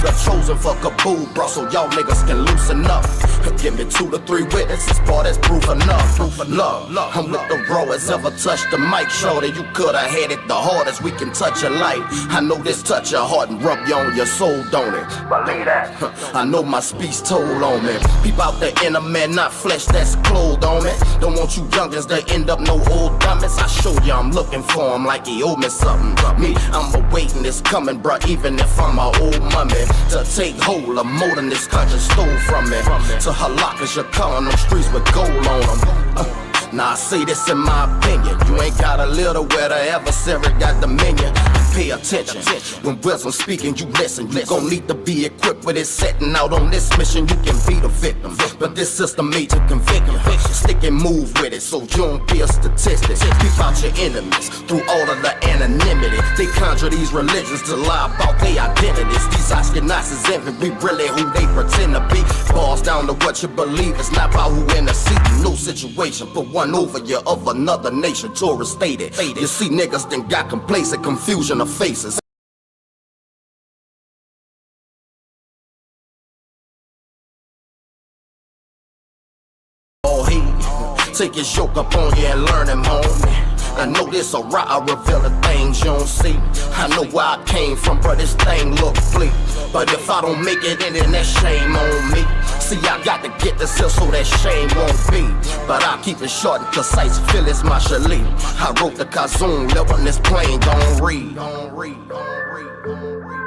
The chosen for Kabul, bro, so y'all niggas can loosen up. Give me 2 to 3 witnesses, boy, that's proof enough. Proof enough. I'm with the rawest ever touched the mic, shorty. You coulda had it the hardest, we can touch your life. I know this touch your heart and rub you on your soul, don't it? Believe that. I know my speech told on me. Peep out the inner man, not flesh that's clothed on me. Don't want you youngins to end up no old dummies. I show you I'm looking for him like he owe me something. Me, I'm awaiting this coming, bruh, even if I'm a old mummy. To take hold of more than this country stole from me. To halakha your car on them streets with gold on them. Now I say this in my opinion. You ain't gotta live to where the adversary got dominion. Pay attention. When wisdom speaking, you listen. You gon' need to be equipped with it. Setting out on this mission, you can be the victim. But this system made to convict you. Stick and move with it so you don't be a statistic. Keep out your enemies through all of the anonymity. They conjure these religions to lie about their identities. These Ashkenazis envy, we really who they pretend to be. Balls down to what you believe, it's not about who in the seat. No situation, put one over you of another nation. Torah stated. You see niggas then got complacent, confusion of faces. Oh, he take his yoke up on you and learn him, homie. I know this a right, I reveal the things you don't see. I know where I came from, but this thing look bleak. But if I don't make it in, then that shame on me. See, I got to get this here so that shame won't be. But I'll keep it short and concise, feel it's my chalet. I wrote the Kazoon, live on this plane, don't read. Don't read, don't read, don't read.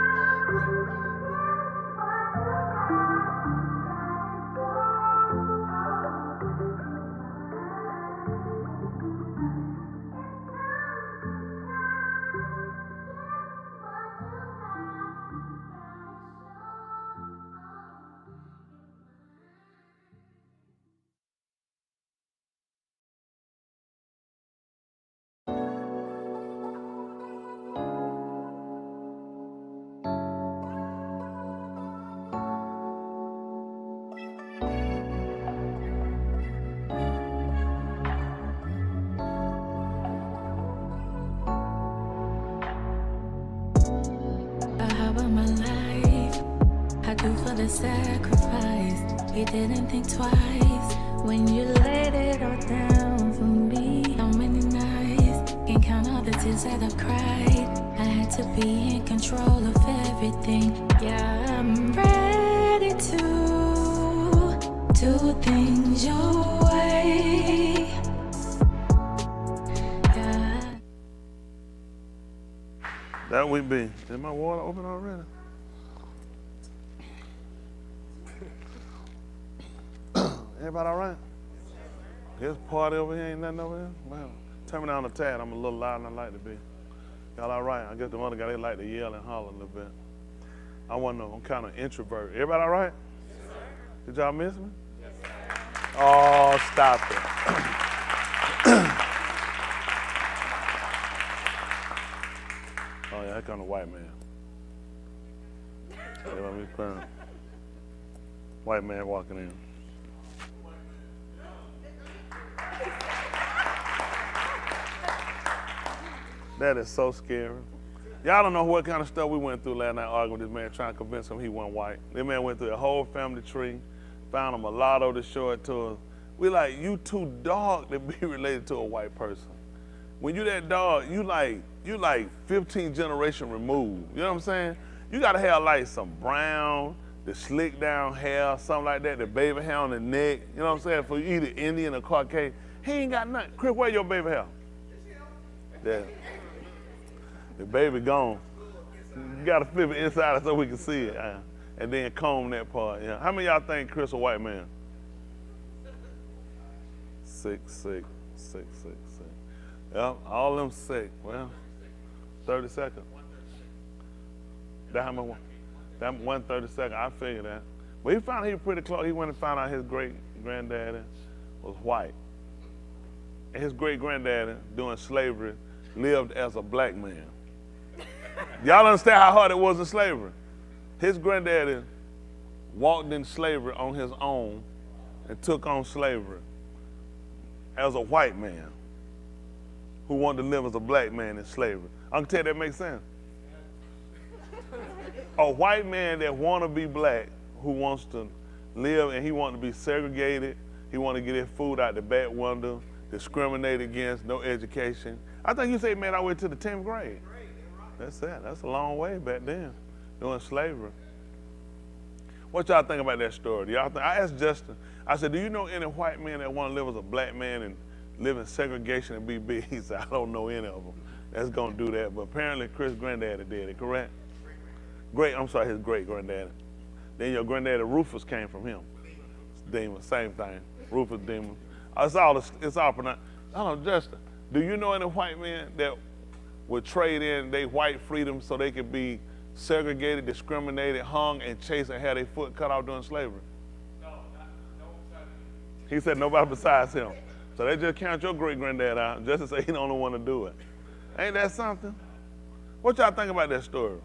The sacrifice, you didn't think twice when you laid it all down for me. How many nights can count all the tears that I've cried? I had to be in control of everything. Yeah, I'm ready to do things your way. Yeah. That we be. Is my water open already? Everybody all right? This party over here ain't nothing over here? Wow. Turn me down a tad. I'm a little louder than I like to be. Y'all all right? I guess the other guy, they like to yell and holler a little bit. I want to know. I'm kind of introvert. Everybody all right? Yes, sir. Did y'all miss me? Yes, sir. Oh, stop it. Oh, yeah, here come the white man. Yeah, let me turn. White man walking in. That is so scary. Y'all don't know what kind of stuff we went through last night arguing with this man, trying to convince him he wasn't white. This man went through a whole family tree, found a mulatto to show it to us. We like, you too dark to be related to a white person. When you that dark, you like 15 generation removed. You know what I'm saying? You gotta have like some brown, the slick down hair, something like that, the baby hair on the neck. You know what I'm saying? For either Indian or Caucasian. He ain't got nothing. Chris, where your baby hair? Yeah. The baby gone. You gotta flip it inside so we can see it, and then comb that part. Yeah. How many of y'all think Chris a white man? 6'6", 6'6". Yep, all them sick. Well, 30 seconds. That how much? That 1/32. I figured that. But he found he was pretty close. He went and found out his great granddaddy was white, and his great granddaddy during slavery lived as a black man. Y'all understand how hard it was in slavery? His granddaddy walked in slavery on his own and took on slavery as a white man who wanted to live as a black man in slavery. I can tell you that makes sense. A white man that want to be black, who wants to live and he want to be segregated, he want to get his food out the back window, discriminated against, no education. I think you say, man, I went to the 10th grade. That's that. That's a long way back then, doing slavery. What y'all think about that story? Y'all think? I asked Justin, I said, do you know any white men that want to live as a black man and live in segregation and be big? He said, I don't know any of them that's going to do that. But apparently Chris' granddaddy did it, correct? His great-granddaddy. Then your granddaddy Rufus came from him. Demon, same thing. Rufus Demon. It's all pronounced. I don't know, Justin, do you know any white men that would trade in their white freedom so they could be segregated, discriminated, hung, and chased and had their foot cut off during slavery? No, nobody. He said nobody besides him. So they just count your great-granddad out just to say he the only one to do it. Ain't that something? What y'all think about that story?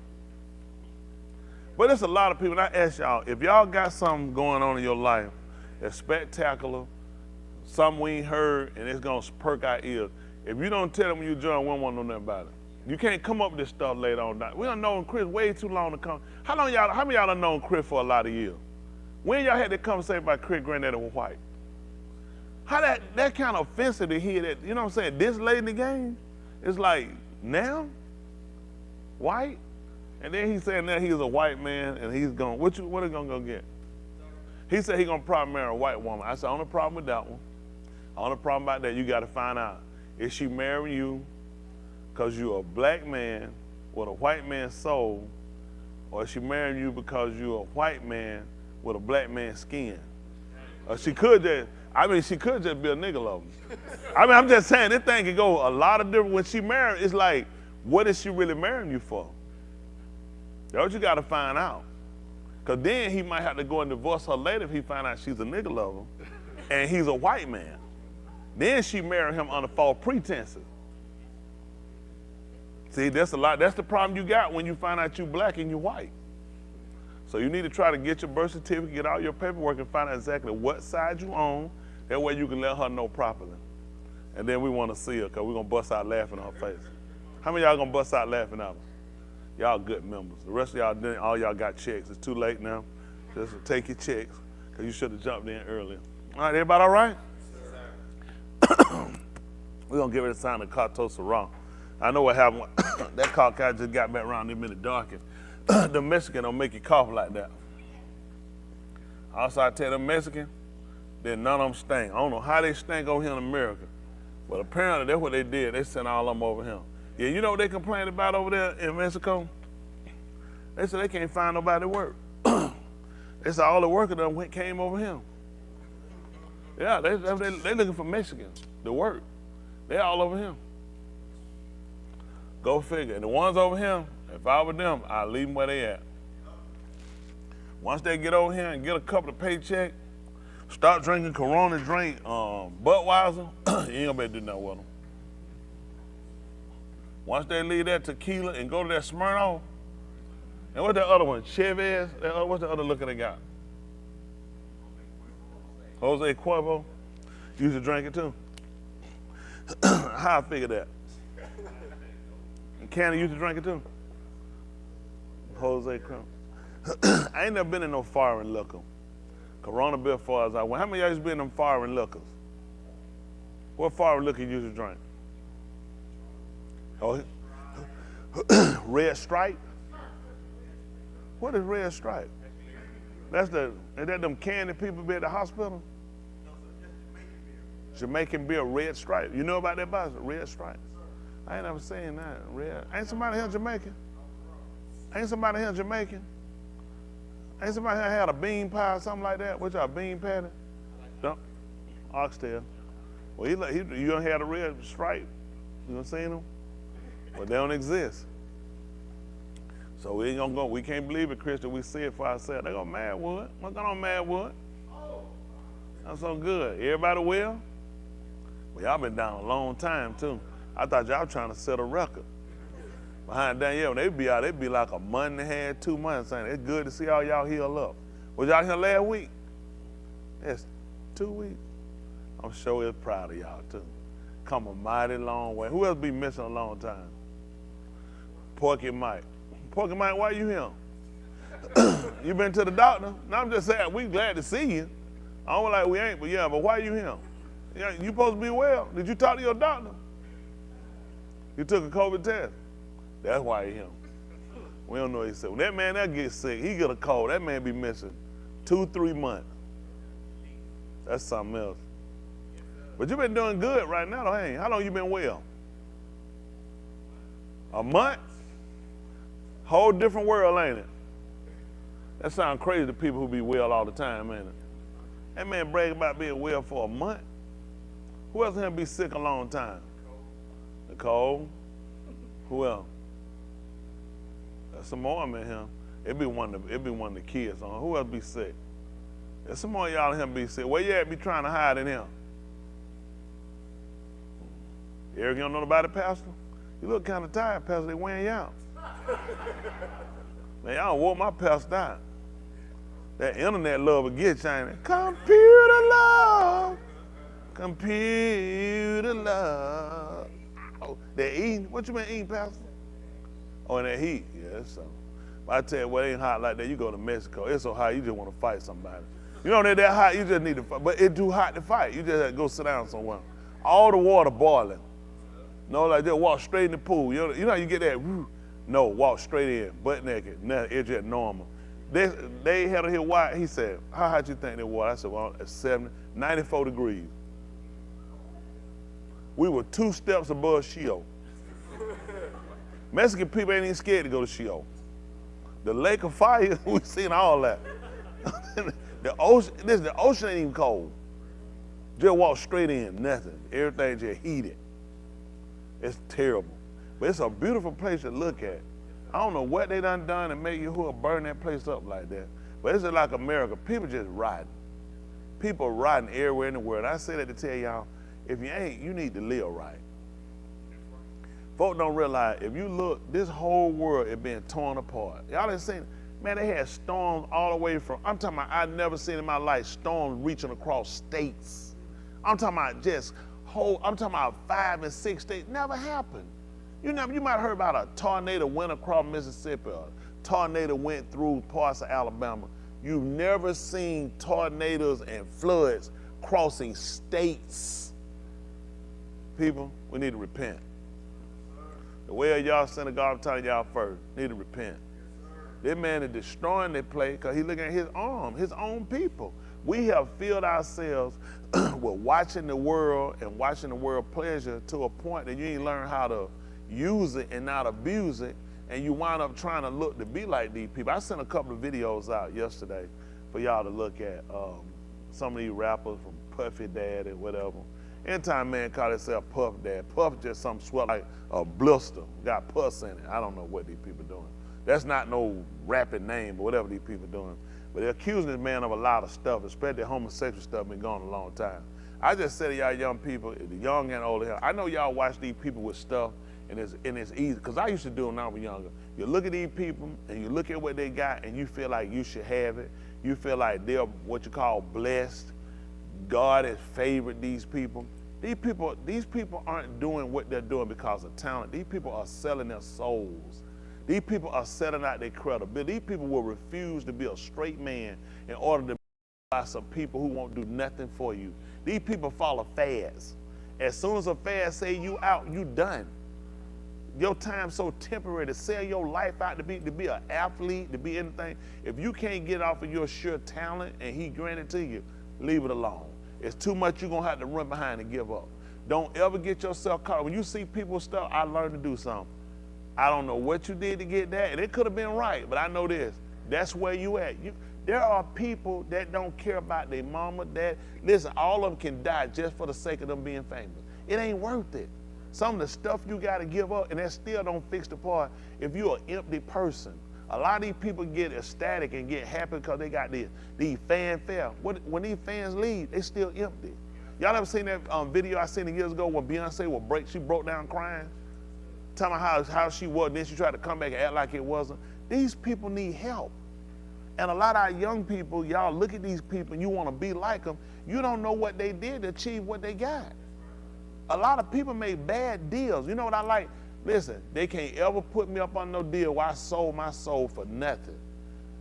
But there's a lot of people, and I ask y'all, if y'all got something going on in your life that's spectacular, something we ain't heard, and it's gonna perk our ears, if you don't tell them when you join, we don't want to know nothing about it. You can't come up with this stuff later on. We done known Chris way too long to come. How many of y'all done known Chris for a lot of years? When y'all had that conversation about Chris granddaddy was white? How that kind of offensive to hear that, you know what I'm saying, this late in the game? It's like, now? White? And then he's saying that he's a white man and he's going, what are you gonna go get? He said he's gonna probably marry a white woman. I said, only problem with that one, only problem about that, you gotta find out, is she marrying you because you're a black man with a white man's soul, or is she marrying you because you're a white man with a black man's skin? She could just be a nigga lover. I'm just saying, this thing could go a lot of different. When she married, it's like, what is she really marrying you for? That's what you gotta find out. Cause then he might have to go and divorce her later if he find out she's a nigga lover and he's a white man. Then she married him under false pretenses. See, that's the problem you got when you find out you black and you white. So you need to try to get your birth certificate, get all your paperwork, and find out exactly what side you on. That way you can let her know properly. And then we want to see her, because we're going to bust out laughing in her face. How many of y'all going to bust out laughing at her? Y'all good members. The rest of y'all didn't. All y'all got checks. It's too late now. Just take your checks, because you should have jumped in earlier. All right, everybody all right? We're going to give it a sign of Kato Sarah. I know what happened. That car just got back around them in the dark. The Mexican don't make you cough like that. Also, I tell them Mexican, then none of them stink. I don't know how they stink over here in America, but apparently that's what they did. They sent all of them over here. Yeah, you know what they complained about over there in Mexico? They said they can't find nobody to work. They said all the workers came over here. Yeah, they looking for Mexicans to work. They all over here. Go figure. And the ones over here, if I were them, I'd leave them where they at. Once they get over here and get a couple of paychecks, start drinking Corona, drink Budweiser, you ain't gonna be able to do nothing with them. Once they leave that tequila and go to that Smirnoff, and what's that other one, Chavez? What's the other liquor they got? Jose Cuervo. You used to drink it too? How I figure that? Candy used to drink it too? Jose Cuervo. I ain't never been in no foreign liquor. Corona beer far as I went. How many of y'all used to be in them foreign liquors? What foreign liquor you used to drink? Oh, Red Stripe? What is Red Stripe? Is that them candy people be at the hospital? Jamaican beer, Red Stripe. You know about that box? Red Stripe. I ain't never seen that. Red. Ain't somebody here Jamaican? Ain't somebody here Jamaican? Ain't somebody here had a bean pie or something like that? What's y'all, bean patty? No. Oxtail. Well, you don't have a Red Stripe. You done seen them? Well, they don't exist. So we ain't gonna go. We can't believe it, Christian. We see it for ourselves. They go Madwood. What's going on, Madwood? That's so good. Everybody well? Well, y'all been down a long time too. I thought y'all trying to set a record. Behind Danielle, when they be out, it'd be like a month and a half, 2 months. Saying it's good to see all y'all heal up. Was y'all here last week? Yes, 2 weeks. I'm sure he's proud of y'all too. Come a mighty long way. Who else be missing a long time? Porky Mike. Porky Mike, why you here? You been to the doctor? No, I'm just saying, we glad to see you. I don't like we ain't, but yeah, but why you here? Yeah, you supposed to be well. Did you talk to your doctor? You took a COVID test. That's why he here. We don't know what he said. When that man that gets sick, he get a cold. That man be missing 2-3 months. That's something else. But you been doing good right now, though, ain't you? How long you been well? A month? Whole different world, ain't it? That sounds crazy to people who be well all the time, ain't it? That man bragging about being well for a month. Who else here be sick a long time? Nicole. Who else? There's some more in here. It be one of the kids on. Who else be sick? There's some more of y'all in here be sick. Where you at be trying to hide in him? Eric, you don't know about it, Pastor? You look kind of tired, Pastor. They wearing you out. Man, y'all wore my pastor down. That internet love will get you, ain't it? Computer love. Computer love. Oh, they eating? What you been eating, Pastor? Oh, in that heat? Yeah, that's something. But I tell you what, it ain't hot like that. You go to Mexico, it's so hot you just want to fight somebody. You know, they're that hot, you just need to fight. But it's too hot to fight. You just have to go sit down somewhere. All the water boiling. No, like just walk straight in the pool. You know how you get that? Woo. No, walk straight in, butt naked. Nothing, it's just normal. They had to hear why. He said, how hot you think it was? I said, well, it's 94 degrees. We were 2 steps above Sheol. Mexican people ain't even scared to go to Sheol. The lake of fire, we've seen all that. The ocean ain't even cold. Just walk straight in, nothing. Everything just heated. It's terrible. But it's a beautiful place to look at. I don't know what they done and make you who burn that place up like that. But it's just like America. People just riding. People riding everywhere in the world. I say that to tell y'all, if you ain't, you need to live right. Folks don't realize, if you look, this whole world is being torn apart. Y'all ain't seen, man, they had storms all the way from, I'm talking about, I've never seen in my life storms reaching across states. I'm talking about I'm talking about 5 and 6 states. Never happened. You might have heard about a tornado went across Mississippi, a tornado went through parts of Alabama. You've never seen tornadoes and floods crossing states. People, we need to repent. The Way Of Yah synagogue, I'm telling y'all first, need to repent. This man is destroying their place because he's looking at his own people. We have filled ourselves with watching the world and watching the world pleasure to a point that you ain't learn how to use it and not abuse it, and you wind up trying to look to be like these people. I sent a couple of videos out yesterday for y'all to look at. Some of these rappers from Puffy Dad and whatever. Anytime man call himself Puff Dad, Puff just some swell like a blister, got pus in it. I don't know what these people doing. That's not no rapping name, but whatever these people doing. But they're accusing this man of a lot of stuff, especially homosexual stuff been going a long time. I just say to y'all young people, the young and older here, I know y'all watch these people with stuff and it's easy, because I used to do it when I was younger. You look at these people and you look at what they got and you feel like you should have it. You feel like they're what you call blessed. God has favored these people. These people aren't doing what they're doing because of talent. These people are selling their souls. These people are selling out their credibility. These people will refuse to be a straight man in order to by some people who won't do nothing for you. These people follow fads. As soon as a fad say you out, you done. Your time's so temporary to sell your life out to be an athlete, to be anything. If you can't get off of your sheer talent and he granted to you, leave it alone. It's too much you're gonna have to run behind and give up. Don't ever get yourself caught. When you see people's stuff, I learned to do something. I don't know what you did to get that, and it could have been right, but I know this. That's where you at. There are people that don't care about their mama, dad. Listen, all of them can die just for the sake of them being famous. It ain't worth it. Some of the stuff you got to give up, and that still don't fix the part if you're an empty person. A lot of these people get ecstatic and get happy because they got these fanfare. When these fans leave, they still empty. Y'all ever seen that video I seen years ago when Beyonce she broke down crying? Talking about how she was, and then she tried to come back and act like it wasn't. These people need help. And a lot of our young people, y'all look at these people and you want to be like them. You don't know what they did to achieve what they got. A lot of people made bad deals. You know what I like? Listen, they can't ever put me up on no deal where I sold my soul for nothing.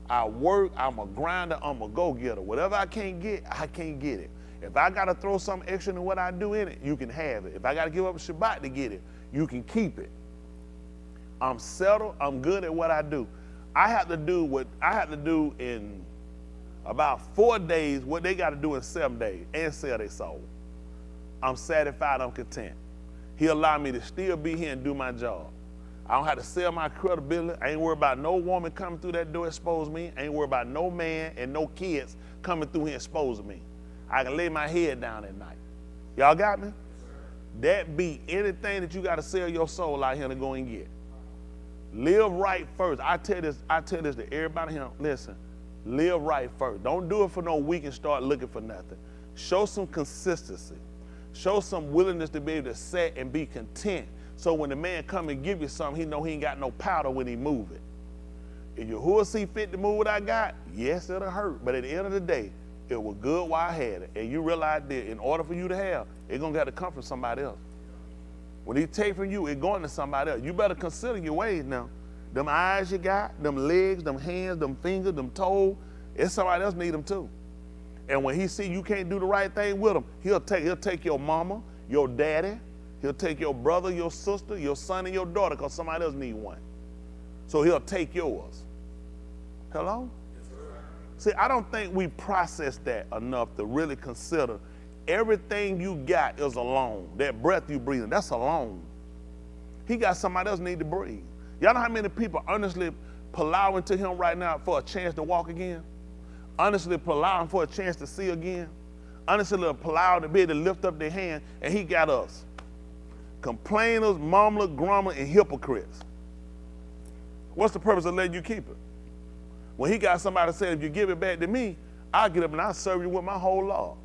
I work, I'm a grinder, I'm a go-getter. Whatever I can't get it. If I gotta throw something extra than what I do in it, you can have it. If I gotta give up a Shabbat to get it, you can keep it. I'm settled, I'm good at what I do. I have to do what I have to do in about 4 days, what they gotta do in 7 days, and sell their soul. I'm satisfied, I'm content. He allowed me to still be here and do my job. I don't have to sell my credibility. I ain't worried about no woman coming through that door expose me. I ain't worried about no man and no kids coming through here exposing me. I can lay my head down at night. Y'all got me? That beat anything that you got to sell your soul out here to go and get. Live right first. I tell this to everybody here. Listen, live right first. Don't do it for no week and start looking for nothing. Show some consistency. Show some willingness to be able to set and be content. So when the man come and give you something, he know he ain't got no powder when he move it. If Yahuwah see fit to move what I got, yes, it'll hurt. But at the end of the day, it was good while I had it. And you realize that in order for you to have, it's going to have to come from somebody else. When he take from you, it's going to somebody else. You better consider your ways now. Them eyes you got, them legs, them hands, them fingers, them toes, it's somebody else need them too. And when he see you can't do the right thing with him, he'll take your mama, your daddy, he'll take your brother, your sister, your son, and your daughter, because somebody else need one. So he'll take yours. Hello? Yes, sir. See, I don't think we process that enough to really consider everything you got is a loan. That breath you breathing, that's a loan. He got somebody else need to breathe. Y'all know how many people honestly plowing to him right now for a chance to walk again? Honestly plowing for a chance to see again? Honestly plowing to be able to lift up their hand, and he got us. Complainers, mumblers, grumblers, and hypocrites. What's the purpose of letting you keep it? When he got somebody to say, if you give it back to me, I'll get up and I'll serve you with my whole law.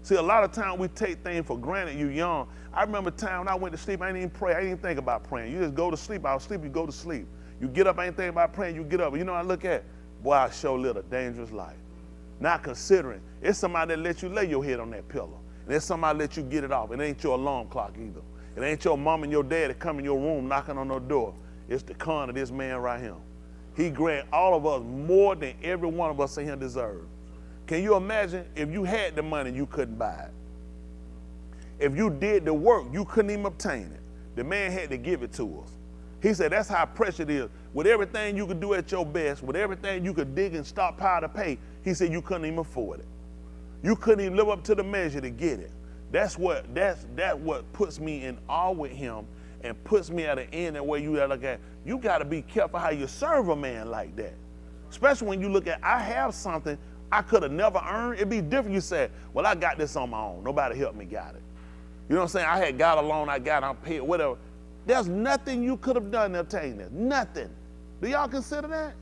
See, a lot of times we take things for granted. You young. I remember a time when I went to sleep, I didn't even pray. I didn't even think about praying. You just go to sleep. I was sleep, you go to sleep. You get up, I ain't thinking about praying, you get up. You know what I look at? Boy, I sure lived a dangerous life. Not considering, it's somebody that let you lay your head on that pillow. And it's somebody let you get it off. It ain't your alarm clock either. It ain't your mom and your dad that come in your room knocking on your door. It's the con of this man right here. He grant all of us more than every one of us in here deserve. Can you imagine if you had the money, you couldn't buy it? If you did the work, you couldn't even obtain it. The man had to give it to us. He said that's how precious it is. With everything you could do at your best, with everything you could dig and stockpile to pay, he said you couldn't even afford it. You couldn't even live up to the measure to get it. That's what puts me in awe with him and puts me at an end of where you gotta look at. You gotta be careful how you serve a man like that. Especially when you look at, I have something I could have never earned. It'd be different. You said, well, I got this on my own. Nobody helped me got it. You know what I'm saying? I had got a loan, I got it, I paid, whatever. There's nothing you could have done to obtain this. Nothing. Do y'all consider that?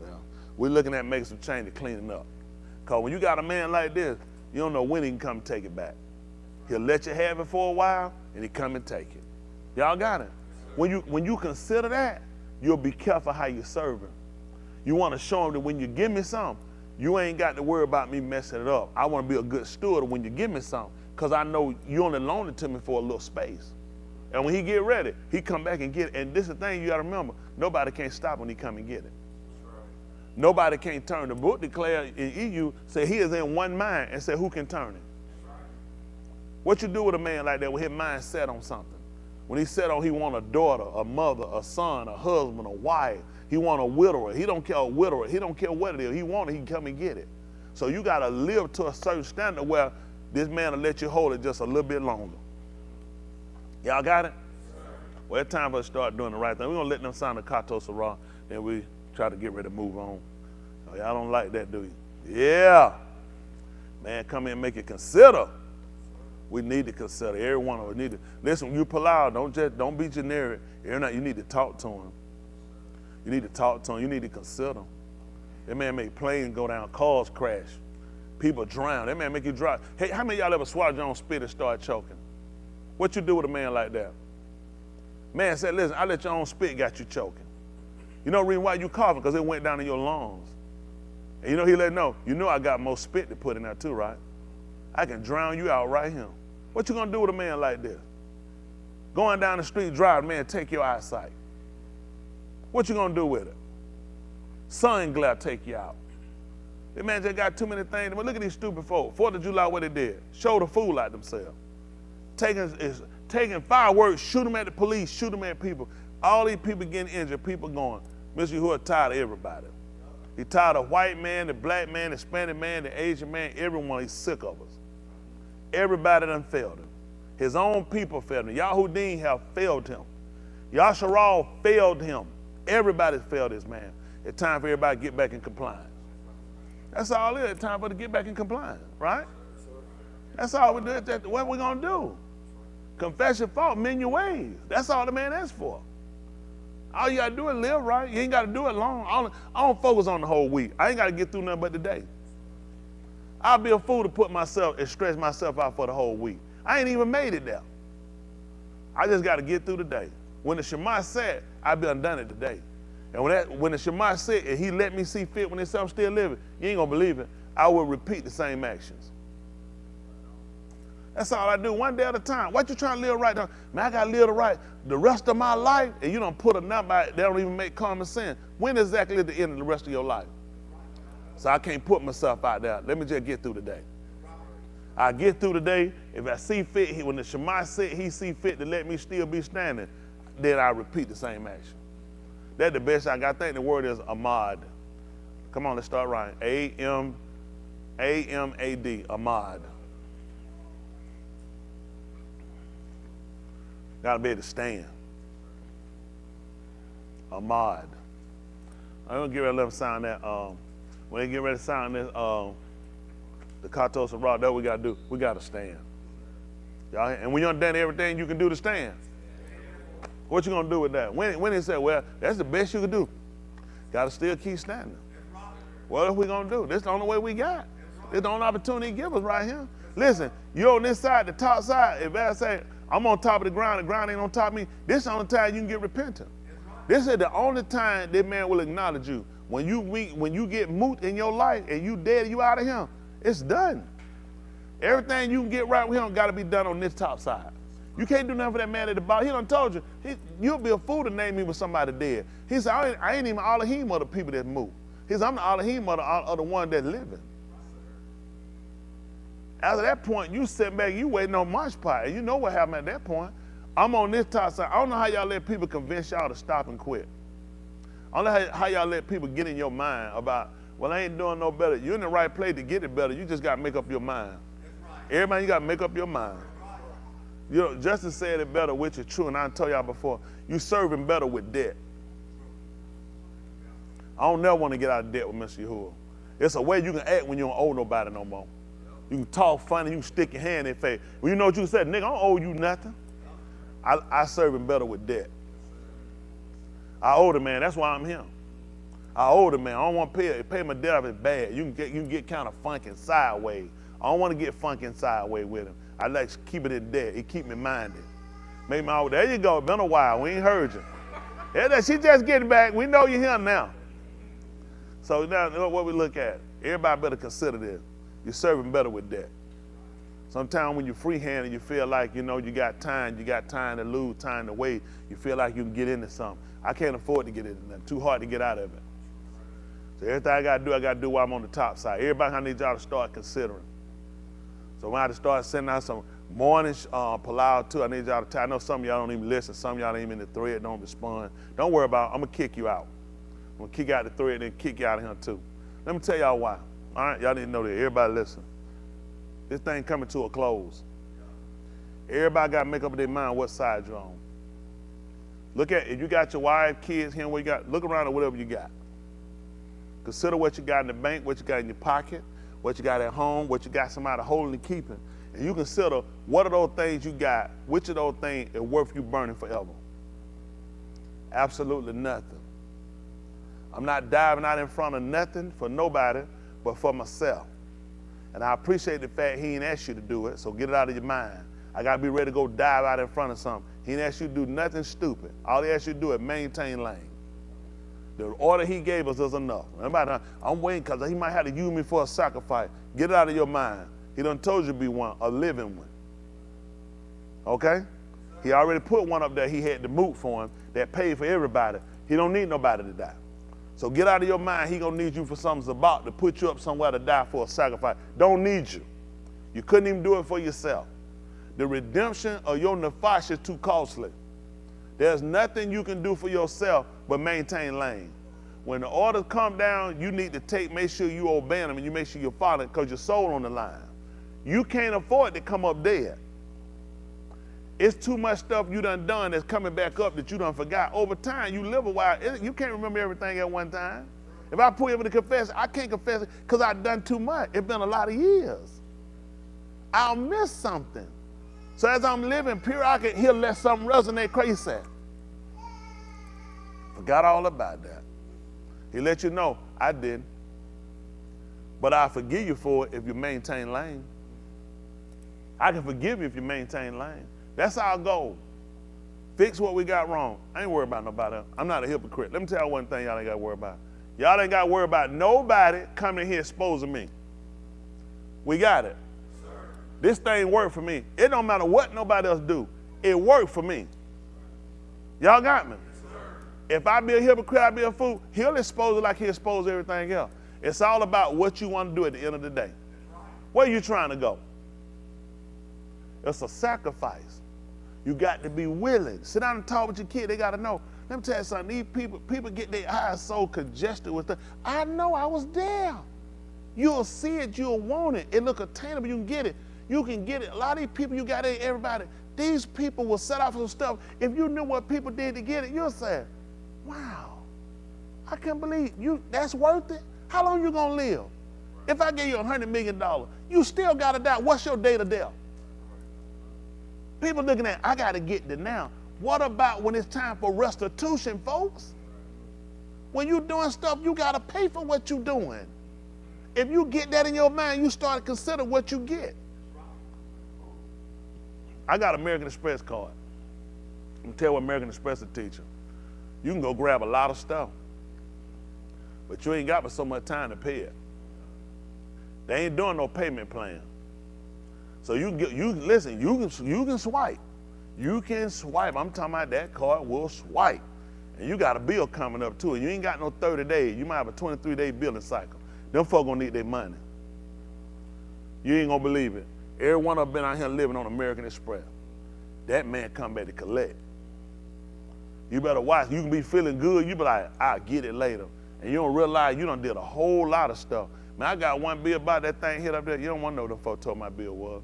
Well, we're looking at making some change to cleaning up. Because when you got a man like this, you don't know when he can come take it back. He'll let you have it for a while, and he come and take it. Y'all got it? When you consider that, you'll be careful how you serve him. You want to show him that when you give me something, you ain't got to worry about me messing it up. I want to be a good steward when you give me something, because I know you only loaned it to me for a little space. And when he get ready, he come back and get it. And this is the thing you got to remember. Nobody can't stop when he come and get it. Nobody can't turn. The book declared in EU, say he is in one mind, and say who can turn it? What you do with a man like that when his mind set on something? When he set on he want a daughter, a mother, a son, a husband, a wife, he want a widower. He don't care a widower. He don't care what it is. He want it, he can come and get it. So you got to live to a certain standard where this man will let you hold it just a little bit longer. Y'all got it? Well, it's time for us to start doing the right thing. We're going to let them sign the Kato Sarah, then we try to get ready to move on. Oh, y'all don't like that, do you? Yeah. Man, come in and make it consider. We need to consider. Every one of us need to. Listen, when you pull out, don't be generic. You need to talk to him. You need to talk to him. You need to consider. That man make planes go down, cars crash, people drown. That man make you drive. Hey, how many of y'all ever swallowed your own spit and start choking? What you do with a man like that? Man said, listen, I let your own spit got you choking. You know the reason why you coughing? Because it went down in your lungs. And you know he let know, you know I got more spit to put in there too, right? I can drown you out right here. What you gonna do with a man like this? Going down the street driving, man, take your eyesight. What you gonna do with it? Sun glare take you out. This man just got too many things. But look at these stupid folks. 4th of July, what they did? Show the fool out themselves. Taking fireworks, shoot them at the police, shoot them at people. All these people getting injured, people going. Mr. Yahuwah tired of everybody. He tired of white man, the black man, the Hispanic man, the Asian man, everyone. He's sick of us. Everybody done failed him. His own people failed him. Yahudim have failed him. Yasharal failed him. Everybody failed this man. It's time for everybody to get back in compliance. That's all it is. It's time for to get back in compliance, right? That's all we do. What we gonna do? Confess your fault, mend your ways. That's all the man asks for. All you gotta do is live right. You ain't gotta do it long. I don't focus on the whole week. I ain't gotta get through nothing but today. I'll be a fool to put myself and stress myself out for the whole week. I ain't even made it there. I just gotta get through the day. When the Shema said, I be undone it today. And when the Shema said, and he let me see fit when it's I'm still living, you ain't gonna believe it, I will repeat the same actions. That's all I do, one day at a time. What you trying to live right now? Man, I gotta live right the rest of my life, and you don't put a number out that don't even make common sense. When exactly is the end of the rest of your life? So I can't put myself out there. Let me just get through the day. I get through the day. If I see fit, when the Shema said he see fit to let me still be standing, then I repeat the same action. That's the best I got. I think the word is Ahmad. Come on, let's start writing. A-M-A-D, Ahmad. Gotta be able to stand. Ahmad. I'm gonna get ready to let them sound that. When they get ready to sound this, the Katos and Raw, that's what we gotta do. We gotta stand. Y'all, and when you're done everything you can do to stand, what you gonna do with that? When they say, well, that's the best you can do, gotta still keep standing. What are we gonna do? This is the only way we got. This is the only opportunity he give us right here. Listen, you're on this side, the top side. If I say, I'm on top of the ground ain't on top of me, this is the only time you can get repentant. This is the only time that man will acknowledge you. When you get moot in your life and you dead, you out of him, it's done. Everything you can get right with him got to be done on this top side. You can't do nothing for that man at the bottom. He done told you, you'll be a fool to name me with somebody dead. He said, I ain't even Elohim of the people that move. He said, I'm the Elohim of the one that's living. After that point, you sit back, you waiting on mosh pot, and you know what happened at that point. I'm on this top side. I don't know how y'all let people convince y'all to stop and quit. I don't know how y'all let people get in your mind about, well, I ain't doing no better. You're in the right place to get it better. You just got to make up your mind. Everybody, you got to make up your mind. You know, Justice said it better, which is true, and I told y'all before, you serving better with debt. I don't never want to get out of debt with Mr. Yahuwah. It's a way you can act when you don't owe nobody no more. You can talk funny, you can stick your hand in their face. Well, you know what you said, nigga, I don't owe you nothing. I serve him better with debt. I owe the man, that's why I'm him. I owe the man, I don't want to pay my debt off, it's bad. You can get kind of funky and sideways. I don't want to get funky and sideways with him. I like to keep it in debt. It keep me minded. Make my, there you go, been a while, we ain't heard you. Yeah, she just getting back, we know you're here now. So now what we look at, everybody better consider this. You're serving better with debt. Sometimes when you're free-handed, you feel like, you know, you got time to lose, time to wait. You feel like you can get into something. I can't afford to get into that. Too hard to get out of it. So everything I got to do while I'm on the top side. Everybody, I need y'all to start considering. So when I start sending out some morning palau too, I need y'all to tell. I know some of y'all don't even listen. Some of y'all ain't even in the thread, don't respond. Don't worry about it. I'm going to kick you out. I'm going to kick out the thread and then kick you out of here too. Let me tell y'all why. All right, y'all need to know that. Everybody listen. This thing coming to a close. Everybody got to make up their mind what side you're on. Look at, if you got your wife, kids, him, what you got, look around at whatever you got. Consider what you got in the bank, what you got in your pocket, what you got at home, what you got somebody holding and keeping. And you consider what of those things you got, which of those things is worth you burning forever. Absolutely nothing. I'm not diving out in front of nothing for nobody, but for myself. And I appreciate the fact he ain't asked you to do it, so get it out of your mind. I gotta be ready to go dive out in front of something. He ain't asked you to do nothing stupid. All he asked you to do is maintain lane. The order he gave us is enough. I'm waiting because he might have to use me for a sacrifice. Get it out of your mind. He done told you to be one, a living one. Okay? He already put one up there he had to move for him that paid for everybody. He don't need nobody to die. So get out of your mind, he gonna need you for something's about to put you up somewhere to die for a sacrifice. Don't need you. You couldn't even do it for yourself. The redemption of your nefesh is too costly. There's nothing you can do for yourself but maintain lane. When the orders come down, you need to make sure you obey them and you make sure you're following because your soul on the line. You can't afford to come up dead. It's too much stuff you done that's coming back up that you done forgot. Over time, you live a while. You can't remember everything at one time. If I pull you over to confess, I can't confess it because I've done too much. It's been a lot of years. I'll miss something. So as I'm living periodically, he'll let something resonate crazy. Forgot all about that. He let you know, I didn't. But I forgive you for it if you maintain lane. I can forgive you if you maintain lane. That's our goal. Fix what we got wrong. I ain't worried about nobody else. I'm not a hypocrite. Let me tell you one thing y'all ain't got to worry about. Y'all ain't got to worry about nobody coming in here exposing me. We got it. Sir. This thing worked for me. It don't matter what nobody else do. It worked for me. Y'all got me? Sir. If I be a hypocrite, I be a fool, he'll expose it like he exposed everything else. It's all about what you want to do at the end of the day. Where are you trying to go? It's a sacrifice. You got to be willing. Sit down and talk with your kid. They got to know. Let me tell you something. These people get their eyes so congested with stuff. I know I was there. You'll see it. You'll want it. It look attainable. You can get it. You can get it. A lot of these people you got, everybody, these people will set off some stuff. If you knew what people did to get it, you'll say, wow, I can't believe that's worth it. How long you going to live? If I gave you $100 million, you still got to die. What's your date of death? People looking at, I got to get to now. What about when it's time for restitution, folks? When you're doing stuff, you got to pay for what you're doing. If you get that in your mind, you start to consider what you get. I got American Express card. I'm tell you what American Express will teach you. You can go grab a lot of stuff, but you ain't got but so much time to pay it. They ain't doing no payment plan. So you can swipe. You can swipe. I'm talking about that card will swipe. And you got a bill coming up too, and you ain't got no 30 days. You might have a 23-day billing cycle. Them folk gonna need their money. You ain't gonna believe it. Every one of them been out here living on American Express. That man come back to collect. You better watch. You can be feeling good. You be like, I'll get it later. And you don't realize you done did a whole lot of stuff. Man, I got one bill about that thing hit up there. You don't want to know what them folk told my bill was.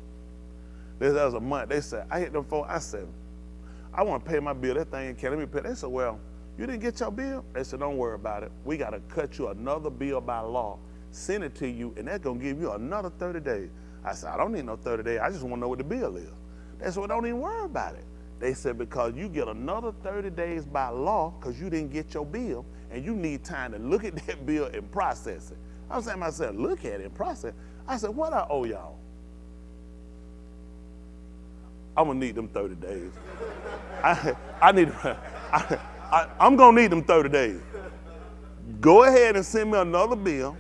This was a month. They said, I hit them folk. I said, I want to pay my bill. That thing can't let me pay. They said, well, you didn't get your bill? They said, don't worry about it. We got to cut you another bill by law, send it to you, and that's going to give you another 30 days. I said, I don't need no 30 days. I just want to know what the bill is. They said, well, don't even worry about it. They said, because you get another 30 days by law because you didn't get your bill, and you need time to look at that bill and process it. I was saying to myself, look at it and process it. I said, what I owe y'all? I'm going to need them 30 days. I'm going to need them 30 days. Go ahead and send me another bill.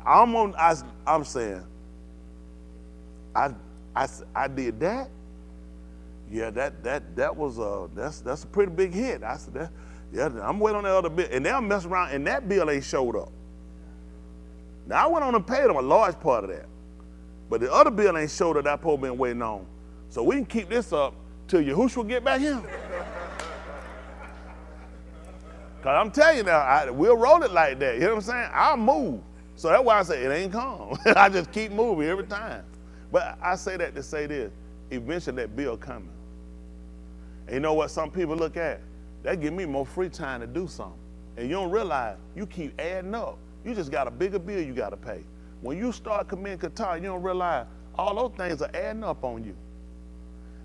I'm saying, I did that. Yeah, that was that's a pretty big hit. I said, I'm waiting on that other bill, and they'll mess around, and that bill ain't showed up. Now I went on and paid them a large part of that, but the other bill ain't showed up. That I've been waiting on, so we can keep this up till Yahushua get back here. Cause I'm telling you now, we'll roll it like that. You know what I'm saying? I'll move. So that's why I say it ain't calm. I just keep moving every time. But I say that to say this: eventually that bill coming. And you know what some people look at? That give me more free time to do something. And you don't realize you keep adding up. You just got a bigger bill you got to pay. When you start committing Qatar, you don't realize all those things are adding up on you.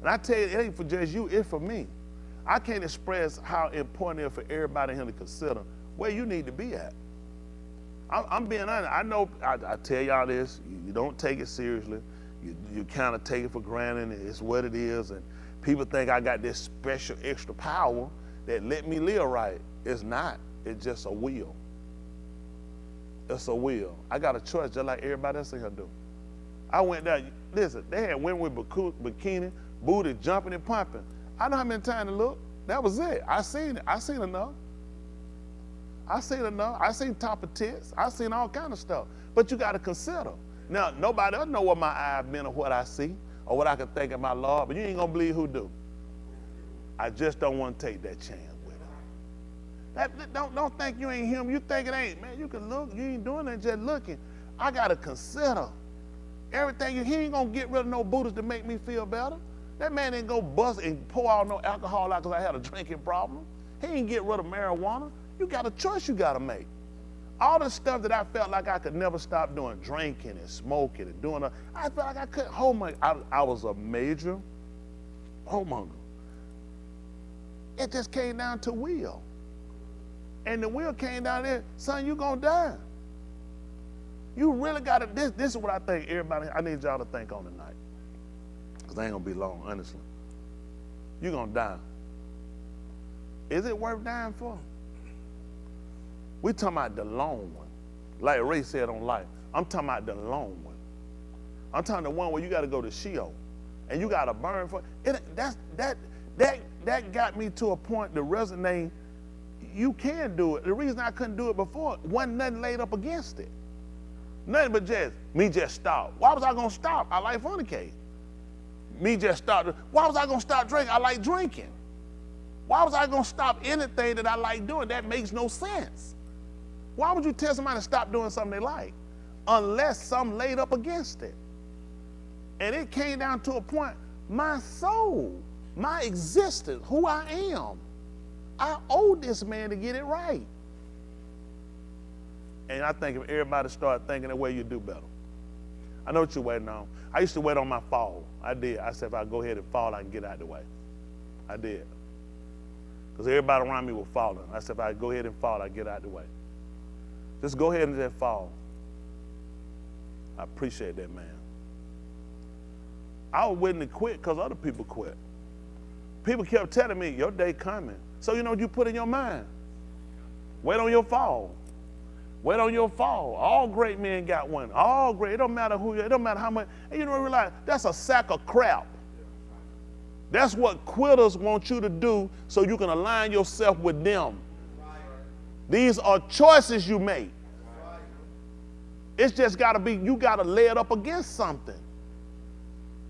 And I tell you, it ain't for just you, it's for me. I can't express how important it is for everybody here to consider where you need to be at. I'm being honest. I know I tell y'all this, you don't take it seriously. You kind of take it for granted. It's what it is. And people think I got this special extra power that let me live right. It's not. It's just a will. It's a will. I got a choice just like everybody else in here do. I went there. Listen, they had women with bikini, booty jumping and pumping. I know how many times to look. That was it. I seen it. I seen enough. I seen top of tits. I seen all kind of stuff. But you got to consider. Now, nobody else know what my eye been or what I see or what I can think of my Lord, but you ain't going to believe who do. I just don't want to take that chance with it. Don't think you ain't him. You think it ain't. Man, you can look. You ain't doing that, just looking. I got to consider everything. He ain't going to get rid of no Buddhas to make me feel better. That man ain't go bust and pour out no alcohol out because I had a drinking problem. He ain't get rid of marijuana. You got a choice you got to make. All the stuff that I felt like I could never stop doing, drinking and smoking and doing, I felt like I couldn't hold my, I was a major homemonger. It just came down to will. And the will came down there, son, you gonna die. You really got to, this is what I think everybody, I need y'all to think on tonight. Because I ain't gonna be long, honestly. You're gonna die. Is it worth dying for? We talking about the long one. Like Ray said on life, I'm talking about the long one. I'm talking the one where you got to go to Sheol and you got to burn for it. That got me to a point to resonate. You can do it. The reason I couldn't do it before, wasn't nothing laid up against it. Nothing but just stop. Why was I gonna stop? I like fornicating. Me just stop. Why was I gonna stop drinking? I like drinking. Why was I gonna stop anything that I like doing? That makes no sense. Why would you tell somebody to stop doing something they like? Unless something laid up against it. And it came down to a point, my soul, my existence, who I am, I owe this man to get it right. And I think if everybody started thinking that way, you'd do better. I know what you're waiting on. I used to wait on my fall. I did. I said, if I go ahead and fall, I can get out of the way. I did. Because everybody around me was falling. I said, if I go ahead and fall, I get out of the way. Just go ahead and just fall. I appreciate that, man. I was willing to quit because other people quit. People kept telling me, your day coming. So you know what you put in your mind? Wait on your fall. Wait on your fall. All great men got one. All great. It don't matter who you are. It don't matter how much. And you don't realize that's a sack of crap. That's what quitters want you to do so you can align yourself with them. These are choices you make. It's just got to be, you got to lay it up against something.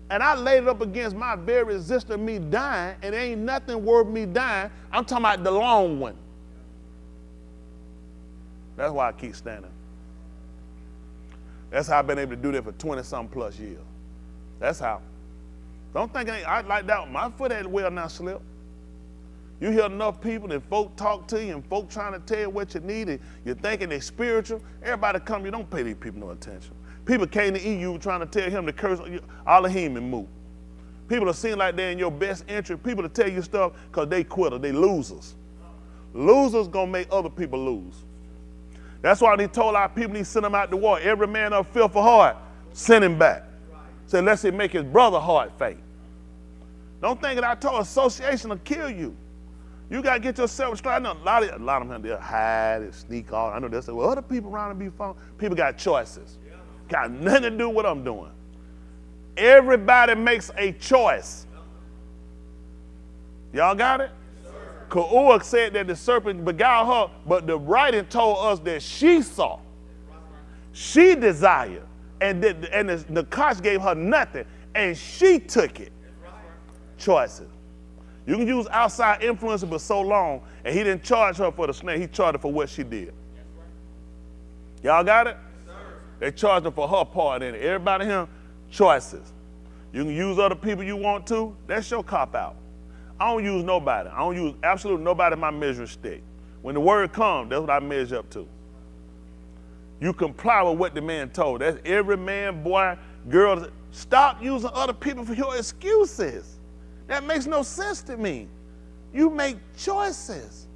And I laid it up against my very existence of me dying, and there ain't nothing worth me dying. I'm talking about the long one. That's why I keep standing. That's how I've been able to do that for 20-something plus years. That's how. Don't think I like that. My foot ain't well now slip. You hear enough people and folk talk to you and folk trying to tell you what you need and you're thinking they're spiritual. Everybody come, you don't pay these people no attention. People came to EU trying to tell him to curse Elohim and move. People are seen like they're in your best interest. People to tell you stuff because they quitters, they losers. Losers gonna make other people lose. That's why they told our people he sent them out to war. Every man of fearful heart, send him back. Said, unless he make his brother heart faint. Don't think that I told association will kill you. You got to get yourself straight. I know a lot of them, they'll hide and sneak off. I know they'll say, well, other people around and be fun. People got choices. Got nothing to do with what I'm doing. Everybody makes a choice. Y'all got it? Ka'ua said that the serpent beguiled her, but the writing told us that she saw. She desired. And the Kosh gave her nothing, and she took it. Choices. You can use outside influence for so long, and he didn't charge her for the snake. He charged her for what she did. Y'all got it? They charged her for her part in it. Everybody here, choices. You can use other people you want to. That's your cop-out. I don't use nobody. I don't use absolutely nobody in my measuring stick. When the word comes, that's what I measure up to. You comply with what the man told. That's every man, boy, girl. Stop using other people for your excuses. That makes no sense to me. You make choices.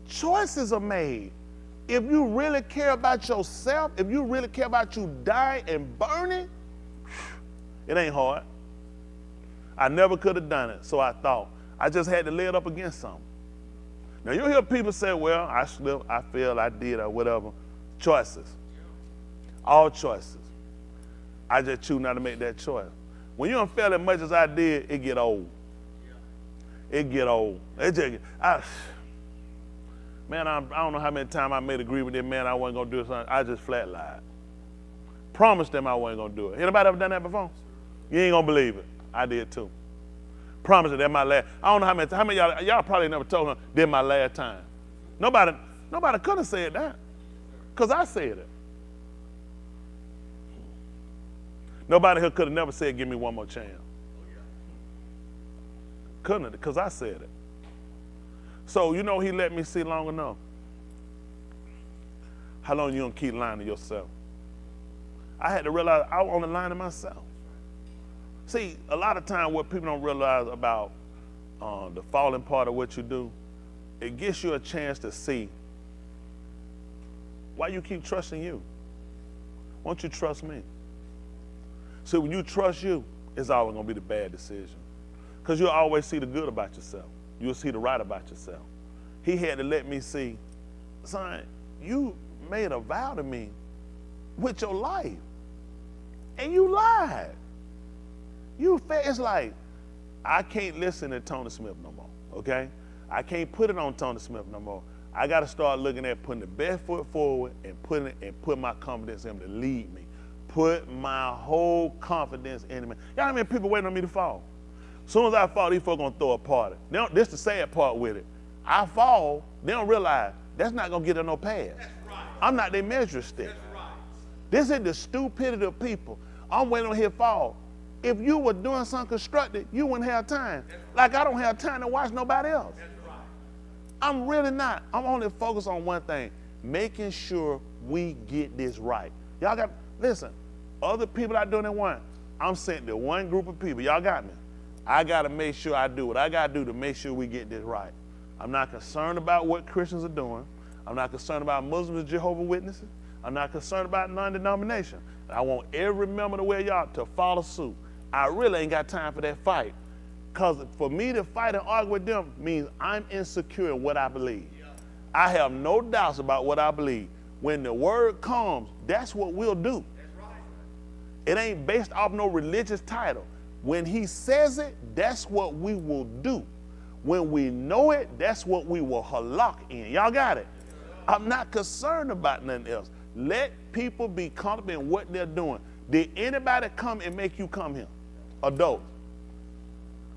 Choices are made. If you really care about yourself, if you really care about you dying and burning, it ain't hard. I never could have done it, so I thought. I just had to lay it up against something. Now you hear people say, well, I slipped, I failed, I did, or whatever. Choices. All choices. I just choose not to make that choice. When you don't fail as much as I did, it get old. it get old. Man, I don't know how many times I made agree with them, man, I wasn't gonna do something. I just flat lied. Promised them I wasn't gonna do it. Anybody ever done that before? You ain't gonna believe it. I did too. Promised it, that's my last. I don't know how many y'all probably never told him, this my last time. Nobody could have said that, because I said it. Nobody here could have never said, give me one more chance. Couldn't have, because I said it. So, you know, he let me see long enough. How long you gonna keep lying to yourself? I had to realize I was on the line to myself. See, a lot of times what people don't realize about the falling part of what you do, it gives you a chance to see why you keep trusting you. Why don't you trust me? So when you trust you, it's always gonna be the bad decision. Because you'll always see the good about yourself. You'll see the right about yourself. He had to let me see, son, you made a vow to me with your life, and you lied. It's like, I can't listen to Tony Smith no more, okay? I can't put it on Tony Smith no more. I gotta start looking at putting the best foot forward and put my confidence in him to lead me. Put my whole confidence in him. Y'all know how many people waiting on me to fall? As soon as I fall, these folks gonna throw a party. This the sad part with it. I fall, they don't realize that's not gonna get them no pass. Right. I'm not their measure stick. Right. This is the stupidity of people. I'm waiting on him to fall. If you were doing something constructive, you wouldn't have time. Like I don't have time to watch nobody else. Right. I'm really not. I'm only focused on one thing, making sure we get this right. Y'all got, listen, other people out doing it one. I'm sent to one group of people. Y'all got me. I got to make sure I do what I got to do to make sure we get this right. I'm not concerned about what Christians are doing. I'm not concerned about Muslims and Jehovah's Witnesses. I'm not concerned about non-denomination. I want every member of the Way of Yah to follow suit. I really ain't got time for that fight. Because for me to fight and argue with them means I'm insecure in what I believe. I have no doubts about what I believe. When the word comes, that's what we'll do. It ain't based off no religious title. When he says it, that's what we will do. When we know it, that's what we will halak in. Y'all got it? I'm not concerned about nothing else. Let people be comfortable in what they're doing. Did anybody come and make you come here? Adults.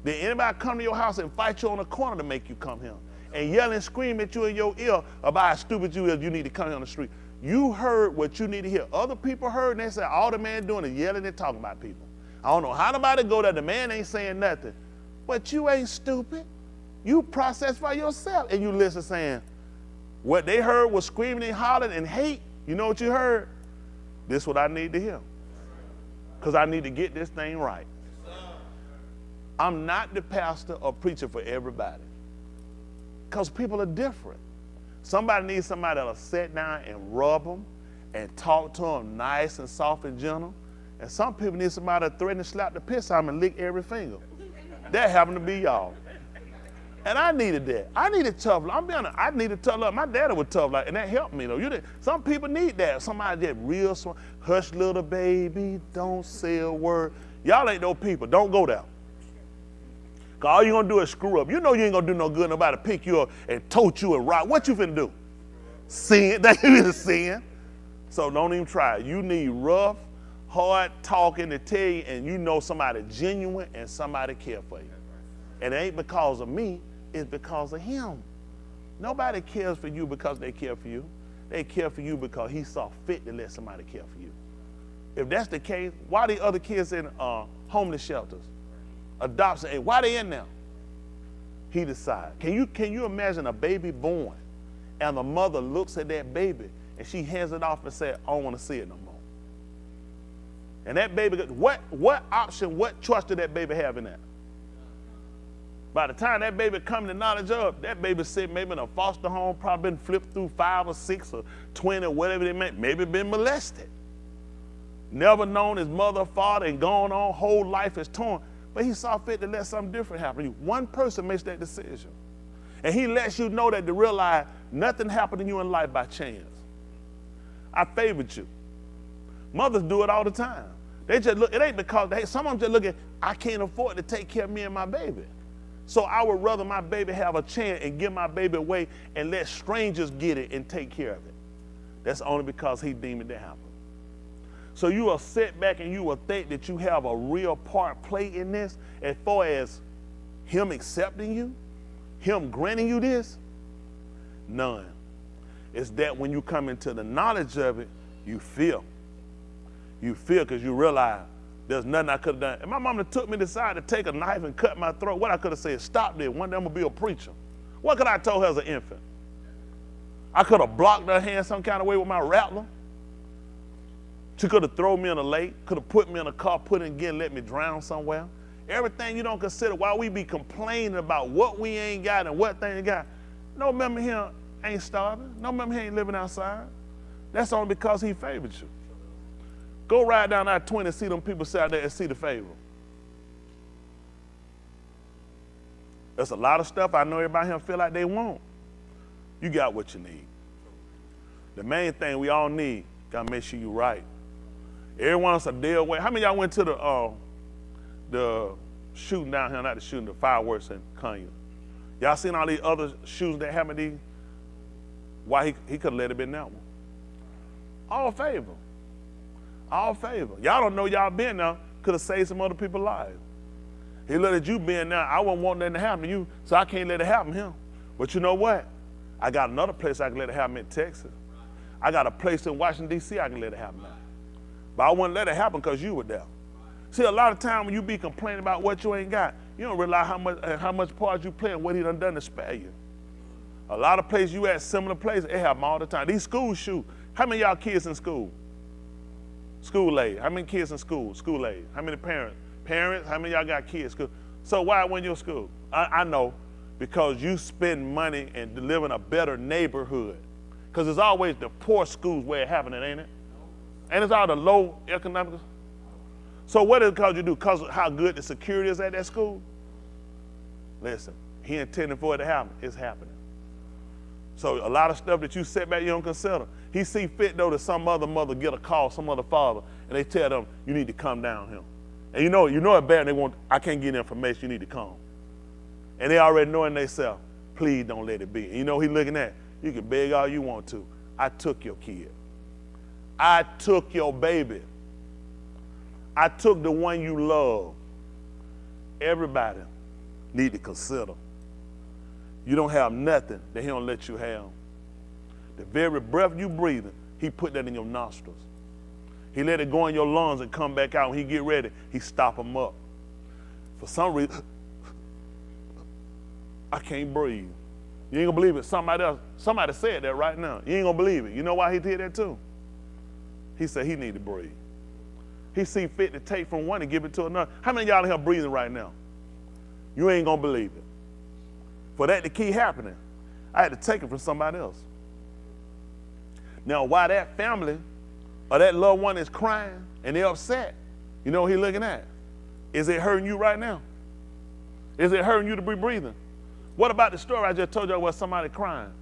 Did anybody come to your house and fight you on the corner to make you come here? And yell and scream at you in your ear about how stupid you is, you need to come here on the street. You heard what you need to hear. Other people heard and they said all the man doing is yelling and talking about people. I don't know how nobody go there, the man ain't saying nothing. But you ain't stupid. You process for yourself and you listen saying, what they heard was screaming and hollering and hate. You know what you heard? This is what I need to hear. Because I need to get this thing right. I'm not the pastor or preacher for everybody. Because people are different. Somebody needs somebody that'll sit down and rub them and talk to them nice and soft and gentle. And some people need somebody to threaten to slap the piss out of them and lick every finger. That happened to be y'all. And I needed that. I needed tough love. I'm being honest, I needed tough love. My daddy was tough love, and that helped me though. Some people need that. Somebody that real smart. Hush, little baby, don't say a word. Y'all ain't no people. Don't go there. Cause all you gonna do is screw up. You know you ain't gonna do no good. Nobody pick you up and tote you and rock. What you finna do? Sin. That is sin. So don't even try. You need rough, hard talking to tell you, and you know somebody genuine and somebody care for you. And it ain't because of me, it's because of him. Nobody cares for you because they care for you. They care for you because he saw fit to let somebody care for you. If that's the case, why the other kids in homeless shelters, adoption, why they in there? He decided. Can you imagine a baby born and the mother looks at that baby and she hands it off and says, I don't want to see it no more. And that baby, what option, what choice did that baby have in that? By the time that baby come to knowledge of, that baby sitting maybe in a foster home, probably been flipped through 5 or 6 or 20 or whatever they meant, maybe been molested. Never known his mother or father and gone on, whole life is torn. But he saw fit to let something different happen to you. One person makes that decision. And he lets you know that to realize nothing happened to you in life by chance. I favored you. Mothers do it all the time. They just look, it ain't because, some of them just look at, I can't afford to take care of me and my baby. So I would rather my baby have a chance and give my baby away and let strangers get it and take care of it. That's only because he deemed it to happen. So you will sit back and you will think that you have a real part play in this as far as him accepting you, him granting you this? None. It's that when you come into the knowledge of it, you feel. You feel because you realize there's nothing I could have done. And my mama took me to the side to take a knife and cut my throat. What I could have said, stop there. One day I'm going to be a preacher. What could I have told her as an infant? I could have blocked her hand some kind of way with my rattler. She could have thrown me in a lake, could have put me in a car, put it again, let me drown somewhere. Everything you don't consider while we be complaining about what we ain't got and what thing you got. No member here ain't starving. No member here ain't living outside. That's only because he favored you. Go ride down I-20 and see them people sit out there and see the favor. There's a lot of stuff I know everybody here feel like they want. You got what you need. The main thing we all need, gotta make sure you right. Everyone's a day away. How many of y'all went to the shooting down here, not the shooting, the fireworks in Kanye? Y'all seen all these other shootings that happened? Why he could have let it been that one. All favor. All favor. Y'all don't know y'all been there, could have saved some other people's lives. He let it you been there. I wouldn't want that to happen to you, so I can't let it happen to him. But you know what? I got another place I can let it happen in Texas. I got a place in Washington, D.C. I can let it happen at. But I wouldn't let it happen because you were there. See, a lot of time when you be complaining about what you ain't got, you don't realize how much part you play and what he done to spare you. A lot of places you at, similar places, they have them all the time. These schools shoot. How many of y'all kids in school? School age. How many kids in school? School age. How many parents? Parents, how many of y'all got kids? So why when your school? I know, because you spend money and live in a better neighborhood. Because it's always the poor schools where it happening, ain't it? And it's all the low economic. So what is it cause you do? Because of how good the security is at that school? Listen, he intended for it to happen. It's happening. So a lot of stuff that you sit back, you don't consider. He see fit though that some other mother get a call, some other father, and they tell them, you need to come down here. And you know it bad, and they want, I can't get information, you need to come. And they already knowing themselves, please don't let it be. And you know he looking at, you can beg all you want to. I took your kid. I took your baby. I took the one you love. Everybody need to consider. You don't have nothing that he don't let you have. The very breath you breathing, he put that in your nostrils. He let it go in your lungs and come back out. When he get ready, he stop them up. For some reason, I can't breathe. You ain't gonna believe it. Somebody said that right now. You ain't gonna believe it. You know why he did that too? He said he need to breathe. He see fit to take from one and give it to another. How many of y'all in here breathing right now? You ain't gonna believe it. For that to keep happening, I had to take it from somebody else. Now, why that family or that loved one is crying and they're upset, you know what he's looking at? Is it hurting you right now? Is it hurting you to be breathing? What about the story I just told you where somebody crying?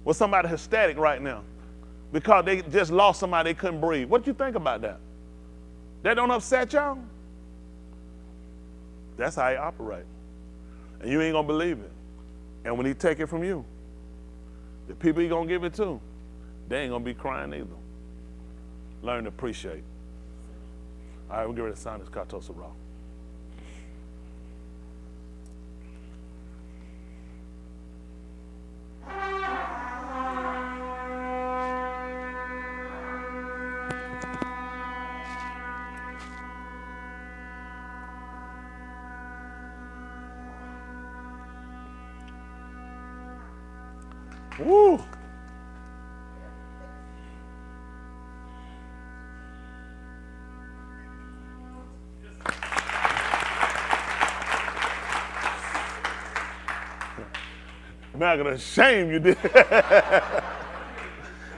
Was somebody ecstatic right now? Because they just lost somebody they couldn't breathe. What do you think about that? That don't upset y'all? That's how he operates. And you ain't gonna believe it. And when he take it from you, the people he gonna give it to, they ain't gonna be crying either. Learn to appreciate. All right, we'll get ready to sign this Kartosa Raw. Woo! Man, I'm gonna shame you did.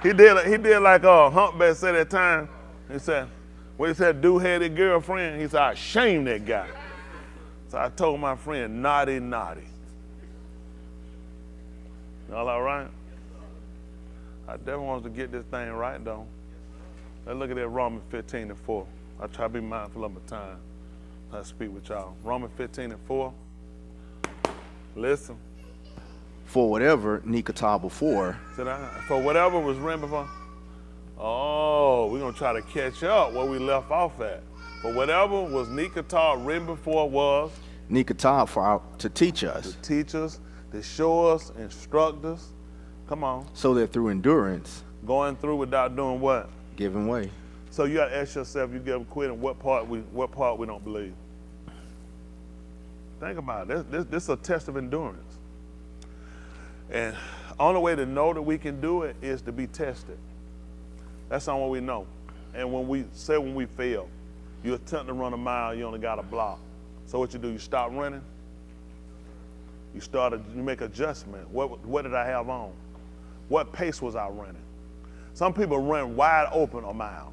he did like Humpback said that time. He said, when he said dude had a girlfriend, he said, I shame that guy. So I told my friend, naughty, naughty. Y'all all right? I definitely want to get this thing right, though. Let's look at that Romans 15:4. I try to be mindful of my time. I speak with y'all. Romans 15:4. Listen. For whatever Nikata before, For whatever was written before. Oh, we're going to try to catch up where we left off at. For whatever was Nikata written before was Nikata to teach us, to teach us, to show us, instruct us. Come on. so that through endurance, Going through without doing what? giving way. So you got to ask yourself, you give quitting, what part we don't believe. Think about it. This is a test of endurance. And only way to know that we can do it is to be tested. That's the only way we know. And when we fail, you attempt to run a mile, you only got a block. So what you do, you stop running. You make adjustment. What did I have on? What pace was I running? Some people run wide open a mile.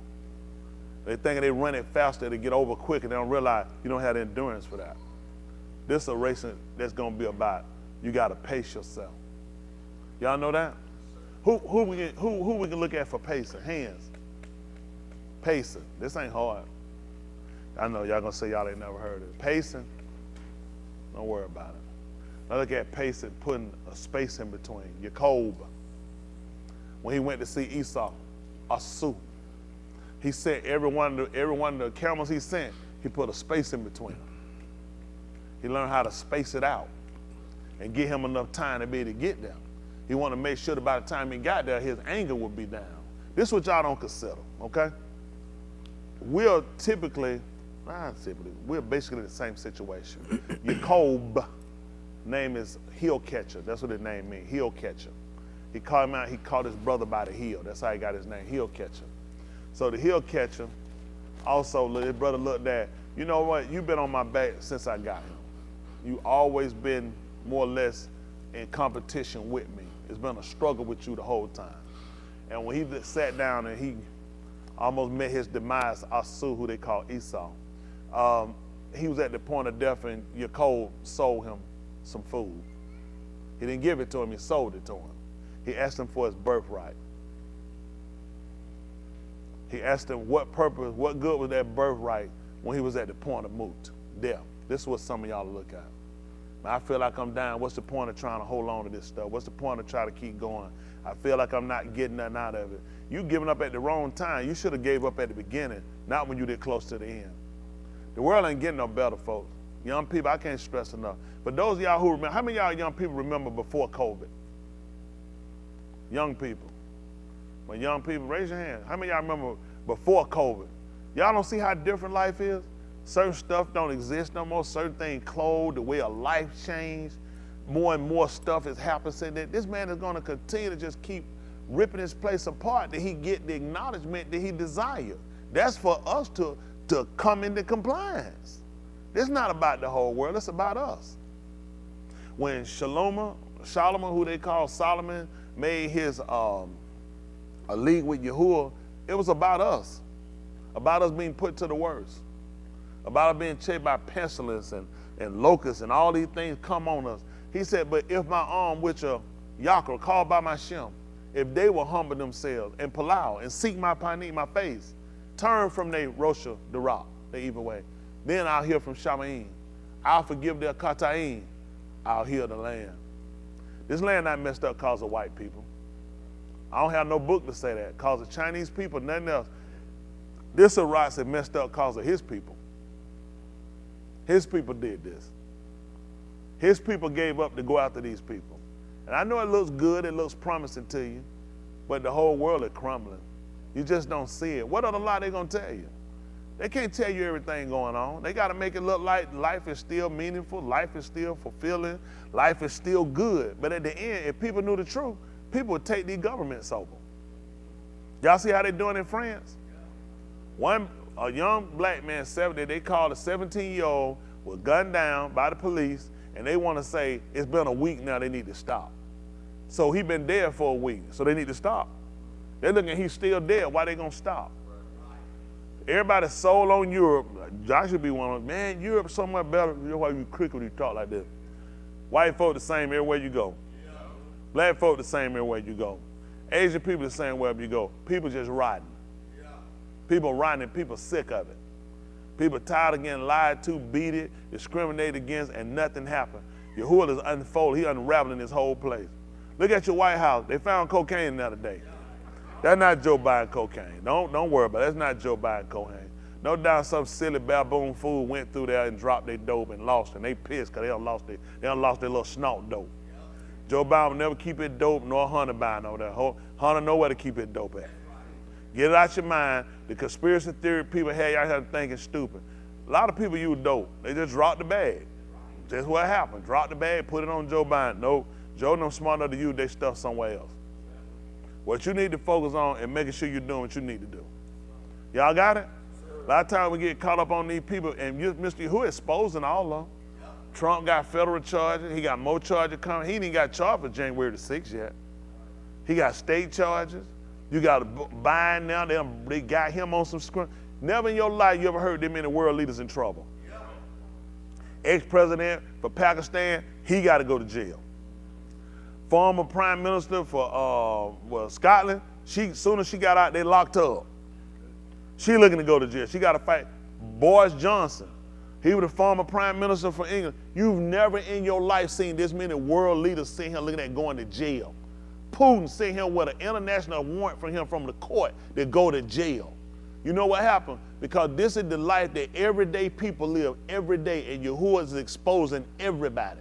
They think they run it faster to get over quick, and they don't realize you don't have the endurance for that. This is a race that's going to be about you got to pace yourself. Y'all know that? Who we can look at for pacing? Hands. Pacing. This ain't hard. I know y'all going to say y'all ain't never heard it. Pacing, don't worry about it. Now look at pacing, putting a space in between. Jacob, when he went to see Esau, Asu, he sent every one of the camels he sent, he put a space in between them. He learned how to space it out and give him enough time to be able to get there. He wanted to make sure that by the time he got there, his anger would be down. This is what y'all don't consider, okay? We're basically the same situation. Jacob, name is heel catcher. That's what his name means, heel catcher. He called him out, he caught his brother by the heel. That's how he got his name, heel catcher. So the heel catcher, also his brother looked at, you know what, you've been on my back since I got him. You always been more or less in competition with me. It's been a struggle with you the whole time. And when he sat down and he almost met his demise, Asu, who they call Esau, he was at the point of death, and Jacob sold him some food. He didn't give it to him, he sold it to him. He asked him for his birthright. He asked him what purpose, what good was that birthright when he was at the point of death. This is what some of y'all look at. I feel like I'm dying. What's the point of trying to hold on to this stuff? What's the point of trying to keep going? I feel like I'm not getting nothing out of it. You giving up at the wrong time. You should have gave up at the beginning, not when you did close to the end. The world ain't getting no better, folks. Young people, I can't stress enough. But those of y'all who remember, how many of y'all young people remember before COVID? Young people. When young people, raise your hand. How many of y'all remember before COVID? Y'all don't see how different life is? Certain stuff don't exist no more. Certain things closed. The way of life changed. More and more stuff is happening. This man is going to continue to just keep ripping his place apart till he get the acknowledgement that he desired. That's for us to come into compliance. It's not about the whole world. It's about us. When Solomon, who they call Solomon, made his a league with Yahuwah, it was about us being put to the worst. About it being chased by pestilence and locusts and all these things come on us. He said, but if my arm, which are Yakra, called by my Shem, if they will humble themselves and palau and seek my panit, my face, turn from their Rosha, the rock, the evil way, then I'll hear from Shamaim. I'll forgive their Kataim. I'll heal the land. This land not messed up because of white people. I don't have no book to say that. Because of Chinese people, nothing else. This Iraq said messed up because of his people. His people did this. His people gave up to go after these people. And I know it looks good, it looks promising to you, but the whole world is crumbling. You just don't see it. What other lie they gonna tell you? They can't tell you everything going on. They gotta make it look like life is still meaningful, life is still fulfilling, life is still good. But at the end, if people knew the truth, people would take these governments over. Y'all see how they doing in France? A young black man, 70, they called a 17-year-old, was gunned down by the police, and they want to say, it's been a week now, they need to stop. So he been dead for a week, so they need to stop. They're looking, he's still dead, why they gonna stop? Everybody's sold on Europe. I should be one of them. Man, Europe's so much better. You know why you crick when you talk like this. White folk the same everywhere you go. Black folk the same everywhere you go. Asian people the same wherever you go. People just riding. People riding and people sick of it. People tired of getting lied to, beat it, discriminated against, and nothing happened. Yahuwah is unfolding. He unraveling this whole place. Look at your White House. They found cocaine the other day. That's not Joe Biden cocaine. Don't worry about it. That's not Joe Biden cocaine. No doubt some silly baboon fool went through there and dropped their dope and lost it. And they pissed because they done lost their little snort dope. Joe Biden will never keep it dope, nor Hunter Biden over there. Hunter know where to keep it dope at. Get it out your mind. The conspiracy theory people had y'all here thinking stupid. A lot of people use dope. They just drop the bag. That's what happened. Drop the bag, put it on Joe Biden. No, Joe no smart enough to use their stuff somewhere else. What you need to focus on is making sure you're doing what you need to do. Y'all got it? A lot of times we get caught up on these people, and Mr. Who exposing all of them. Trump got federal charges. He got more charges coming. He ain't even got charged for January the 6th yet. He got state charges. You got Biden now. They got him on some screen. Never in your life you ever heard them many world leaders in trouble. Ex-president for Pakistan, he got to go to jail. Former prime minister for Scotland, soon as she got out, they locked her up. She looking to go to jail. She got to fight Boris Johnson. He was the former prime minister for England. You've never in your life seen this many world leaders sitting here looking at going to jail. Putin sitting here with an international warrant for him from the court to go to jail. You know what happened? Because this is the life that everyday people live every day, and Yahuwah is exposing everybody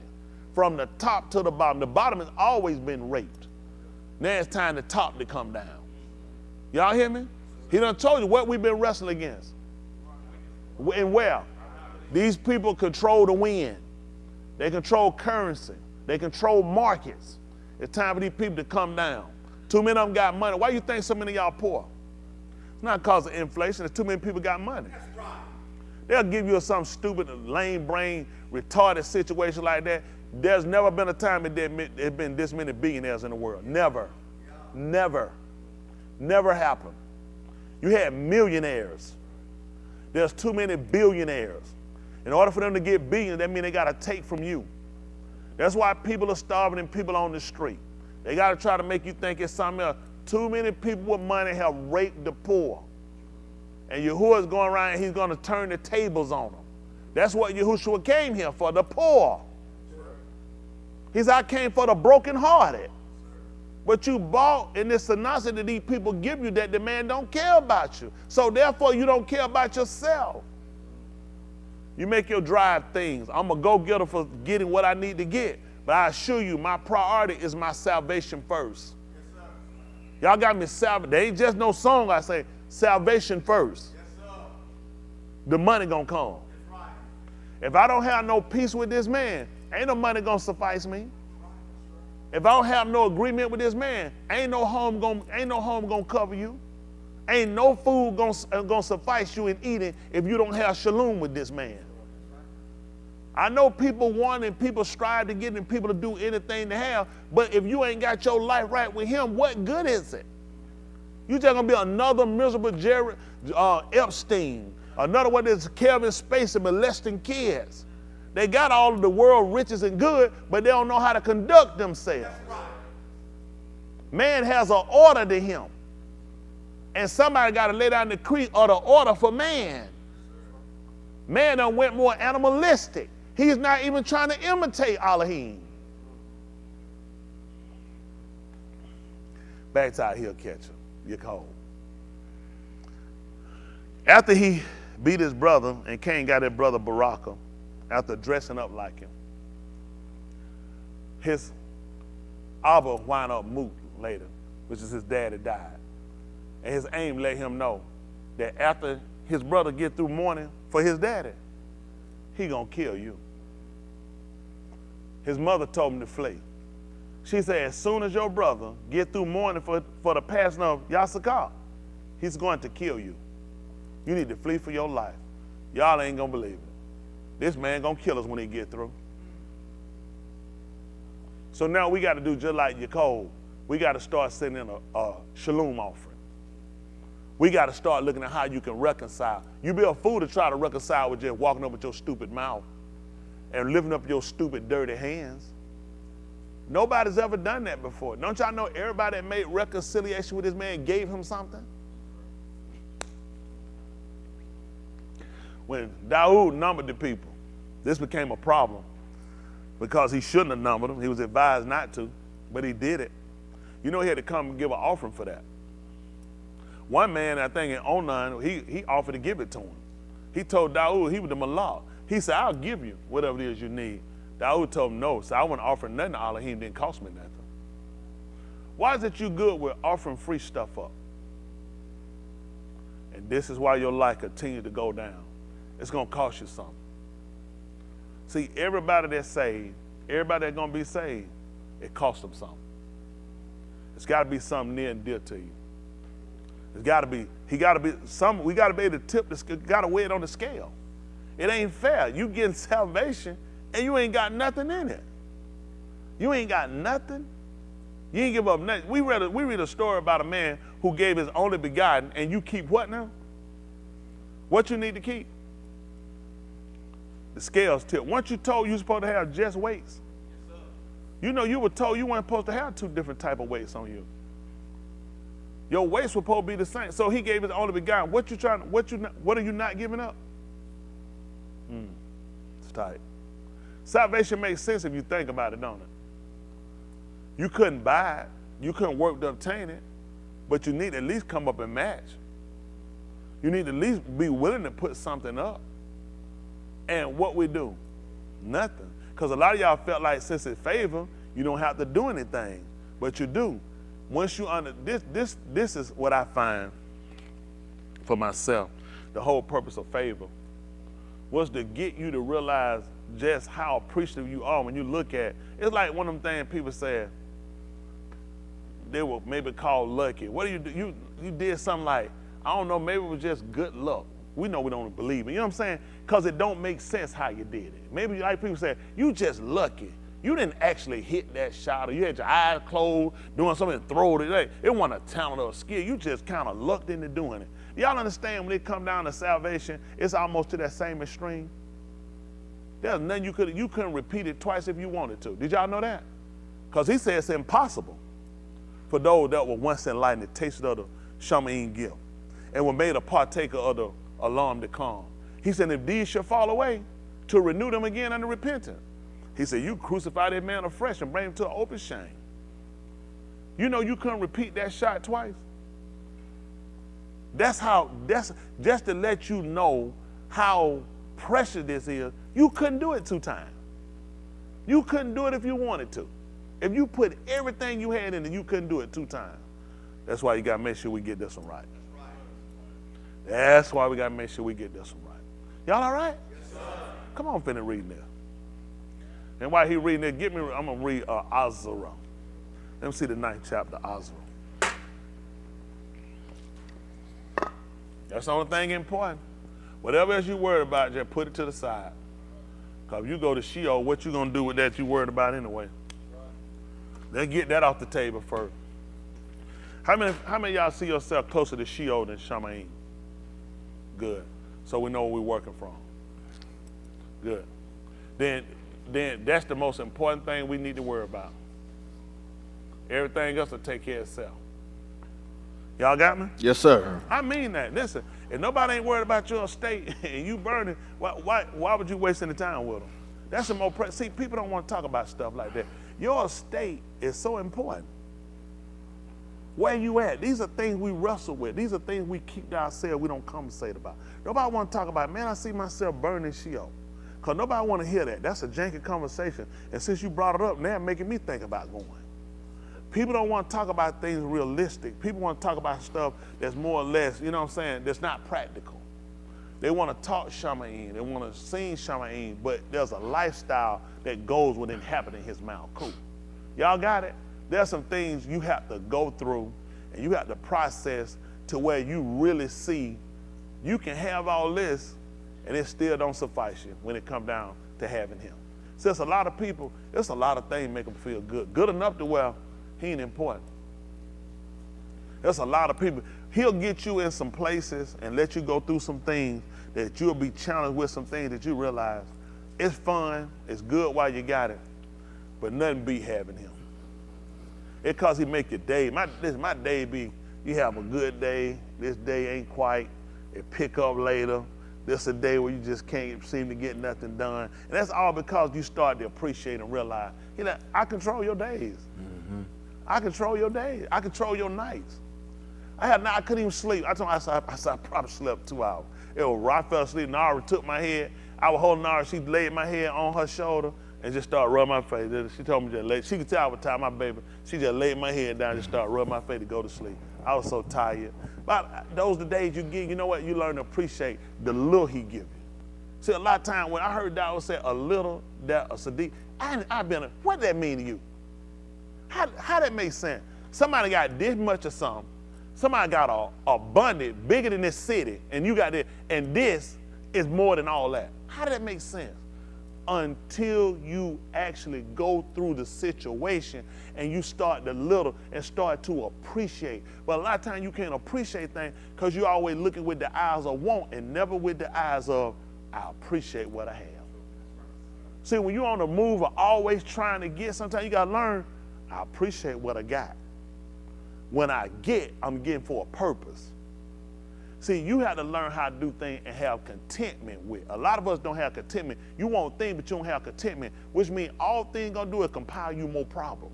from the top to the bottom. The bottom has always been raped. Now it's time the top to come down. Y'all hear me? He done told you what we've been wrestling against. And where? These people control the wind. They control currency. They control markets. It's time for these people to come down. Too many of them got money. Why you think so many of y'all poor? It's not because of inflation. It's too many people got money. That's right. They'll give you some stupid, lame brain, retarded situation like that. There's never been a time there's been this many billionaires in the world. Never. Yeah. Never. Never happened. You had millionaires. There's too many billionaires. In order for them to get billions, that means they got to take from you. That's why people are starving and people on the street. They got to try to make you think it's something else. Too many people with money have raped the poor. And Yahuwah is going around and he's going to turn the tables on them. That's what Yahushua came here for, the poor. He said, I came for the brokenhearted. But you bought in this tenacity that these people give you that the man don't care about you. So therefore you don't care about yourself. You make your drive things. I'm a go-getter for getting what I need to get. But I assure you, my priority is my salvation first. Yes, y'all got me salvation. There ain't just no song I say, salvation first. Yes, the money gonna come. Right. If I don't have no peace with this man, ain't no money gonna suffice me. If I don't have no agreement with this man, ain't no home gonna cover you. Ain't no food gonna suffice you in eating if you don't have shalom with this man. I know people want and people strive to get and people to do anything to have, but if you ain't got your life right with him, what good is it? You just gonna be another miserable Jerry Epstein, another one that's Kevin Spacey molesting kids. They got all of the world riches and good, but they don't know how to conduct themselves. Man has an order to him. And somebody got to lay down the creed or the order for man. Man done went more animalistic. He's not even trying to imitate Elohim. Back to our heel catcher, Yaakov. After he beat his brother and Cain got his brother Baraka, after dressing up like him, his Abba wound up moot later, which is his daddy died. And his aim let him know that after his brother get through mourning for his daddy, he gonna kill you. His mother told him to flee. She said, as soon as your brother get through mourning for the passing of Yasakar, he's going to kill you. You need to flee for your life. Y'all ain't gonna believe it. This man gonna kill us when he get through. So now we gotta do just like Yaakov. We gotta start sending a shalom offering. We got to start looking at how you can reconcile. You be a fool to try to reconcile with just walking up with your stupid mouth and lifting up your stupid, dirty hands. Nobody's ever done that before. Don't y'all know everybody that made reconciliation with this man gave him something? When Daoud numbered the people, this became a problem. because he shouldn't have numbered them. He was advised not to, but he did it. You know, he had to come and give an offering for that. One man, I think in Onan, he offered to give it to him. He told Daoud, he was the Malak. He said, I'll give you whatever it is you need. Daoud told him no. So I wouldn't offer nothing to Elohim, didn't cost me nothing. Why is it you good with offering free stuff up? And this is why your life continues to go down. It's going to cost you something. See, everybody that's saved, everybody that's going to be saved, it costs them something. It's got to be something near and dear to you. It's got to be, we got to be able to tip got to weigh it on the scale. It ain't fair. You getting salvation and you ain't got nothing in it. You ain't got nothing. You ain't give up nothing. We read a story about a man who gave his only begotten, and you keep what now? What you need to keep? The scales tip. Once you told you were supposed to have just weights, yes, you know you were told you weren't supposed to have two different type of weights on you. Your weights were supposed to be the same. So he gave his only begotten. What are you not giving up? It's tight. Salvation makes sense if you think about it, don't it? You couldn't buy it. You couldn't work to obtain it. But you need to at least come up and match. You need to at least be willing to put something up. And what we do? Nothing. Because a lot of y'all felt like since it's favor, you don't have to do anything. But you do. Once you this is what I find for myself. The whole purpose of favor was to get you to realize just how appreciative you are when you look at it. It's like one of them things people said, they were maybe called lucky. What do you do? You did something like, I don't know, maybe it was just good luck. We know we don't believe it. You know what I'm saying? Because it don't make sense how you did it. Maybe like people say, you just lucky. You didn't actually hit that shot, or you had your eyes closed, doing something and throw it. It wasn't a talent or a skill. You just kind of lucked into doing it. Y'all understand when it come down to salvation, it's almost to that same extreme. There's nothing you couldn't repeat it twice if you wanted to. Did y'all know that? Because he said it's impossible for those that were once enlightened, that tasted of the Shamaim gift, and were made a partaker of the alarm to come. He said, if these shall fall away, to renew them again unto repentance. He said, you crucify that man afresh and bring him to an open shame. You know you couldn't repeat that shot twice. That's just to let you know how precious this is. You couldn't do it 2 times. You couldn't do it if you wanted to. If you put everything you had in it, you couldn't do it 2 times. That's why you got to make sure we get this one right. That's why we got to make sure we get this one right. Y'all all right? Yes, sir. Come on, finish reading this. And while he reading it, I'm going to read Azara. Let me see the 9th chapter, Azara. That's the only thing important. Whatever else you worried about, just put it to the side. Because if you go to Sheol, what you going to do with that you worried about anyway? Let's get that off the table first. How many of y'all see yourself closer to Sheol than Shamaim? Good. So we know where we're working from. Good. Then that's the most important thing we need to worry about. Everything else will take care of itself. Y'all got me? Yes, sir. I mean that. Listen, if nobody ain't worried about your estate and you burning, why would you waste any time with them? That's the more see, people don't want to talk about stuff like that. Your estate is so important. Where you at? These are things we wrestle with. These are things we keep to ourselves, we don't conversate about. Nobody want to talk about, man, I see myself burning Sheol. Because nobody want to hear that. That's a janky conversation. And since you brought it up, now it's making me think about going. People don't want to talk about things realistic. People want to talk about stuff that's more or less, you know what I'm saying, that's not practical. They want to talk Shamaim. They want to sing Shamaim, but there's a lifestyle that goes with inhabiting his mouth. Cool. Y'all got it? There's some things you have to go through and you have to process to where you really see you can have all this and it still don't suffice you when it comes down to having him. So there's a lot of people, there's a lot of things make them feel good. Good enough to where he ain't important. There's a lot of people. He'll get you in some places and let you go through some things that you'll be challenged with, some things that you realize it's fun, it's good while you got it, but nothing beat having him. It's because he make your day. My day be, you have a good day, this day ain't quite, it pick up later, There's a day where you just can't seem to get nothing done. And that's all because you start to appreciate and realize, I control your days. Mm-hmm. I control your days. I control your nights. I couldn't even sleep. I probably slept 2 hours. It was right, I fell asleep. Nara took my head. I was holding Nara. She laid my head on her shoulder and just started rubbing my face. She told me just lay. She could tell I was tired, my baby. She just laid my head down and just started rubbing my face to go to sleep. I was so tired. But those are the days you get, you know what? You learn to appreciate the little he give you. See, a lot of times when I heard Dawah say a little, that a sadiq, what that mean to you? How that make sense? Somebody got this much of something. Somebody got a abundant, bigger than this city, and you got this, and this is more than all that. How did that make sense? Until you actually go through the situation and you start to little and start to appreciate. But a lot of times you can't appreciate things because you're always looking with the eyes of want and never with the eyes of, I appreciate what I have. See, when you're on the move or always trying to get, sometimes you got to learn, I appreciate what I got. When I get, I'm getting for a purpose. See, you have to learn how to do things and have contentment with. A lot of us don't have contentment. You want things, but you don't have contentment, which means all things gonna do is compile you more problems.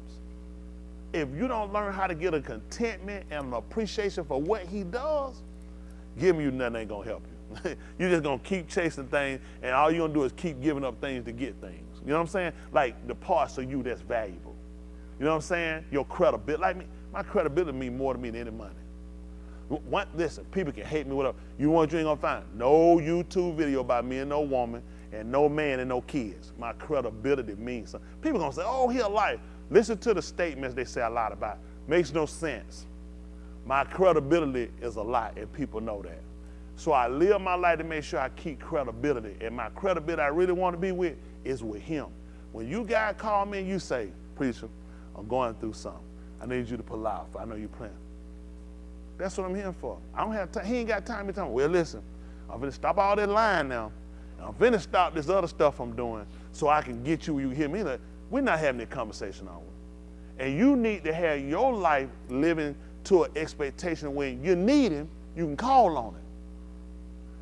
If you don't learn how to get a contentment and an appreciation for what he does, giving you nothing ain't gonna help you. You're just gonna keep chasing things, and all you're gonna do is keep giving up things to get things. You know what I'm saying? Like the parts of you that's valuable. You know what I'm saying? Your credibility. Like me, my credibility means more to me than any money. Listen, people can hate me, whatever. You want you ain't gonna find no YouTube video about me and no woman and no man and no kids. My credibility means something. People gonna say, oh, he a liar. Listen to the statements they say a lot about. Makes no sense. My credibility is a lie, and people know that. So I live my life to make sure I keep credibility, and my credibility I really want to be with is with him. When you guys call me and you say, preacher, I'm going through something. I need you to pull out. I know you're playing. That's what I'm here for. I don't have time. He ain't got time to tell me, well, listen, I'm finna stop all that lying now. And I'm finna stop this other stuff I'm doing so I can get you, you hear me. Like, we're not having that conversation on it. And you need to have your life living to an expectation when you need him, you can call on him.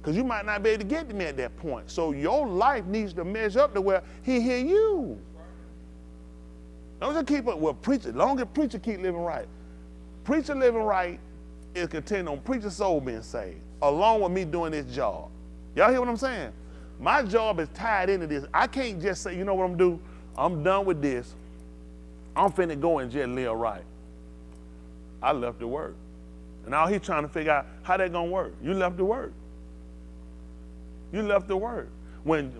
Because you might not be able to get to me at that point. So your life needs to measure up to where he hear you. Don't just keep up with preacher. Long as preacher keep living right. Preacher living right is contingent on preacher's soul being saved, along with me doing this job. Y'all hear what I'm saying? My job is tied into this. I can't just say, you know what I'm doing? I'm done with this. I'm finna go and just live right. I left the work. And now he's trying to figure out how that gonna work. You left the work. You left the work. When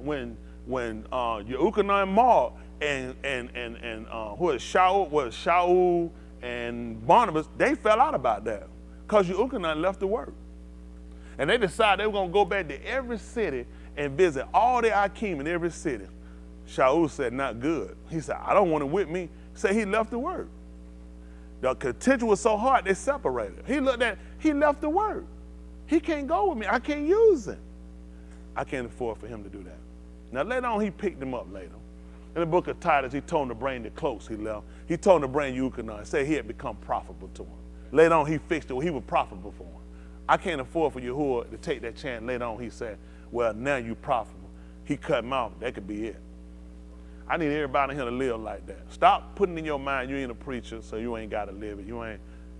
Yeukanah and Mark and who is Shaul and Barnabas, they fell out about that because Yeukanah left the work. And they decided they were going to go back to every city and visit all the Akim in every city. Shaul said, not good. He said, I don't want him with me. He said he left the work. The contention was so hard, they separated. He left the work. He can't go with me. I can't use him. I can't afford for him to do that. Now later on, he picked him up later. In the book of Titus, he told him to bring the cloaks he left. He told him to bring Yeukanah and say he had become profitable to him. Later on, he fixed it. He was profitable for him. I can't afford for Yahuwah to take that chance. Later on, he said, well, now you profitable. He cut him off. That could be it. I need everybody here to live like that. Stop putting in your mind you ain't a preacher, so you ain't got to live it. You ain't.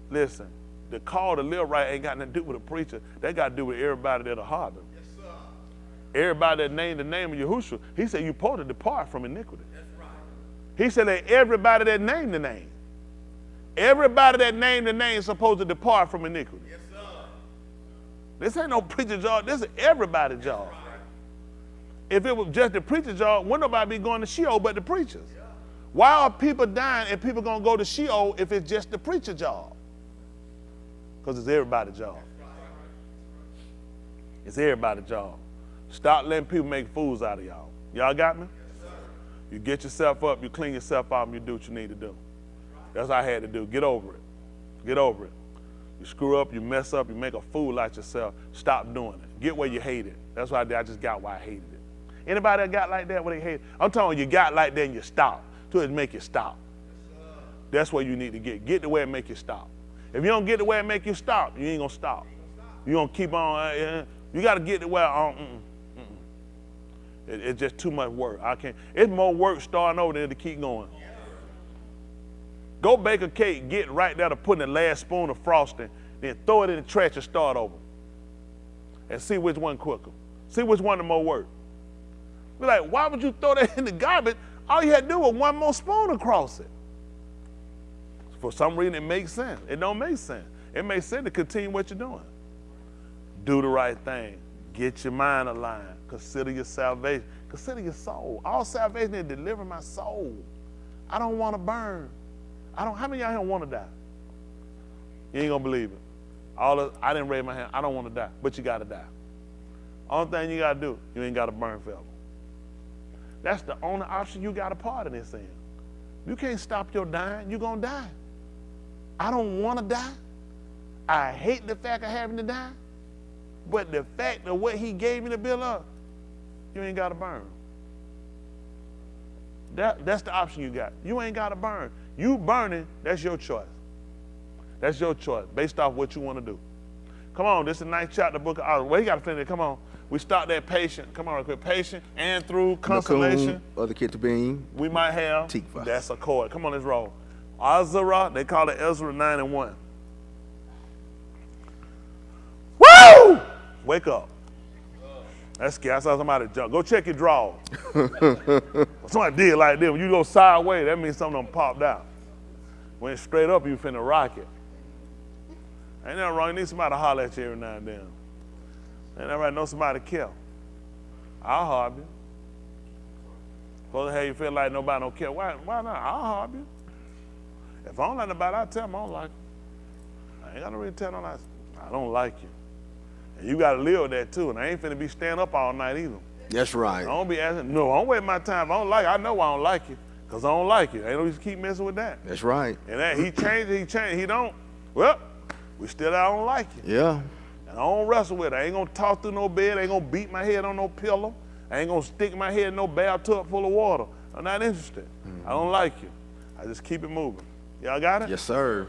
Listen, the call to live right ain't got nothing to do with a preacher. That got to do with everybody that'll harm him. Yes, sir. Everybody that named the name of Yahushua, he said you're supposed to depart from iniquity. That's right. He said that everybody that named the name, everybody that named the name is supposed to depart from iniquity. Yes, sir. This ain't no preacher job. This is everybody's job. Right. If it was just the preacher job, wouldn't nobody be going to Sheol but the preachers? Yeah. Why are people dying and people going to go to Sheol if it's just the preacher job? Because it's everybody's job. It's everybody's job. Stop letting people make fools out of y'all. Y'all got me? Yes, sir. You get yourself up, you clean yourself out, and you do what you need to do. That's what I had to do. Get over it. Get over it. You screw up, you mess up, you make a fool out yourself. Stop doing it. Get where you hate it. That's what I did. I just got why I hated it. Anybody that got like that where they hate it? I'm telling you, you got like that and you stop. To it make you stop. Yes, that's where you need to get. Get the way it make you stop. If you don't get the way it make you stop, you ain't gonna stop. You're gonna keep on You got to get to where, it's just too much work. I can't. It's more work starting over than to keep going. Go bake a cake, get right there to putting the last spoon of frosting, then throw it in the trash and start over. And see which one quicker. See which one the more work. We're like, why would you throw that in the garbage? All you had to do was one more spoon across it. For some reason, it makes sense. It don't make sense. It makes sense to continue what you're doing. Do the right thing. Get your mind aligned. Consider your salvation. Consider your soul. All salvation is delivering my soul. I don't want to burn. How many of y'all here want to die? You ain't gonna believe it. I didn't raise my hand. I don't want to die, but you gotta die. Only thing you gotta do, you ain't gotta burn forever. That's the only option you got a part in this in. You can't stop your dying. You're gonna die. I don't want to die. I hate the fact of having to die. But the fact of what he gave me to build up, you ain't got to burn. That's the option you got. You ain't got to burn. You burning, that's your choice. That's your choice, based off what you want to do. Come on, this is the 9th chapter of the book of August. Well, you got to finish it. Come on. We start that patient. Come on, real quick. Patient and through consolation. Other Ketubim. We might have. Tikva. That's a chord. Come on, let's roll. Azara, they call it Ezra 9:1. Woo! Wake up. That's scary. I saw somebody jump. Go check your drawers. Somebody did like this. When you go sideways, that means something done popped out. When it's straight up, you finna rock it. Ain't nothing wrong. You need somebody to holler at you every now and then. Ain't that right? Know somebody to kill. I'll harm you. Supposed to have you feel like nobody don't care. Why not? I'll harm you. If I don't like nobody, I'll tell them I don't like you. I ain't got to really tell them I don't like you. And you got to live with that too. And I ain't finna be staying up all night either. That's right. I don't be asking, no, I don't waste my time. If I don't like you, I know I don't like you. Because I don't like you. Ain't no reason to keep messing with that. That's right. And that he changed, he don't. Well, we still I don't like you. Yeah. And I don't wrestle with it. I ain't gonna talk through no bed. I ain't gonna beat my head on no pillow. I ain't gonna stick my head in no bathtub full of water. I'm not interested. I don't like you. I just keep it moving. Y'all got it? Yes, sir.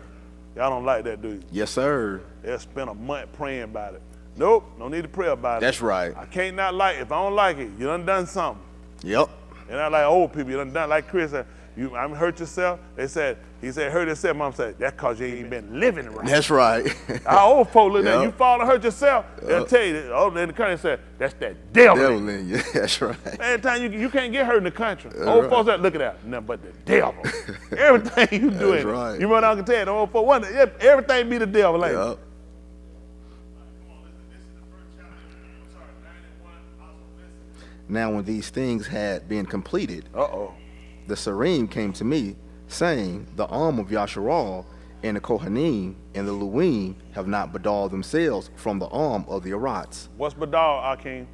Y'all don't like that, do you? Yes, sir. They'll spend a month praying about it. Nope, no need to pray about it. That's right. I can't not like it. If I don't like it, you done something. Yep. And I like old people, you done like Chris said, I hurt yourself. He said, hurt yourself. Mom said, that's because you ain't been living right. That's right. Our old folks look at Yep. you fall and hurt yourself, they'll tell you, then the country said, that's that devil. Devil in you. That's right. Every time you can't get hurt in the country. Old folks that look at that, nothing but the devil. Everything you do, That's right. you run out and tell you, the old folks, everything be the devil, ain't it? Yep. Now when these things had been completed, the Sarim came to me, saying, the arm of Yasharal and the Kohanim and the Luim have not bedalled themselves from the arm of the Arats. What's Badal, Akeem?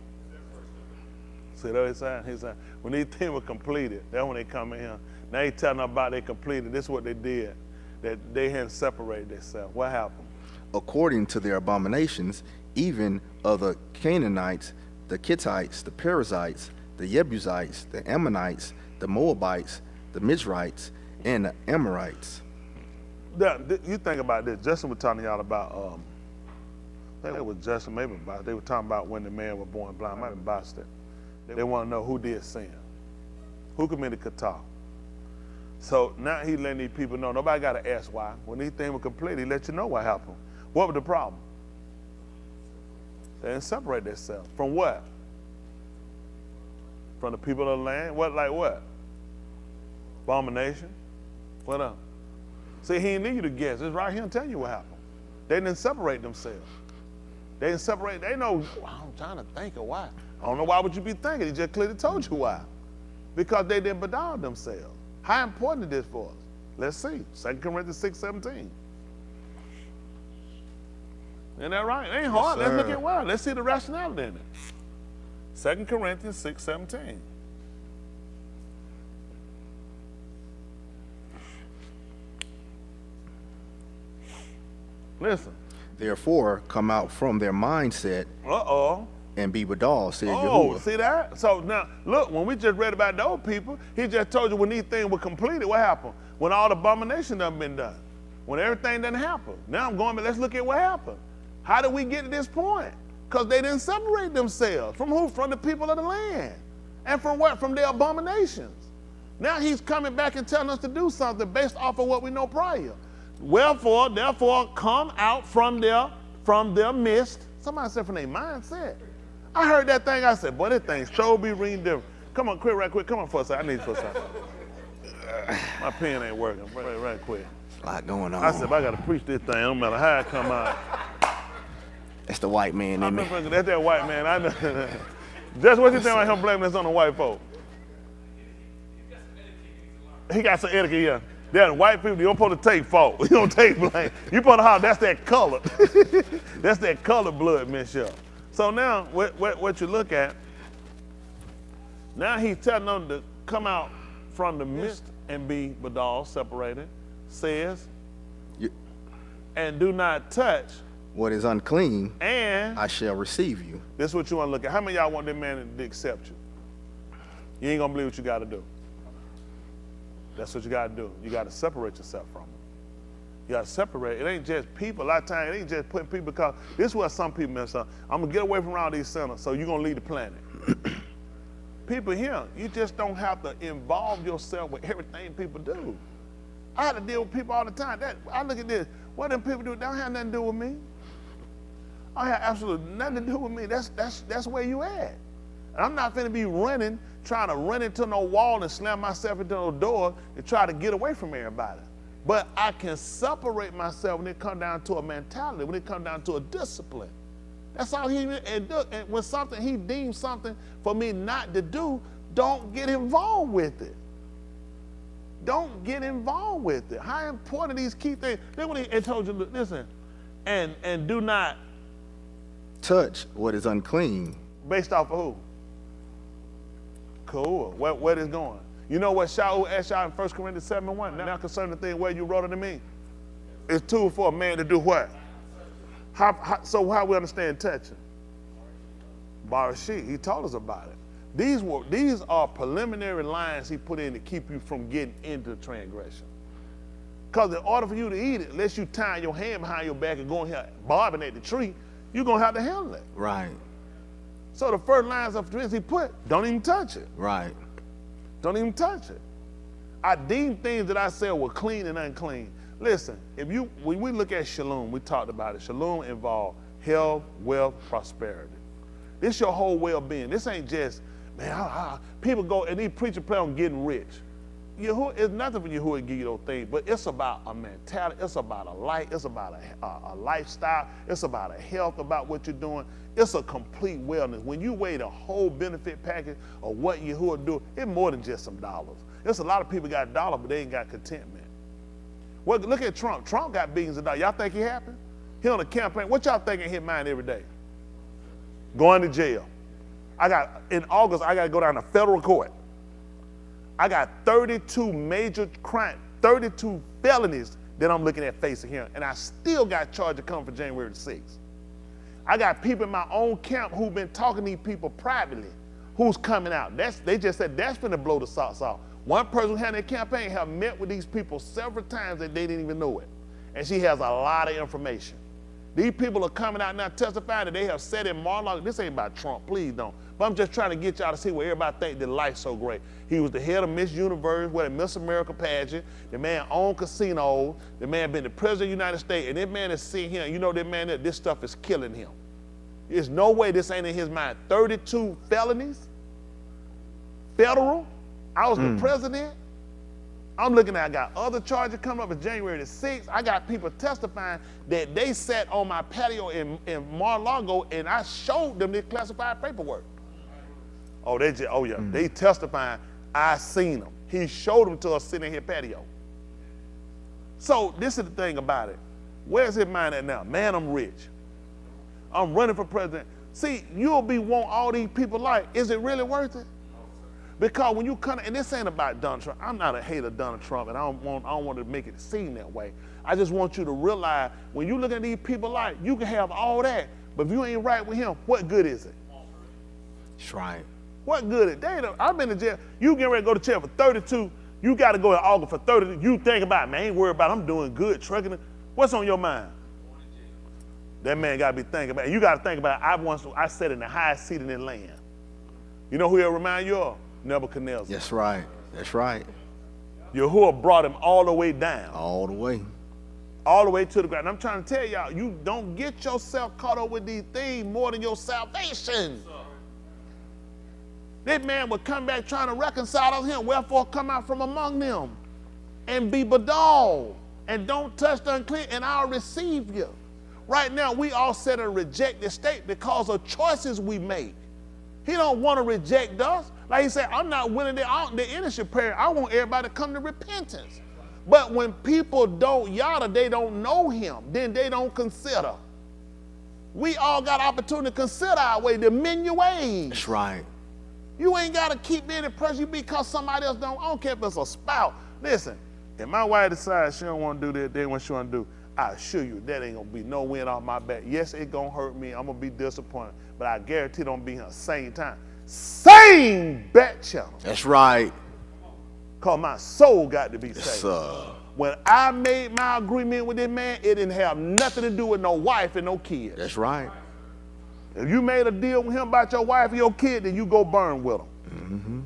See that he's saying? He's saying, when these things were completed, that's when they come in here. Now he's telling them about they completed. This is what they did, that they hadn't separated themselves. What happened? According to their abominations, even of the Canaanites, the Kittites, the Perizzites, the Jebusites, the Ammonites, the Moabites, the Mizrites, and the Amorites. You think about this. Justin was talking to y'all about, I think it was Justin, maybe about, they were talking about when the man was born blind. Might have been Boston. They want to know who did sin. Who committed Qatar? So now he letting these people know. Nobody got to ask why. When these things were complete, he let you know what happened. What was the problem? They didn't separate themselves. From what? From the people of the land? What, like what? Abomination? What else? See, he didn't need you to guess. It's right here and tell you what happened. They didn't separate themselves. They didn't separate. They know, I'm trying to think of why. I don't know why would you be thinking. He just clearly told you why. Because they didn't bedall themselves. How important is this for us? Let's see. 2 Corinthians 6:17. Isn't that right? It ain't hard. Let's look at why. Let's see the rationality in it. 2 Corinthians 6:17. Listen. Therefore, come out from their mindset and be bedalled, said Yahuwah. See that? So now, look, when we just read about the old people, he just told you when these things were completed, what happened? When all the abomination done been done. When everything done happened. Now I'm going, but let's look at what happened. How did we get to this point? Because they didn't separate themselves. From who? From the people of the land. And from what? From their abominations. Now he's coming back and telling us to do something based off of what we know prior. Wherefore, therefore, come out from their midst. Somebody said from their mindset. I heard that thing, I said, boy, this thing sure be reading different. Come on, quick, right quick. Come on for a second. I need for a second. My pen ain't working. Right quick. A lot going on. I said, I got to preach this thing, no matter how it come out. That's the white man in me. That's that white man. I know. Just what you think about him blaming this on the white folk? He got some etiquette, yeah. That white people, you don't supposed to take fault. You don't take blame. You supposed to holler, that's that color. That's that color blood mixture. So now, what you look at, now he's telling them to come out from the midst and be badal, separated, says, and do not touch what is unclean, and I shall receive you. This is what you want to look at. How many of y'all want that man to accept you? You ain't going to believe what you got to do. That's what you got to do. You got to separate yourself from them. You got to separate. It ain't just people. A lot of times, it ain't just putting people, because this is where some people mess up. I'm going to get away from all these sinners, so you're going to leave the planet. People here, you just don't have to involve yourself with everything people do. I have to deal with people all the time. I look at this. What them people do, they don't have nothing to do with me. I have absolutely nothing to do with me. That's where you at. And I'm not finna be running, trying to run into no wall and slam myself into no door and try to get away from everybody. But I can separate myself when it comes down to a mentality, when it comes down to a discipline. That's all and when something he deems something for me not to do, don't get involved with it. Don't get involved with it. How important are these key things? Then when he told you, listen, and do not touch what is unclean. Based off of who? Cool. Where is going? You know what Shaul asked y'all in 1 Corinthians 7:1? Now concerning the thing where you wrote it to me, it's tool for a man to do what? So how we understand touching? Barashi. He told us about it. These are preliminary lines he put in to keep you from getting into transgression. Because in order for you to eat it, unless you tie your hand behind your back and go in here bobbing at the tree, you're going to have to handle it. Right. So the first lines of the he put, don't even touch it. Right. Don't even touch it. I deem things that I said were clean and unclean. Listen, when we look at shalom, we talked about it. Shalom involves health, wealth, prosperity. This your whole well-being. This ain't just, man, people go and these preachers play on getting rich. It's nothing for Yahuwah to give you those things, but it's about a mentality, it's about a life, it's about a lifestyle, it's about a health, about what you're doing. It's a complete wellness. When you weigh the whole benefit package of what Yahuwah do, it's more than just some dollars. There's a lot of people got dollars, but they ain't got contentment. Well, look at Trump. Trump got billions of dollars. Y'all think he happy? He on a campaign. What y'all think in his mind every day? Going to jail. In August, I got to go down to federal court. I got 32 major crimes, 32 felonies that I'm looking at facing here, and I still got charged to come for January the 6th. I got people in my own camp who've been talking to these people privately, who's coming out. They just said that's finna blow the socks off. One person who had their campaign have met with these people several times and they didn't even know it. And she has a lot of information. These people are coming out now testifying that they have said in Mar-a-Lago, this ain't about Trump, please don't. But I'm just trying to get y'all to see where everybody think that life's so great. He was the head of Miss Universe, with a Miss America pageant. The man owned casinos. The man been the president of the United States. And that man is seeing him. You know that man, this stuff is killing him. There's no way this ain't in his mind. 32 felonies, federal. I was the president. I'm looking at, I got other charges coming up in January the 6th. I got people testifying that they sat on my patio in Mar-a-Lago and I showed them this classified paperwork. They testifying, I seen them. He showed them to us sitting in his patio. So this is the thing about it. Where's his mind at now? Man, I'm rich. I'm running for president. See, you'll be wanting all these people like, is it really worth it? Because when you come, and this ain't about Donald Trump. I'm not a hater of Donald Trump, and I don't want to make it seem that way. I just want you to realize when you look at these people like, you can have all that, but if you ain't right with him, what good is it? That's right. What good is it? I've been in jail. You getting ready to go to jail for 32. You got to go in August for 30. You think about it, man, I ain't worried about it. I'm doing good, trucking it. What's on your mind? That man got to be thinking about it. You got to think about it. I sat in the highest seat in the land. You know who he'll remind you of? Nebuchadnezzar. That's right. That's right. Yahuwah brought him all the way down. All the way. All the way to the ground. And I'm trying to tell y'all, you don't get yourself caught up with these things more than your salvation. This man would come back trying to reconcile to him. Wherefore come out from among them and be bedall and don't touch the unclean and I'll receive you. Right now, we all set in a rejected state because of choices we make. He don't want to reject us. Like he said, I'm not willing the innocent prayer. I want everybody to come to repentance. But when people don't yada, they don't know him, then they don't consider. We all got opportunity to consider our way, to mend your ways. That's right. You ain't got to keep being the person you be because somebody else don't. I don't care if it's a spouse. Listen, if my wife decides she don't want to do that, what she want to do, I assure you that ain't going to be no wind off my back. Yes, it going to hurt me. I'm going to be disappointed. But I guarantee it don't be here same time. Same back channel. That's right. Because my soul got to be saved. Yes, sir. When I made my agreement with this man, it didn't have nothing to do with no wife and no kid. That's right. If you made a deal with him about your wife and your kid, then you go burn with them. Mm-hmm.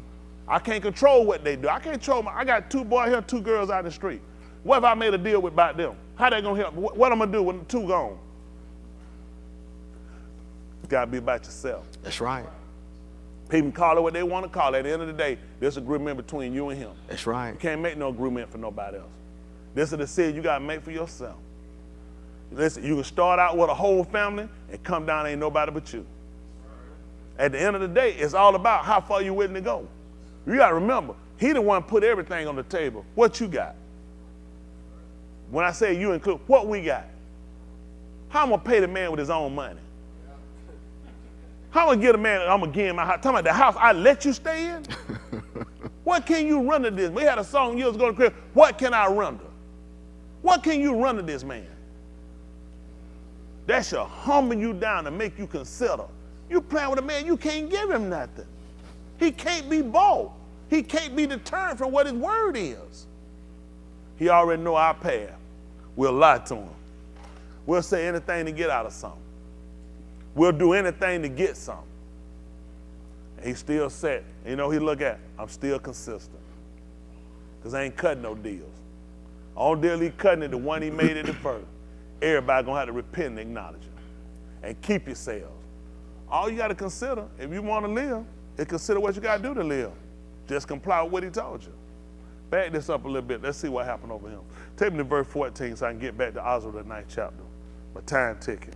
I can't control what they do. I can't control I got 2 boys here, 2 girls out in the street. What if I made a deal with about them? How they gonna help? What I'm gonna do when the 2 gone? It's gotta be about yourself. That's right. People call it what they want to call it. At the end of the day, there's agreement between you and him. That's right. You can't make no agreement for nobody else. This is the decision you gotta make for yourself. Listen, you can start out with a whole family and come down ain't nobody but you. At the end of the day, it's all about how far you willing to go. You gotta remember, he the one put everything on the table. What you got? When I say you include, what we got? How I'm gonna pay the man with his own money? How I'm gonna get a man, I'm gonna give him my house. Talking about the house I let you stay in? What can you run to this? We had a song years ago in the crib, what can I run to? What can you run to this man? That should humble you down and make you consider. You playing with a man, you can't give him nothing. He can't be bought. He can't be deterred from what his word is. He already know our path. We'll lie to him. We'll say anything to get out of something. We'll do anything to get something. And he still said, you know, he look at, I'm still consistent. Because I ain't cutting no deals. Only deal he cutting is the one he made it the first. Everybody gonna have to repent and acknowledge it. And keep yourselves. All you gotta consider, if you wanna live, is consider what you gotta do to live. Just comply with what he told you. Back this up a little bit. Let's see what happened over him. Take me to verse 14 so I can get back to Oswald, the 9th chapter. My time ticking.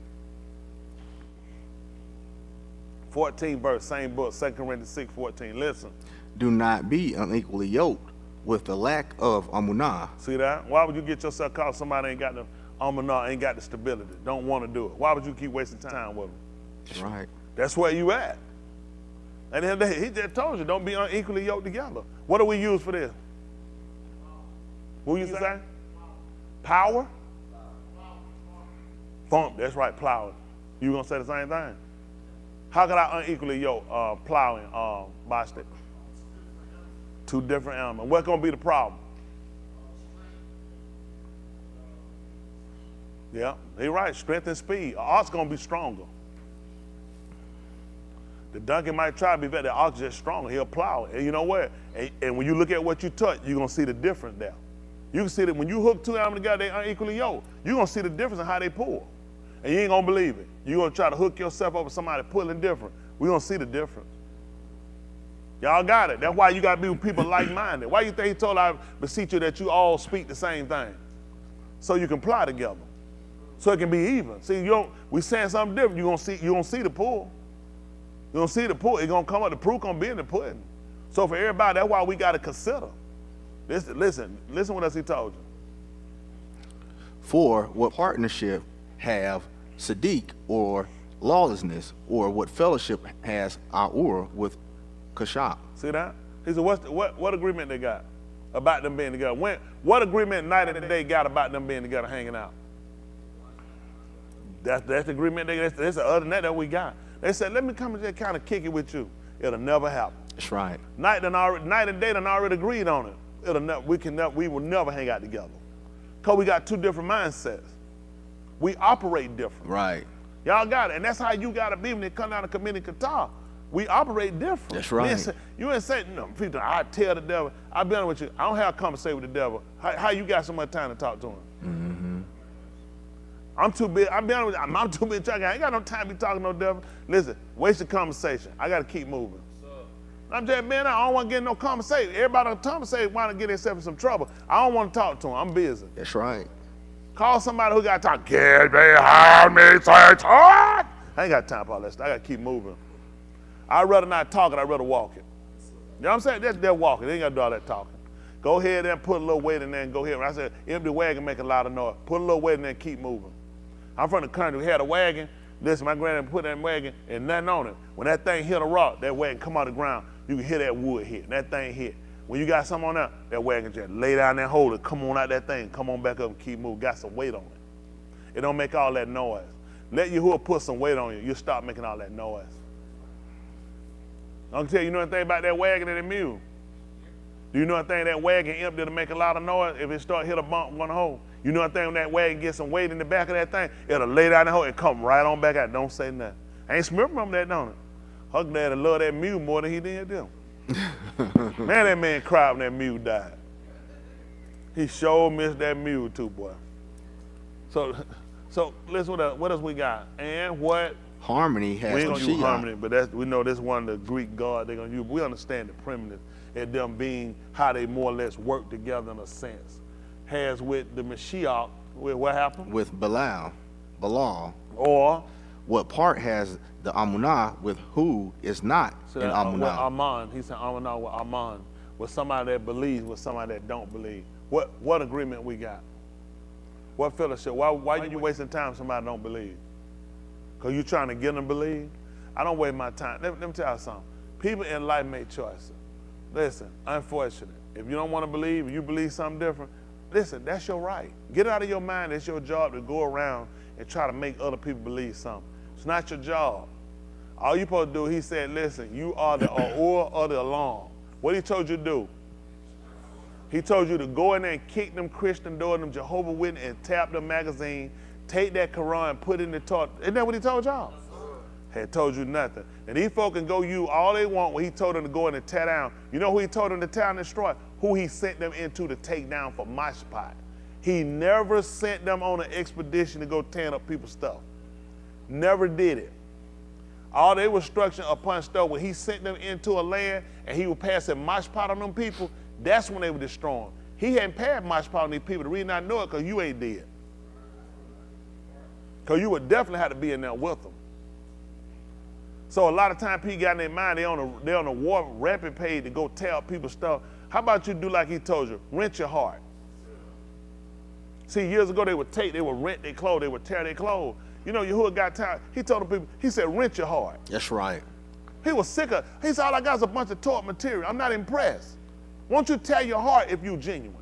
14 verse, same book, 2 Corinthians 6:14. Listen. Do not be unequally yoked with the lack of amunah. See that? Why would you get yourself caught somebody ain't got the amunah, ain't got the stability, don't want to do it? Why would you keep wasting time with them? That's right. That's where you at. And then he just told you, don't be unequally yoked together. What do we use for this? What you say? Power? Thump, that's right, plowing. You gonna say the same thing? How could I unequally yoke plowing, Bostic? 2 different elements. What's gonna be the problem? Yeah, you're right, strength and speed. An ox gonna be stronger. The donkey might try to be better, the ox is just stronger, he'll plow it. And you know what? And when you look at what you touch, you're gonna see the difference there. You can see that when you hook 2 animals together, they unequally yoked. You're gonna see the difference in how they pull. And you ain't gonna believe it. You're gonna try to hook yourself up with somebody pulling different. We're gonna see the difference. Y'all got it. That's why you gotta be with people like-minded. Why you think he told I beseech you that you all speak the same thing? So you can ply together. So it can be even. See, we saying something different, you're gonna see the pull. You're gonna see the pull. It's gonna come up, the proof gonna be in the pudding. So for everybody, that's why we gotta consider. Listen what else he told you. For what partnership have Sadiq or lawlessness, or what fellowship has Aur with Kashab? See that? He said, what agreement they got about them being together? What agreement night and day got about them being together, hanging out? That's the agreement. That's the other than that we got. They said, let me come and just kind of kick it with you. It'll never happen. That's right. Night and day done already agreed on it. We will never hang out together. Because we got 2 different mindsets. We operate different. Right. Y'all got it. And that's how you got to be when it come down to committing Qatar. We operate different. That's right. Listen, you ain't say, no, people, I tell the devil, I'll be honest with you, I don't have a conversation with the devil. How you got so much time to talk to him? Mm-hmm. I'm too big, I'll be honest with you, I'm too big talking. I ain't got no time to be talking to no devil. Listen, waste the conversation. I got to keep moving. I'm just, man, I don't want to get in no conversation. Everybody on conversation want to get themselves in some trouble. I don't want to talk to him. I'm busy. That's right. Call somebody who got to talk. Get behind me, Satan. I ain't got time for all that stuff. I got to keep moving. I'd rather not talk it. I'd rather walk it. You know what I'm saying? They're walking. They ain't got to do all that talking. Go ahead and put a little weight in there and go ahead. When I said empty wagon make a lot of noise. Put a little weight in there and keep moving. I'm from the country. We had a wagon. Listen, my granddad put that wagon and nothing on it. When that thing hit a rock, that wagon come out of the ground. You can hear that wood hit. That thing hit. When you got something on there, that wagon just lay down there, hold it, come on out that thing, come on back up and keep moving. Got some weight on it. It don't make all that noise. Let Yahuwah put some weight on you. You'll stop making all that noise. I can tell you know anything about that wagon and that mule? Do you know anything that wagon empty to make a lot of noise if it start hit a bump one hole? You know anything when that wagon gets some weight in the back of that thing, it'll lay down the hole and come right on back out. Don't say nothing. Ain't Smith remember that, don't it? Her daddy loved that mule more than he did them. Man, that man cried when that mule died. He sure missed that mule too, boy. So listen, what else we got? And what? Harmony has we ain't the gonna use Shia. harmony, but we know this one of the Greek gods they're gonna use. We understand the primitive and them being how they more or less work together in a sense. Has with the Mashiach, with what happened? With Balal. Or What part has the Amunah with who is not so in that, Amunah? Aman. He said Amunah with Aman. With somebody that believes, with somebody that don't believe. What agreement we got? What fellowship? Why you wasting time if somebody don't believe? Because you trying to get them to believe? I don't waste my time. Let me tell you something. People in life make choices. Listen, unfortunate. If you don't want to believe, if you believe something different, listen, that's your right. Get it out of your mind. It's your job to go around and try to make other people believe something. It's not your job. All you supposed to do, he said, listen, you are the or of the alarm. What he told you to do? He told you to go in there and kick them Christian doors, them Jehovah Witness, and tap the magazine, take that Quran and put it in the toilet. Isn't that what he told y'all? Had told you nothing. And these folk can go use all they want when he told them to go in and tear down. You know who he told them to tear down and destroy? Who he sent them into to take down for Mashpat. He never sent them on an expedition to go tearing up people's stuff. Never did it. All they were instruction upon stuff when he sent them into a land and he was passing Mashpat on them people, that's when they were destroying. He hadn't passed Mashpat on these people. The reason I know it because you ain't dead. Because you would definitely have to be in there with them. So a lot of time people got in their mind, they're on a war rampant page to go tear up people's stuff. How about you do like he told you? Rent your heart. See, years ago they would rent their clothes, they would tear their clothes. You know, Yahuwah got tired. He told the people, he said, rent your heart. That's right. He was sick of, he said, all I got is a bunch of taught material. I'm not impressed. Won't you tear your heart if you genuine?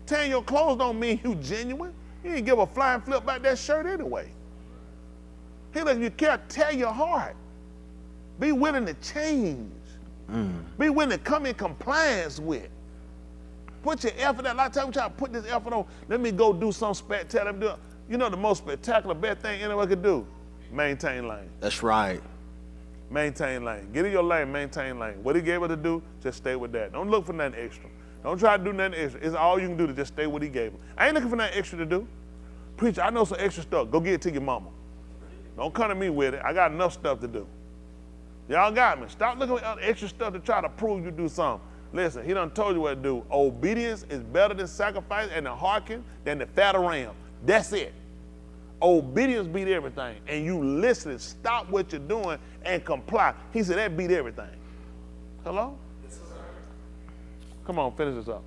Tearing your clothes don't mean you genuine. You ain't give a flying flip about that shirt anyway. He let you care, tear your heart. Be willing to change. Be willing to come in compliance with. Put your effort out. A lot of times we try to put this effort on. Let me go do something spectacular. You know the most spectacular, best thing anyone could do? Maintain lane. That's right. Maintain lane. Get in your lane, maintain lane. What he gave us to do, just stay with that. Don't look for nothing extra. Don't try to do nothing extra. It's all you can do to just stay what he gave us. I ain't looking for nothing extra to do. Preacher, I know some extra stuff. Go get it to your mama. Don't come to me with it. I got enough stuff to do. Y'all got me. Stop looking at extra stuff to try to prove you do something. Listen, he done told you what to do. Obedience is better than sacrifice and the hearken than the fat of ram. That's it. Obedience beat everything. And you listen, stop what you're doing and comply. He said that beat everything. Hello? Yes, sir. Come on, finish this up.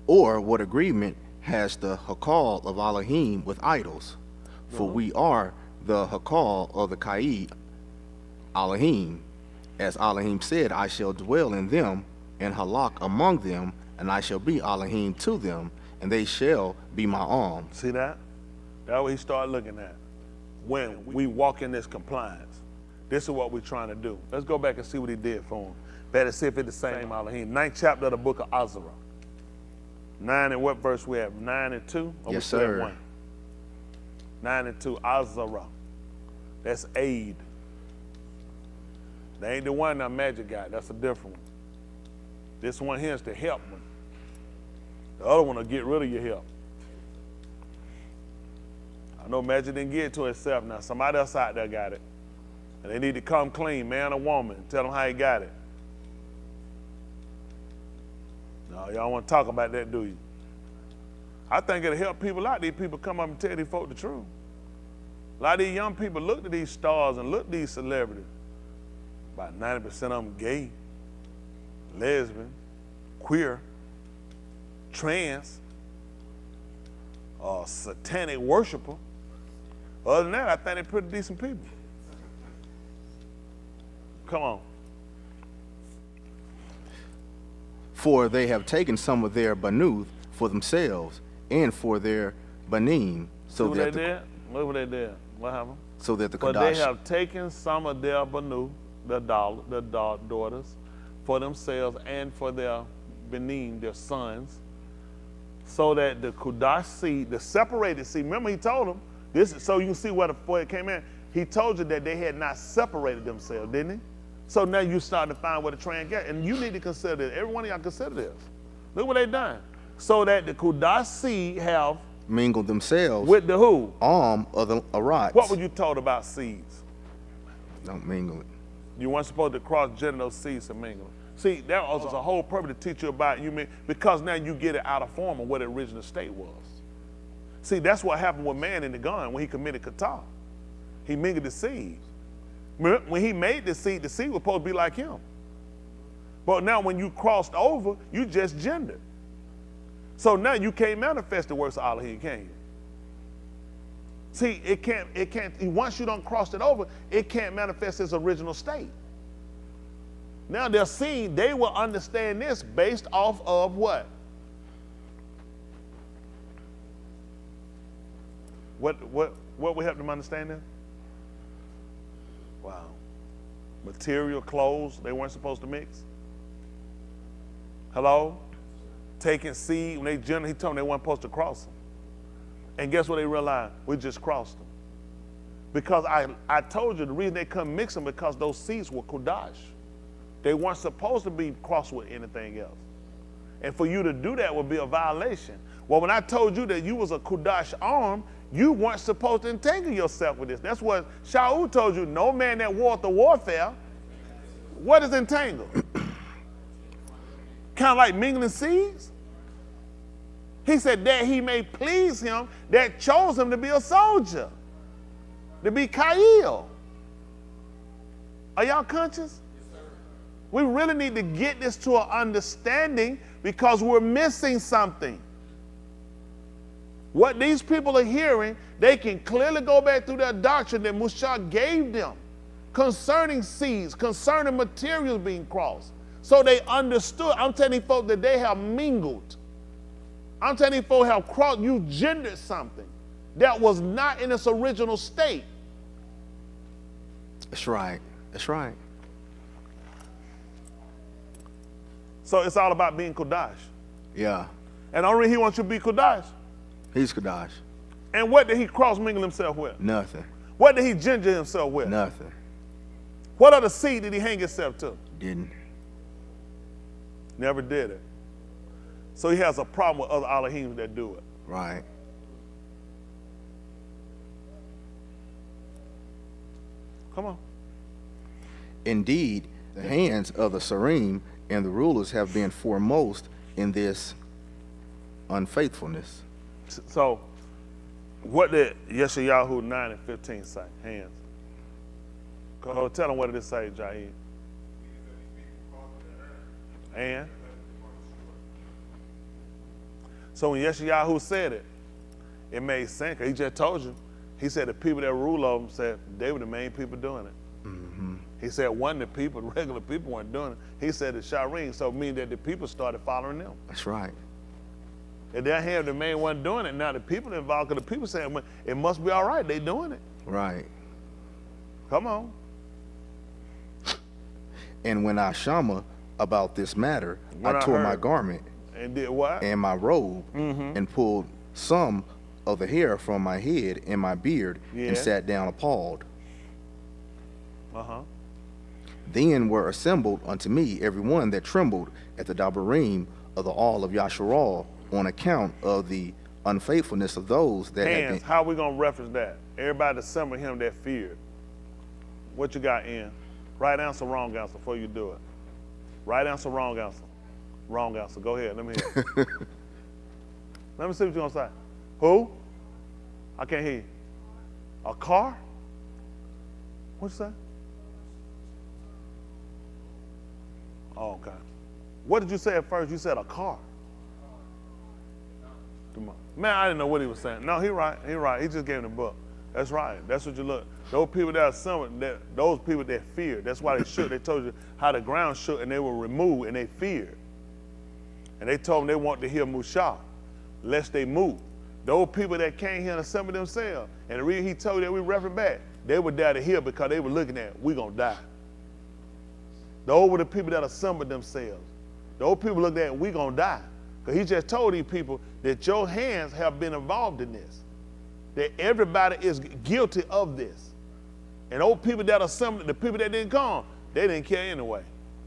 Or what agreement has the Hakal of Elohim with idols? For we are the Hakal of the Kai Elohim. As Elohim said, I shall dwell in them and halak among them, and I shall be Elohim to them, and they shall be my arm. See that? That's what he started looking at. When we walk in this compliance, this is what we're trying to do. Let's go back and see what he did for him. Better see if it's the same Elohim. 9th chapter of the book of Azra. 9 and what verse we have? 9 and 2? Or Yes, we still at sir. 1? 9 and 2, Azara. That's aid. They ain't the one that magic guy, that's a different one. This one here is the help one. The other one will get rid of your help. I know magic didn't get it to itself now. Somebody else out there got it. And they need to come clean, man or woman, tell them how he got it. No, y'all want to talk about that, do you? I think it'll help people out. These people come up and tell these folk the truth. A lot of these young people look at these stars and look at these celebrities. About 90% of them gay, lesbian, queer, trans, satanic worshiper. Other than that, I think they're pretty decent people. Come on. For they have taken some of their banuth for themselves and for their banim, so Look that what they did. Look what they did. What happened? so that the But they Kadash, have taken some of their banu, the daughters, for themselves and for their benim, their sons, so that the Kudash seed, the separated seed, remember he told them, this is so you can see where it came in. He told you that they had not separated themselves, didn't he? So now you start to find where the trend got, and you need to consider this. Every one of y'all consider this. Look what they done. So that the Kudash seed have mingled themselves with the who? of the Arats. What were you told about seeds? Don't mingle it. You weren't supposed to cross-gender those seeds and mingle. See, that was a whole purpose to teach you about because now you get it out of form of what the original state was. See, that's what happened with man in the garden when he committed kata. He mingled the seed. When he made the seed was supposed to be like him. But now when you crossed over, you just gendered. So now you can't manifest the works of Elohim, can you? See, it can't, once you don't cross it over, it can't manifest its original state. Now they're seeing, they will understand this based off of what? What will help them understand this? Wow. Material, clothes, they weren't supposed to mix. Hello? Taking seed, when they generally, he told them they weren't supposed to cross them. And guess what they realized? We just crossed them. Because I told you the reason they couldn't mix them because those seeds were Kudash. They weren't supposed to be crossed with anything else. And for you to do that would be a violation. Well, when I told you that you was a Kudash arm, you weren't supposed to entangle yourself with this. That's what Shaul told you, no man that warreth the warfare. What is entangled? Kind of like mingling seeds? He said that he may please him that chose him to be a soldier, to be Ka'il. Are y'all conscious? We really need to get this to an understanding because we're missing something. What these people are hearing, they can clearly go back through their doctrine that Mushah gave them concerning seeds, concerning materials being crossed. So they understood. I'm telling you folks that they have mingled. I'm telling you folks have crossed, you gendered something that was not in its original state. That's right. That's right. So it's all about being Kodash. Yeah. And the only reason he wants you to be Kodash. He's Kadash. And what did he cross-mingle himself with? Nothing. What did he ginger himself with? Nothing. What other seed did he hang himself to? Didn't. Never did it. So he has a problem with other Elohim that do it. Right. Come on. Indeed, the hands of the Sarim and the rulers have been foremost in this unfaithfulness. So what did Yeshayahu 9 and 15 say? Hands. Go tell them what did it say, Jaheed. And? So when Yeshayahu said it, it made sense. He just told you. He said the people that rule over him said they were the main people doing it. Mm-hmm. He said one of the people, the regular people weren't doing it. He said the Shireen, so meaning that the people started following them. That's right. If they have the main one doing it, now the people involved, because the people saying, well, it must be all right, they doing it. Right. Come on. And when I shama about this matter, When I I tore heard. my garment And did what? And my robe, and pulled some of the hair from my head and my beard, and sat down appalled. Then were assembled unto me every one that trembled at the dabarim of the all of Yasharal, on account of the unfaithfulness of those that had been. How we gonna reference that? Everybody assembled him that feared. What you got in? Right answer, wrong answer before you do it. Right answer, wrong answer. Wrong answer. Go ahead. Let me hear it. Let me see what you're gonna say. Who? I can't hear you. A car? What you say? Oh, okay. What did you say at first? You said a car. Come on. Man, I didn't know what he was saying. No, he right. He right. He just gave him the book. That's right. That's what you look. Those people that are assembled, those people that feared. That's why they shook. They told you how the ground shook and they were removed and they feared. And they told them they want to hear Mushah, lest they move. Those people that came here and assembled themselves, and the reason he told you that we reference back, they were there to hear because they were looking at, we gonna die. Those were the people that assembled themselves. Those people looked at, we gonna die. Because he just told these people that your hands have been involved in this. That everybody is guilty of this. And those people that assembled, the people that didn't come, they didn't care anyway.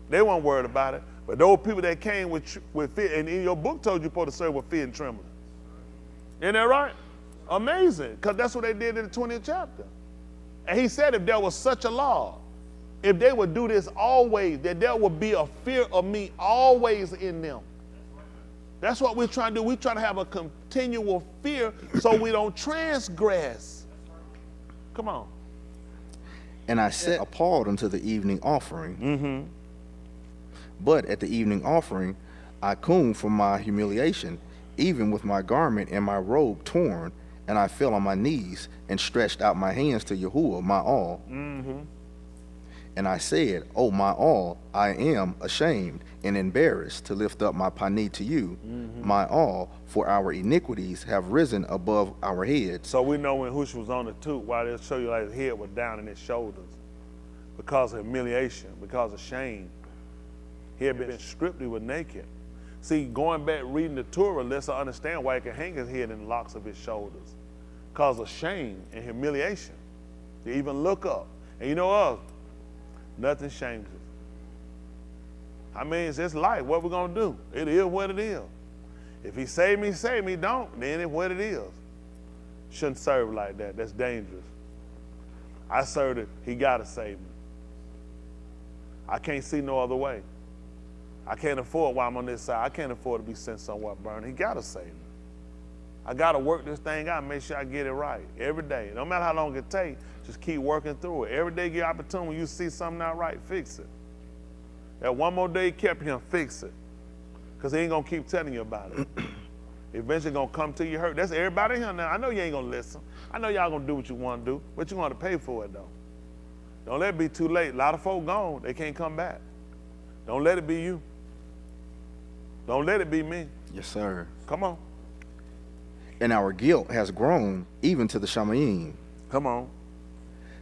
They weren't worried about it. But those people that came with fear, and in your book told you supposed to serve with fear and trembling. Isn't that right? Amazing, because that's what they did in the 20th chapter. And he said if there was such a law, if they would do this always, that there would be a fear of me always in them. That's what we're trying to do. We're trying to have a continual fear so we don't transgress. Come on. And I sat appalled unto the evening offering. But at the evening offering, I combed from my humiliation, even with my garment and my robe torn, and I fell on my knees and stretched out my hands to Yahuwah, my all. And I said, oh, my all, I am ashamed and embarrassed to lift up my panee to you, my all, for our iniquities have risen above our heads. So we know when Hush was on the toot, why they'll show you like his head was down in his shoulders because of humiliation, because of shame. He had been stripped, he was naked. See, going back reading the Torah lets us understand why he can hang his head in the locks of his shoulders. Because of shame and humiliation. To even look up. And you know what? Nothing shames us. I mean, it's just life. What we gonna do? It is what it is. If he save me, don't, then it's what it is. Shouldn't serve like that. That's dangerous. I served it, he gotta save me. I can't see no other way. I can't afford while I'm on this side. I can't afford to be sent somewhere burning. He gotta save me. I gotta work this thing out and make sure I get it right every day. No matter how long it takes, just keep working through it. Every day get opportunity. When you see something not right, fix it. That one more day kept him, fix it. Because he ain't gonna keep telling you about it. Eventually gonna come to you hurt. That's everybody here now. I know you ain't gonna listen. I know y'all gonna do what you wanna do, but you're gonna pay for it though. Don't let it be too late. A lot of folk gone, they can't come back. Don't let it be you. Don't let it be me. Yes, sir. Come on. And our guilt has grown even to the Shamayim. Come on.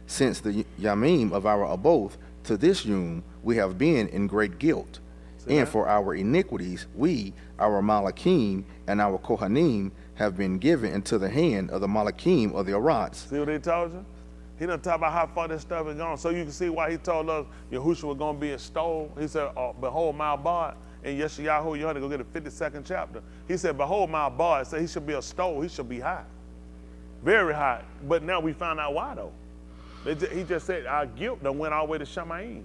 Since the Yamim of our abode to this Yom, we have been in great guilt. And for our iniquities, we, our Malakim, and our Kohanim have been given into the hand of the Malakim of the Arats. See what he told you? He done talk about how far this stuff is gone. So you can see why he told us Yahushua was going to be extolled. He said, behold my abode. In Yeshayahu, you had to go get the 52nd chapter. He said, behold my abode. Said he should be extolled. He should be high. Very high. But now we found out why though. He just said our guilt done went all the way to Shamayim.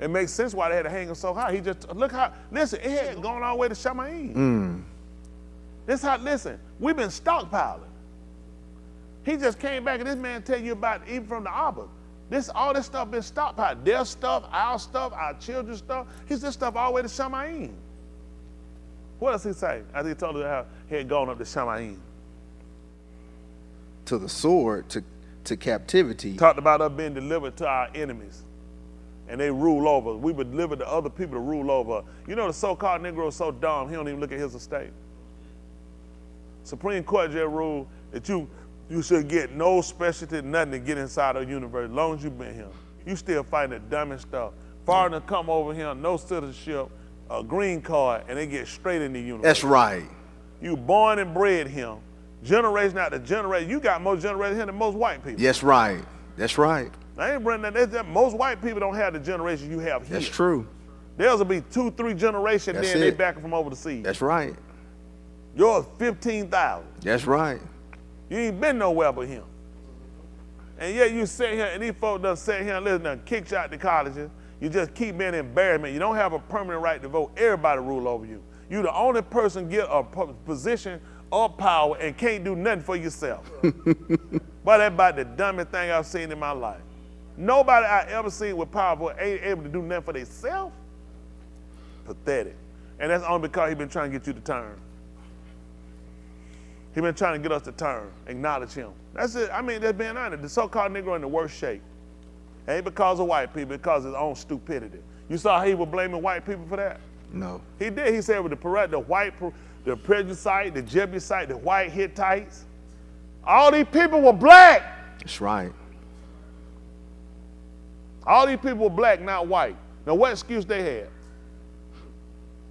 It makes sense why they had to hang him so high. He just, look how, listen, it had gone all the way to Shamayim. This how, listen, we've been stockpiling. He just came back and this man tell you about, even from the Abba, all this stuff been stockpiled. Their stuff, our children's stuff. He's this stuff all the way to Shamayim. What else he say? As he told us how he had gone up to Shamayim. To the sword, to captivity. Talked about us being delivered to our enemies. And they rule over. We would deliver to other people to rule over. You know the so-called Negro is so dumb, he don't even look at his estate. Supreme Court just ruled that you should get no specialty, nothing to get inside the universe as long as you've been here. You still fighting the dumbest stuff. Foreigner come over here, no citizenship, a green card and they get straight into university. That's right. You born and bred him. Generation after generation. You got more generations here than most white people. That's right. That's right. I ain't bringing that. Most white people don't have the generation you have here. That's true. Theirs will be 2-3 generations, That's then they it. back from over the seas. That's right. Yours 15,000. That's right. You ain't been nowhere but him. And yet you sit here and these folks done sit here and listen, done kicked you out the colleges. You just keep being embarrassment. You don't have a permanent right to vote. Everybody rule over you. You the only person get a position of power and can't do nothing for yourself. But that's about the dumbest thing I've seen in my life. Nobody I ever seen with power ain't able to do nothing for themselves. Pathetic. And that's only because he been trying to get you to turn. He been trying to get us to turn, acknowledge him. That's it. I mean, that's being honest. The so-called Negro in the worst shape. Ain't because of white people, because of his own stupidity. You saw how he was blaming white people for that? No. He did. He said with the Prejudicite, the Jebusite, the white Hittites, all these people were black. That's right. All these people were black, not white. Now, what excuse they had?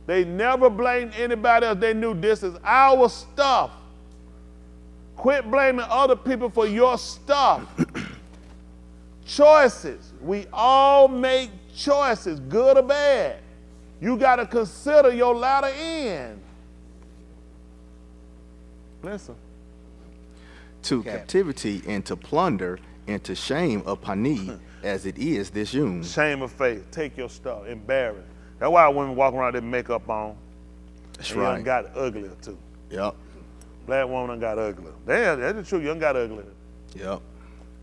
They never blamed anybody else. They knew this is our stuff. Quit blaming other people for your stuff. Choices. We all make choices, good or bad. You got to consider your latter end. Listen. To captivity and to plunder and to shame upon thee as it is this June. Shame of faith. Take your stuff. Embarrass. That's why women walk around with their makeup on. That's and right. You done got uglier too. Yep. Black woman done got uglier. Damn, that's the truth. You done got uglier. Yep.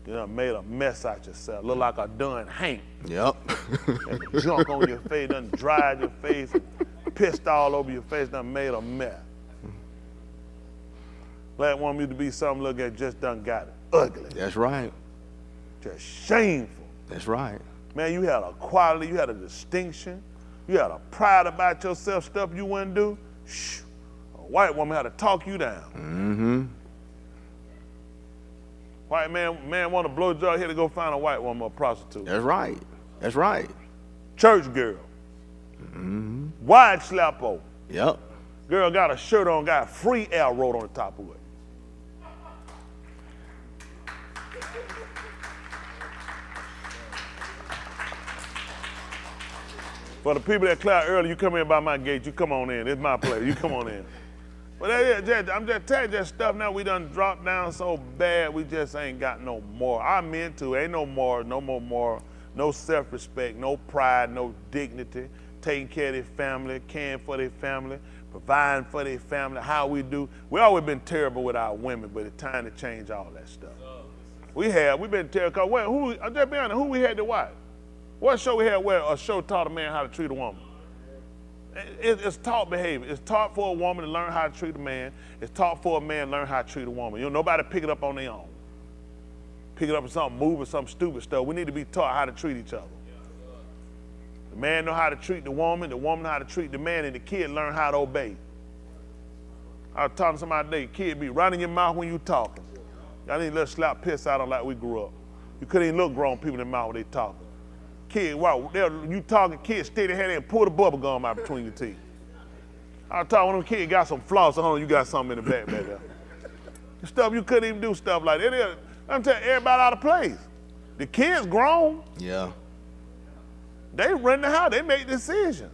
You done made a mess out yourself. Look like a done Hank. Yep. And junk on your face, done dried your face, and pissed all over your face, done made a mess. Black woman used to be something look at, just done got ugly. That's right. Just shameful. That's right. Man, you had a quality, you had a distinction, you had a pride about yourself, stuff you wouldn't do. Shh. A white woman had to talk you down. Mm-hmm. White man want to blow job here to go find a white woman, a prostitute. That's right. That's right. Church girl. Mm-hmm. Wide slap over. Yep. Girl got a shirt on, got free L wrote on the top of it. For the people that clapped earlier, you come in by my gate, you come on in. It's my place, you come on in. But I'm just telling you that stuff now we done dropped down so bad, we just ain't got no more. I meant to, ain't no more, no self-respect, no pride, no dignity, taking care of their family, caring for their family, providing for their family, how we do. We always been terrible with our women, but it's time to change all that stuff. We've been terrible. I'm just being honest, who we had to watch? What show we had where a show taught a man how to treat a woman? It's taught behavior. It's taught for a woman to learn how to treat a man. It's taught for a man to learn how to treat a woman. You know, nobody pick it up on their own. Pick it up with something, moving some stupid stuff. We need to be taught how to treat each other. The man know how to treat the woman know how to treat the man, and the kid learn how to obey. I was talking to somebody today, kid be running your mouth when you talking. Y'all need to let slap piss out on like we grew up. You couldn't even look grown people in the mouth when they talking. Kid, wow, you talking, kid steady head and pull the bubble gum out between your teeth. I was talking when them kids got some floss, hold on, you got something in the back there. The stuff you couldn't even do stuff like that. I'm telling you, everybody out of place. The kids grown. Yeah. They run the house, they make decisions.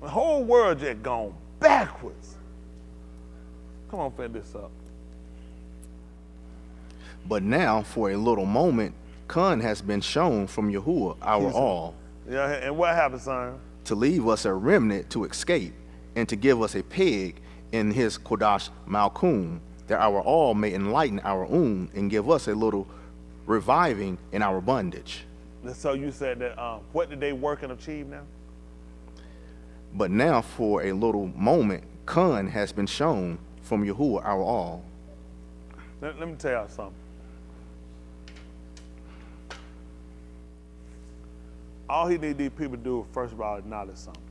The whole world just gone backwards. Come on, finish this up. But now, for a little moment, Khan has been shown from Yahuwah, our all, Yeah, and what happened, son? to leave us a remnant to escape, and to give us a peg in his Kodash Malkum, that our all may enlighten our and give us a little reviving in our bondage. So you said that, what did they work and achieve now? But now, for a little moment, Khan has been shown from Yahuwah, our all. Let me tell y'all something. All he need these people to do, first of all, acknowledge something.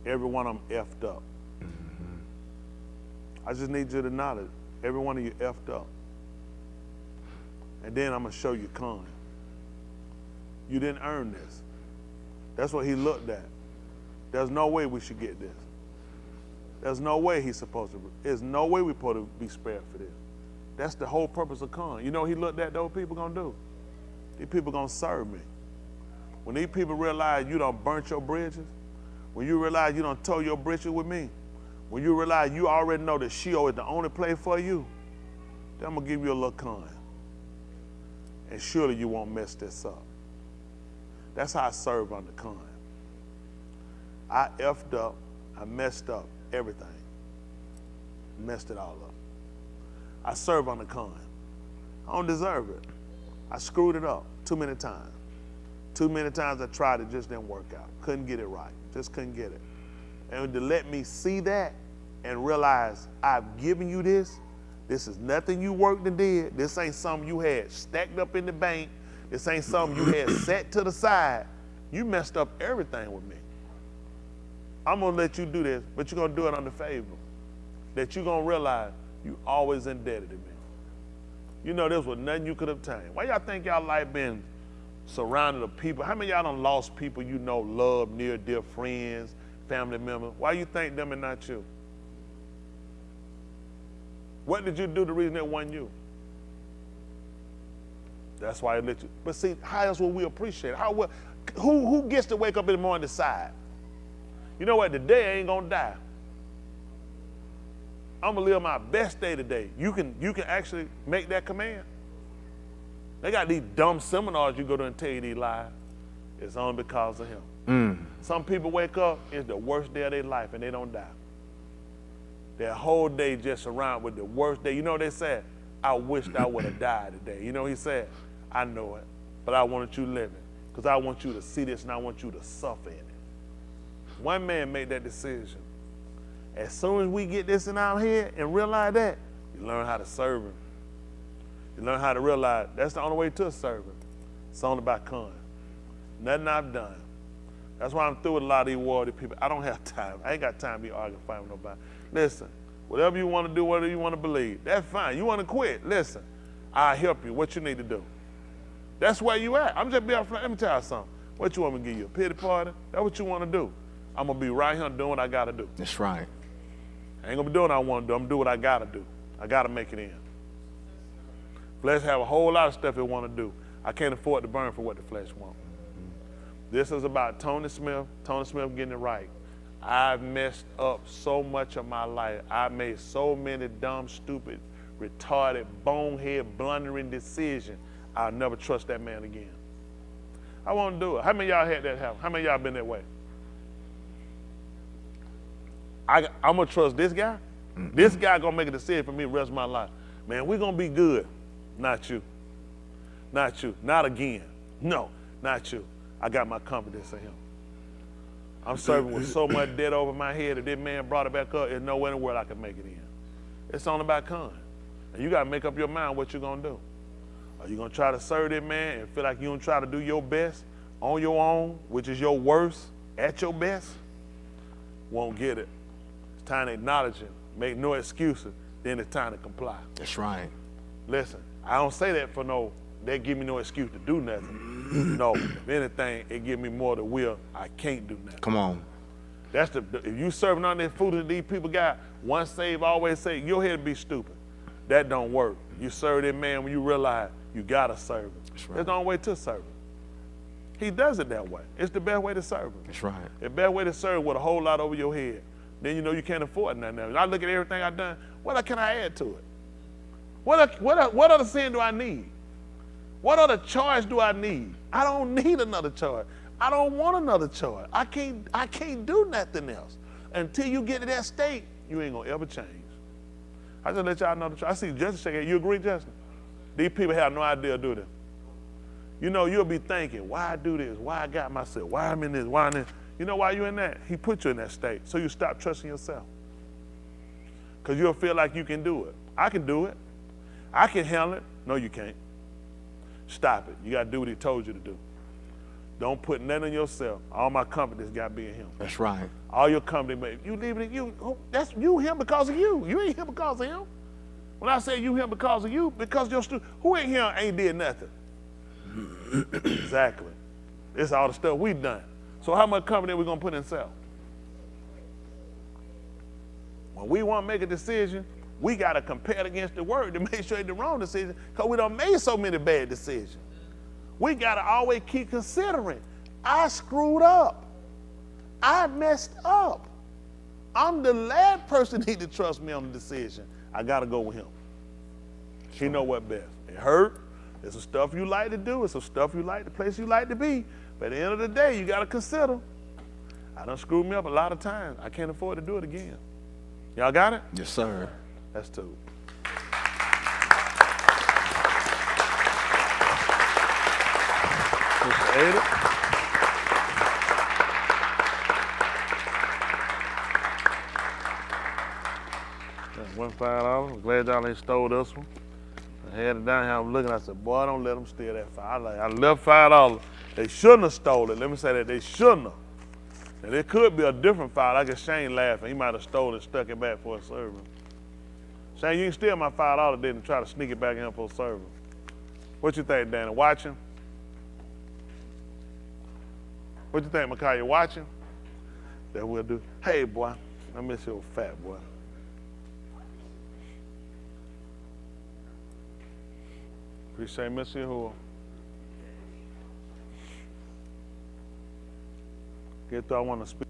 Every one of them effed up. Mm-hmm. I just need you to acknowledge every one of you effed up. And then I'm going to show you Khan. You didn't earn this. That's what he looked at. There's no way we should get this. There's no way he's supposed to. There's no way we're supposed to be spared for this. That's the whole purpose of Khan. You know what he looked at those people gonna do? These people gonna serve me. When these people realize you done burnt your bridges, when you realize you done tore your bridges with me, when you realize you already know that Sheol is the only place for you, then I'm gonna give you a little Khan. And surely you won't mess this up. That's how I serve under Khan. I effed up, I messed up everything. Messed it all up. I serve under Khan. I don't deserve it. I screwed it up too many times. Too many times I tried, it just didn't work out. Couldn't get it right, just couldn't get it. And to let me see that and realize I've given you this is nothing you worked and did. This ain't something you had stacked up in the bank. This ain't something you had set to the side. You messed up everything with me. I'm gonna let you do this, but you're gonna do it under favor. That you're gonna realize you always indebted to me. You know this was nothing you could obtain. Why y'all think y'all life been surrounded of people? How many of y'all done lost people you know, love, near, dear friends, family members? Why you think them and not you? What did you do the reason it wasn't you? That's why it let you. But see, how else will we appreciate it? Who gets to wake up in the morning and decide? You know what? Today I ain't gonna die. I'm gonna live my best day today. You can actually make that command. They got these dumb seminars you go to and tell you these lies. It's only because of him. Some people wake up, it's the worst day of their life and they don't die. Their whole day just surrounded with the worst day. You know what they said? I wished I would have died today. You know what he said? I know it, but I wanted you living because I want you to see this and I want you to suffer in it. One man made that decision. As soon as we get this in our head and realize that, you learn how to serve him. You learn how to realize that's the only way to serve him. It's only by Khan. Nothing I've done. That's why I'm through with a lot of these worldly people. I don't have time. I ain't got time to be arguing, fighting with nobody. Listen, whatever you want to do, whatever you want to believe, that's fine. You want to quit, listen, I'll help you. What you need to do. That's where you at. I'm just being upfront. Let me tell you something. What you want me to give you? A pity party? That's what you want to do. I'm going to be right here doing what I got to do. That's right. I ain't going to be doing what I want to do. I'm going to do what I got to do. I got to make it in. Flesh have a whole lot of stuff it want to do. I can't afford to burn for what the flesh wants. This is about Tony Smith getting it right. I've messed up so much of my life. I made so many dumb, stupid, retarded, bonehead, blundering decisions. I'll never trust that man again. I won't do it. How many of y'all had that happen? How many of y'all been that way? I'm gonna trust this guy. This guy gonna make a decision for me the rest of my life. Man, we're gonna be good. Not you. Not you. Not again. No, not you. I got my confidence in him. I'm serving with so much debt over my head. If this man brought it back up, there's nowhere in the world I can make it in. It's only about Khan. And you got to make up your mind what you're going to do. Are you going to try to serve this man and feel like you're going to try to do your best on your own, which is your worst, at your best? Won't get it. It's time to acknowledge him. Make no excuses. Then it's time to comply. That's right. Listen, I don't say that for no, they give me no excuse to do nothing. No, if anything, it give me more the will. I can't do nothing. Come on. That's if you serving on that food that these people got, once saved, always saved, your head be stupid. That don't work. You serve that man when you realize you gotta serve him. That's right. There's the only way to serve him. He does it that way. It's the best way to serve him. That's right. The best way to serve with a whole lot over your head. Then you know you can't afford nothing else. I look at everything I've done, what can I add to it? What other sin do I need? What other charge do I need? I don't need another charge. I don't want another charge. I can't do nothing else. Until you get to that state, you ain't gonna ever change. I just let y'all know the truth. I see Justin shaking. You agree, Justin? These people have no idea to do this. You know, you'll be thinking, why I do this? Why I got myself? Why I'm in this? Why I'm in this? You know why you in that? He put you in that state, so you stop trusting yourself. Because you'll feel like you can do it. I can do it. I can handle it. No, you can't. Stop it. You got to do what he told you to do. Don't put nothing on yourself. All my confidence got to be in him. That's right. All your confidence, you leave it in you. That's you him because of you. You ain't him because of him. When I say you him because of you, because you're who ain't him ain't did nothing. Exactly. It's all the stuff we've done. So how much confidence are we going to put in self? When we want to make a decision, we got to compare it against the word to make sure it's the wrong decision, because we done made so many bad decisions. We got to always keep considering, I screwed up. I messed up. I'm the last person need to trust me on the decision. I got to go with him. He know what best. It hurt. It's some stuff you like to do. It's some stuff you like, the place you like to be. But at the end of the day, you got to consider, I done screwed me up a lot of times. I can't afford to do it again. Y'all got it? Yes, sir. That's two. Mr. Ada. That's $1. I'm glad y'all ain't stole this one. I had it down here, I was looking, I said, boy, don't let them steal that $5. I left $5. They shouldn't have stole it. Let me say that, they shouldn't have. And it could be a different $5. I guess Shane laughing. He might have stole it and stuck it back for a server. Shane, you can steal my $5 then and try to sneak it back in for a server. What you think, Danny? Watching? What you think, Micaiah? Watching? That we'll do. Hey, boy, I miss your fat boy. Appreciate missing you. Get through, I want to speak.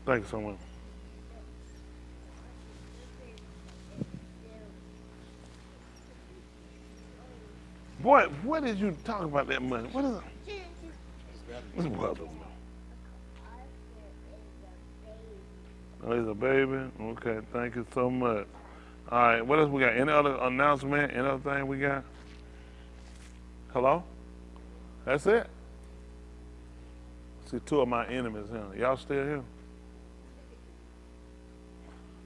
Thank you so much. Boy, what did you talk about that money? What is it? What's brother? Oh, he's a baby? Okay, thank you so much. All right, what else we got? Any other announcement? Any other thing we got? Hello? That's it? See, two of my enemies here. Y'all still here?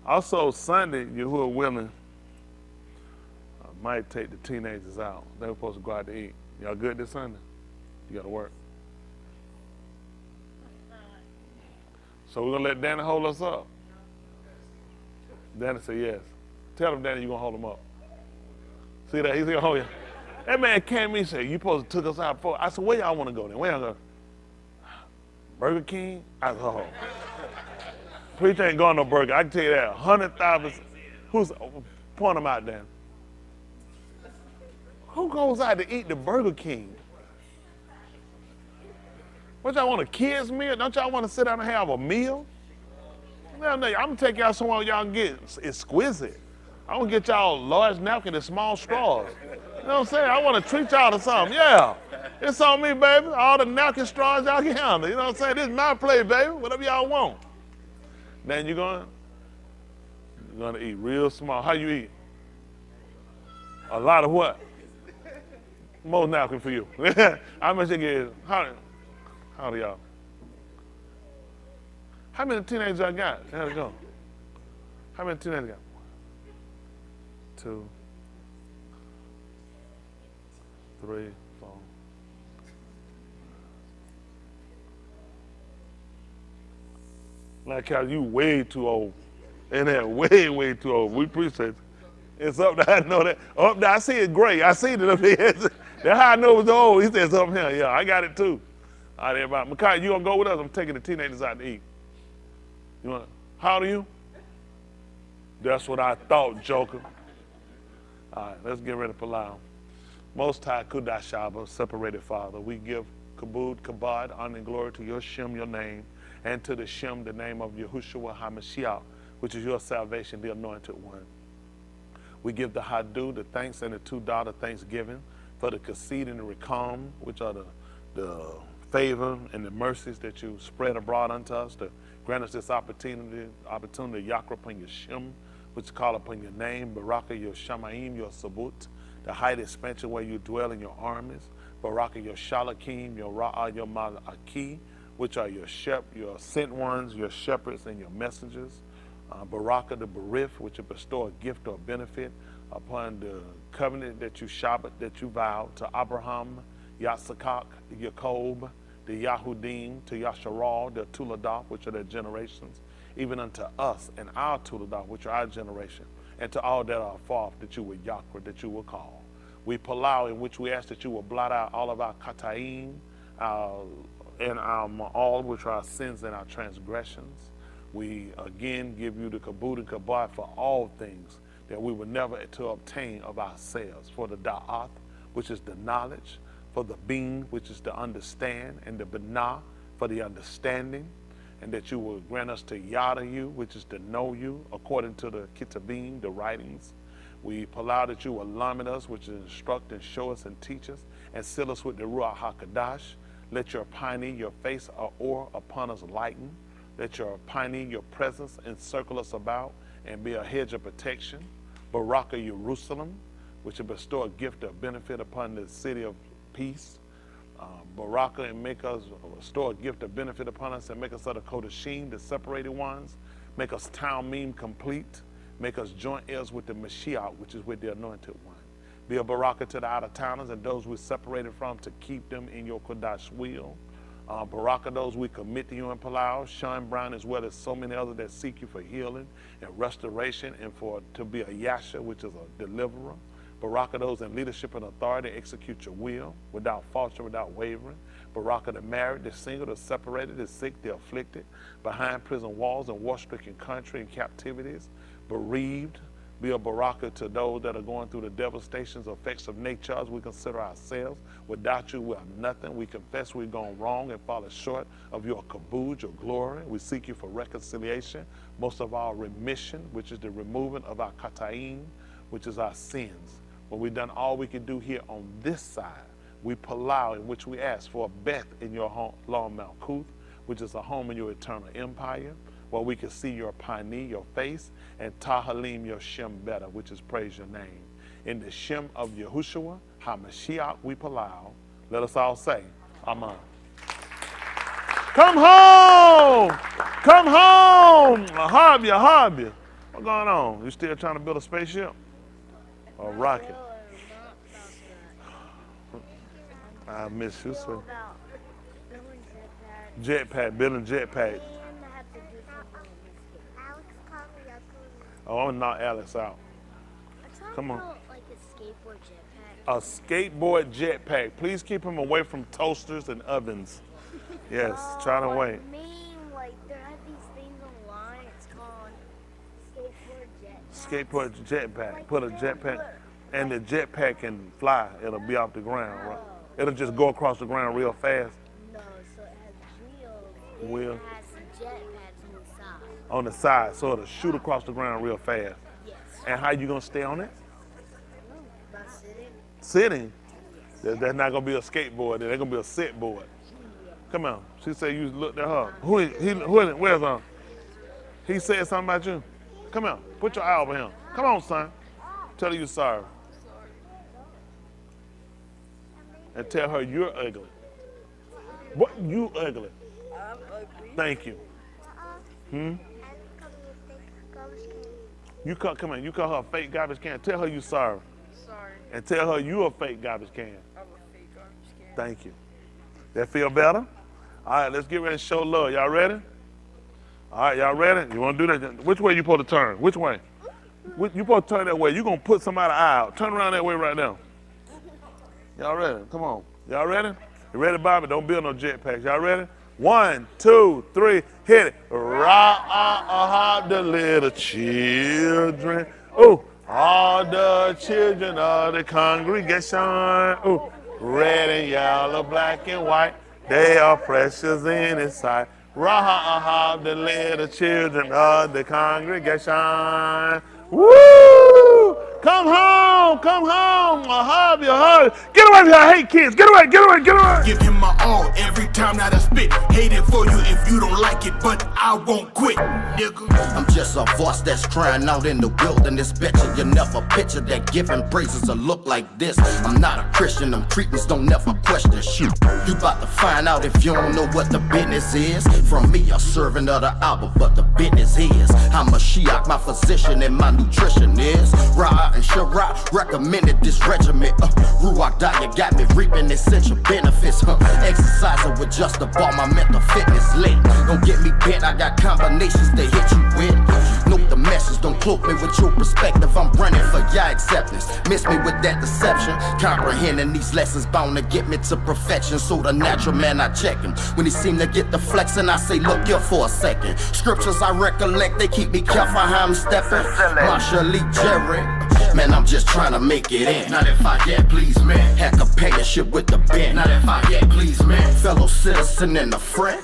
Also, Sunday, you who are willing, Might take the teenagers out. They were supposed to go out to eat. Y'all good this Sunday? You got to work. So we're going to let Danny hold us up. Danny said yes. Tell him, Danny, you're going to hold him up. See that? He's going to hold you. That man came to me and said, you supposed to took us out before. I said, where y'all want to go then? Where y'all go? Burger King? I said, oh. Preacher ain't going no burger. I can tell you that. 100,000. Who's, point them out, Dan. Who goes out to eat the Burger King? What y'all want, a kid's meal? Don't y'all want to sit down and have a meal? No, I'm going to take y'all somewhere y'all can get exquisite. I'm going to get y'all large napkin and small straws. You know what I'm saying? I want to treat y'all to something. Yeah. It's on me, baby. All the napkin straws y'all can handle. You know what I'm saying? This is my plate, baby. Whatever y'all want. Then you're going to eat real small. How you eat? A lot of what? More napkin for you. How much you get? How old are y'all? How many teenagers I got? How'd it go? How many teenagers I got? 2, 3, 4. Like how you way too old. And that way, way too old. We appreciate it. It's up there, I know that. Up there, I see it gray. I see it up here. That's how I know it was old. He says up here. Yeah, I got it too. All right, everybody. Makai, you gonna go with us? I'm taking the teenagers out to eat. You want? How old are you? That's what I thought, Joker. All right, let's get ready to allow. Most High Kudashaba, separated Father, we give kabod, kabod, honor and glory to your Shem, your name, and to the Shem, the name of Yahushua HaMashiach, which is your salvation, the anointed one. We give the Hadu, the thanks, and the $2 thanksgiving for the Kasid and the Rekam, which are the favor and the mercies that you spread abroad unto us, to grant us this opportunity to yakra upon your Shem, which call upon your name, Baraka, your Shamaim, your Sabut, the height expansion where you dwell in your armies, Baraka, your Shalakim, your Ra'ah, your Malaki, which are your sent ones, your shepherds, and your messengers. Baraka, the Barith, which will bestow a gift or benefit upon the covenant that you Shabbat, that you vowed to Abraham, Yatsakak, Yacob, the Yahudim, to Yasharal, the Tuladah, which are their generations, even unto us and our Tuladah, which are our generation, and to all that are far off, that you will Yakra, that you will call. We Palau, in which we ask that you will blot out all of our Kataim, and all which are our sins and our transgressions. We again give you the kabud and kabad for all things that we were never to obtain of ourselves. For the da'ath, which is the knowledge, for the being, which is to understand, and the binah, for the understanding, and that you will grant us to yada you, which is to know you, according to the kitabim, the writings. We allow that you will limit us, which is instruct and show us and teach us, and seal us with the Ruach HaKadosh. Let your piney, your face or upon us lighten. Let your piney, your presence encircle us about and be a hedge of protection. Baraka Jerusalem, which will bestow a gift of benefit upon the city of peace. Baraka, and make us bestow a gift of benefit upon us and make us other Kodashim, the separated ones. Make us town meme complete. Make us joint heirs with the Mashiach, which is with the anointed one. Be a baraka to the out-of-towners and those we're separated from, to keep them in your Kodash will. Baraka, those we commit to you in Palau, Sean Brown, as well as so many others that seek you for healing and restoration, and to be a Yasha, which is a deliverer. Baraka, those in leadership and authority, execute your will without falter, without wavering. Baraka, the married, the single, the separated, the sick, the afflicted, behind prison walls and war-stricken country and captivities, bereaved. Be a baraka to those that are going through the devastations, effects of nature as we consider ourselves. Without you, we are nothing. We confess we've gone wrong and fallen short of your kabod, your glory. We seek you for reconciliation, most of all remission, which is the removing of our kataim, which is our sins. When we've done all we can do here on this side, we palau, in which we ask for a beth in your home, Law Malkuth, which is a home in your eternal empire, where we can see your pani, your face, and tahalim, your shem better, which is praise your name. In the shem of Yahushua, HaMashiach, we palau. Let us all say, Amen. Come home! Come home! Habya. What's going on? You still trying to build a spaceship? Or a rocket? I miss you, sir. About building jetpack. Jetpack, building jetpack. And I have to do something with this game. Alex called me up. Oh, I'm gonna knock Alex out. Come on. Like a skateboard jetpack. A skateboard jetpack. Please keep him away from toasters and ovens. Yes, try to wait. I mean, like, there are these things online. It's called skateboard jetpack. Skateboard jetpack. Put a jetpack, and the jetpack can fly. It'll be off the ground, right? It'll just go across the ground real fast. No, so it has wheels. Wheel. It has jetpacks on the side. On the side, so it'll shoot across the ground real fast. Yes. And how you gonna stay on it? By sitting. Sitting? That's not gonna be a skateboard. That's gonna be a sit board. Come on. She said you looked at her. Where's her? He said something about you. Come on. Put your eye over him. Come on, son. Tell her you sorry. And tell her you're ugly. What? You ugly. I'm ugly. Thank you. You come on. You call her a fake garbage can. Tell her you sorry. Sorry. And tell her you a fake garbage can. I'm a fake garbage can. Thank you. That feel better? All right, let's get ready to show love. Y'all ready? All right, y'all ready? You want to do that? Which way you supposed to turn? Which way? You supposed to turn that way. You're going to put somebody's eye out. Turn around that way right now. Y'all ready? Come on. Y'all ready? You ready, Bobby? Don't build no jetpacks. Y'all ready? 1, 2, 3, hit it. Rock the little children. Ooh, all the children of the congregation. Ooh, red and yellow, black and white. They are precious in His sight. Rock the little children of the congregation. Woo! Come home, hug your hug. Get away from here, I hate kids. Get away. Give him my all every time that I spit. Hate it for you if you don't like it, but I won't quit, nigga. I'm just a voice that's crying out in the wilderness. Betcha you never picture that giving praises a look like this. I'm not a Christian, them treatments don't never question shit. You about to find out if you don't know what the business is. From me, a servant of the album, but the business is. I'm a Shiach, my physician and my nutrition is. Ra and Shara recommended this regimen. Ruach Daya got me reaping essential benefits. Exercising with just the ball, my mental fitness lit. Don't get me bent, I got combinations to hit you with. Note the message, don't cloak me with your perspective. I'm running for your acceptance. Miss me with that deception. Comprehending these lessons bound to get me to perfection. So the natural man, I check him. When he seem to get the flexing, I say, look here for a second. Scriptures I recollect, they keep me careful how I'm stepping. Marsha Lee Jerry. Man, I'm just trying to make it in. Not if I get please, man. Had companionship with the band. Not if I get please, man. Fellow citizen and a friend.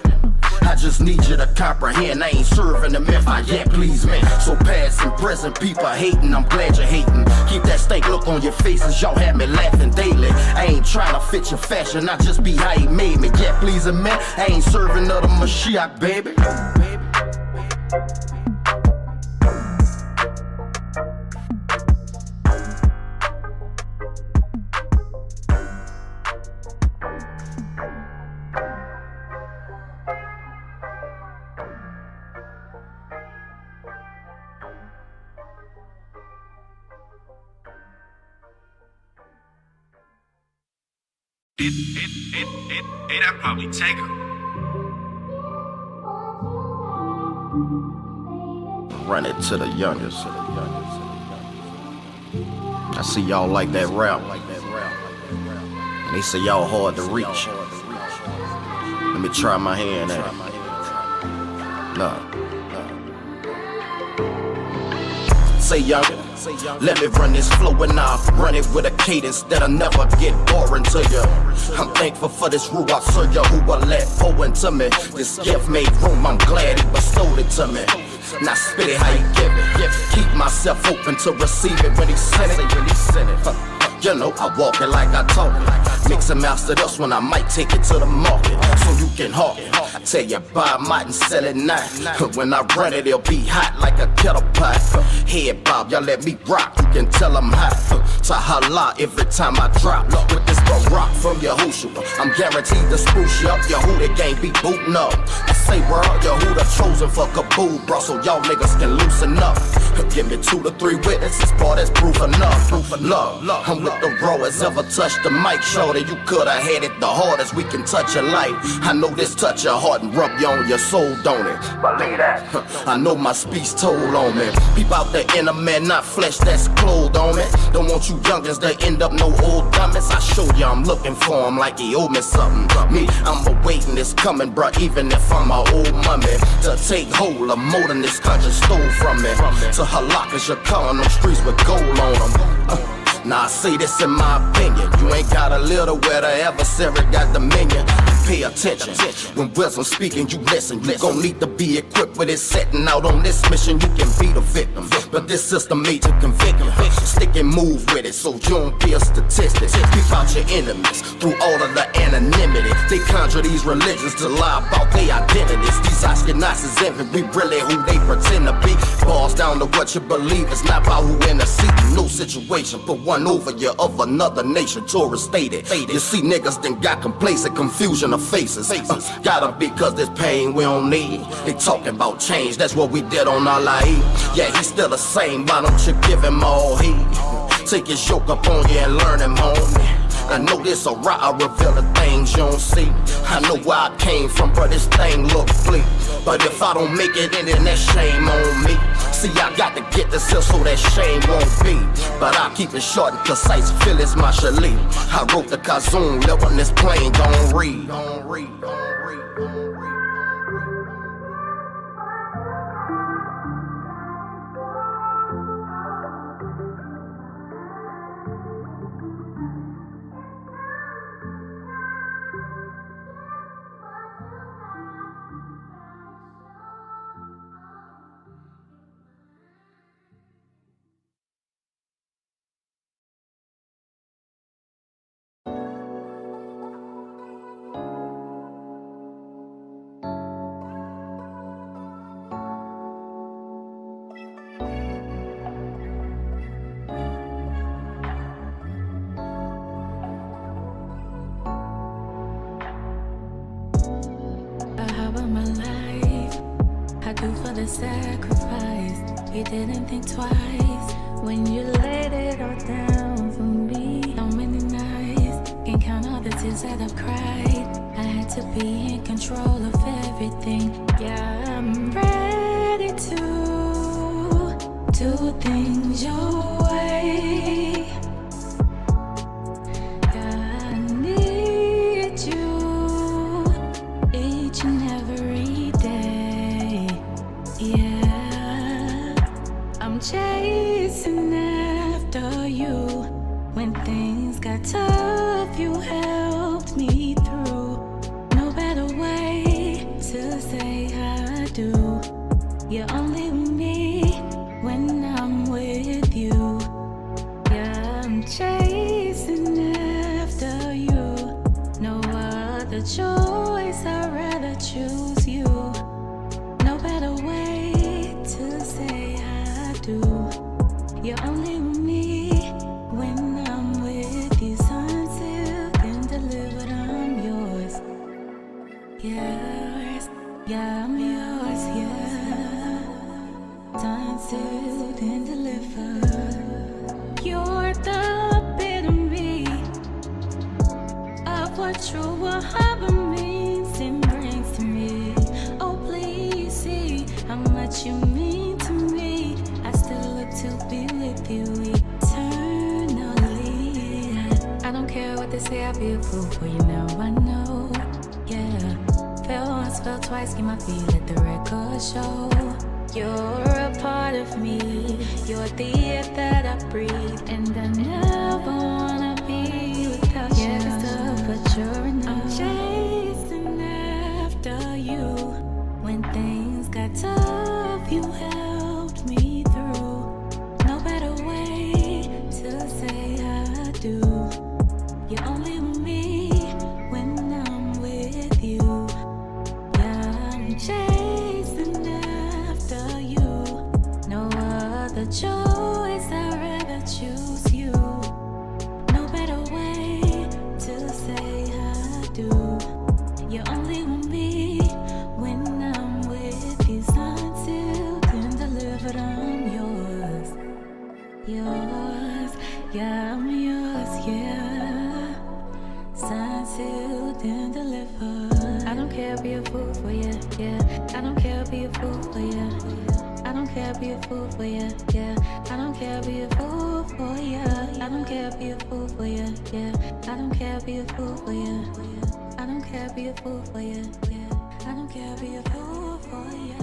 I just need you to comprehend. I ain't serving them if I get please, man. So past and present people hating, I'm glad you're hating. Keep that stank look on your faces, y'all have me laughing daily. I ain't trying to fit your fashion, I just be how he made me. Get pleasing, man. I ain't serving other Mashiach, baby. That probably take her. Run it to the youngest. I see y'all like that rap. They say y'all hard to reach. Let me try my hand at it. Nah. Say younger. Let me run this flow and I'll run it with a cadence that'll never get boring to you. I'm thankful for this Ruach Surya who will let pour into me. This gift made room, I'm glad he bestowed it to me. Now spit it how you give it. Keep myself open to receive it when he sent it. You know, I walk it like I talk it. Mix and master this one, I might take it to the market so you can hawk it. I tell you, buy mine and sell it now. When I run it, it'll be hot like a kettle pot. Head bob, y'all let me rock, you can tell I'm hot. Tahala every time I drop. With this rock from Yahushua, I'm guaranteed to spruce you up. Yahuda gang be booting up. I say, world, Yahuda chosen for Kabul, bro, so y'all niggas can loosen up. Give me 2 to 3 witnesses, boy, that's proof enough. Love, I'm with the raw as ever touched the mic. Shorty, you coulda had it the hardest. We can touch your life. I know this touch your heart and rub you on your soul, don't it? Believe that. I know my speech told on me. Peep out the inner man, not flesh that's clothed on me. Don't want you youngins to end up no old dummies. I show you I'm looking for him like he owe me something. Me, I'm awaiting this coming, bruh, even if I'm a old mummy. To take hold of more than this country stole from me. To her lockers, your car on them streets with gold on them. Now I say this in my opinion. You ain't gotta live to where the adversary got dominion. Pay attention. When wisdom speaking, you listen. You gon' need to be equipped with it. Setting out on this mission, you can be the victim. But this system made to convict you. Stick and move with it so you don't be a statistic. Keep out your enemies through all of the anonymity. They conjure these religions to lie about their identities. These Ashkenazis envy, we really who they pretend to be. Balls down to what you believe, it's not about who in the seat. No situation, put one over you of another nation. Torah stated. You see niggas then got complacent, confusion of faces. Gotta be cause this pain we don't need. They talking about change, that's what we did on our life. Yeah, he's still the same, why don't you give him all heed? Take his yoke up on you and learn him, homie. I know this alright, I reveal the things you don't see. I know where I came from, but this thing look bleak. But if I don't make it in, then that shame on me. See, I got to get this here so that shame won't be. But I keep it short and concise, feel it's my chalet. I wrote the Kazoon, let when this plane gon' read. For the sacrifice, you didn't think twice when you laid it all down for me. So many nights, can't count all the tears that I've cried. I had to be in control of everything. Yeah, I'm ready to do things your way. Yeah, I need you each and every day. Yeah, I'm chasing after you. When things got tough, you helped me through. No better way to say I do. You're only with me when I'm with you. Yeah, I'm chasing after you. No other choice, I'd rather choose you. No better way to say I do. You're only with me when I'm with you. Unsealed and delivered, I'm yours. Yours, yeah, I'm yours, yeah. Unsealed and delivered. You're the epitome of what true harbor means and brings to me. Oh, please see how much you mean to me. I still look to be with you eternally. I don't care what they say, I'll be a fool for you now, I know. Yeah, fell once, fell twice, keep my feet, let the record show. You're a part of me, you're the air that I breathe. And I never wanna be without you. Yeah, but you're enough. I'm chasing after you. When things got tough, you helped me through. No better way to say I do. You're only with me when I'm with you. Yeah, I'm chasing after you. No other choice, I'd rather choose you. No better way to say I do. You're only with me when I'm with you. Unsealed and delivered, I'm yours. a fool for you, yeah. I don't care, be a fool for you. I don't care, be a fool for you, yeah. I don't care, be a fool for you. I don't care, be a fool for you, yeah. I don't care, be a fool for you.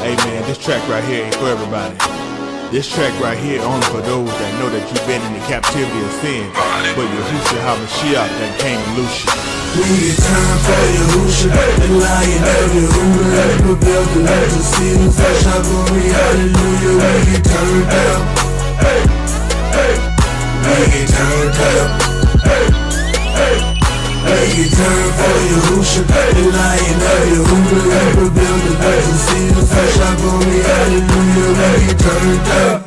Hey man, this track right here ain't for everybody. This track right here only for those that know that you've been in the captivity of sin, but Yahushua HaMashiach that came to loose you. We get time for Yahushua, the lion of Yehuda, and rebel the legend, see the flesh, our glory, hallelujah. We get turned up, we get turned up, we get turned for Yahushua, the lion of Yehuda, and rebel the legend, see the flesh, our glory, hallelujah. We get turned up,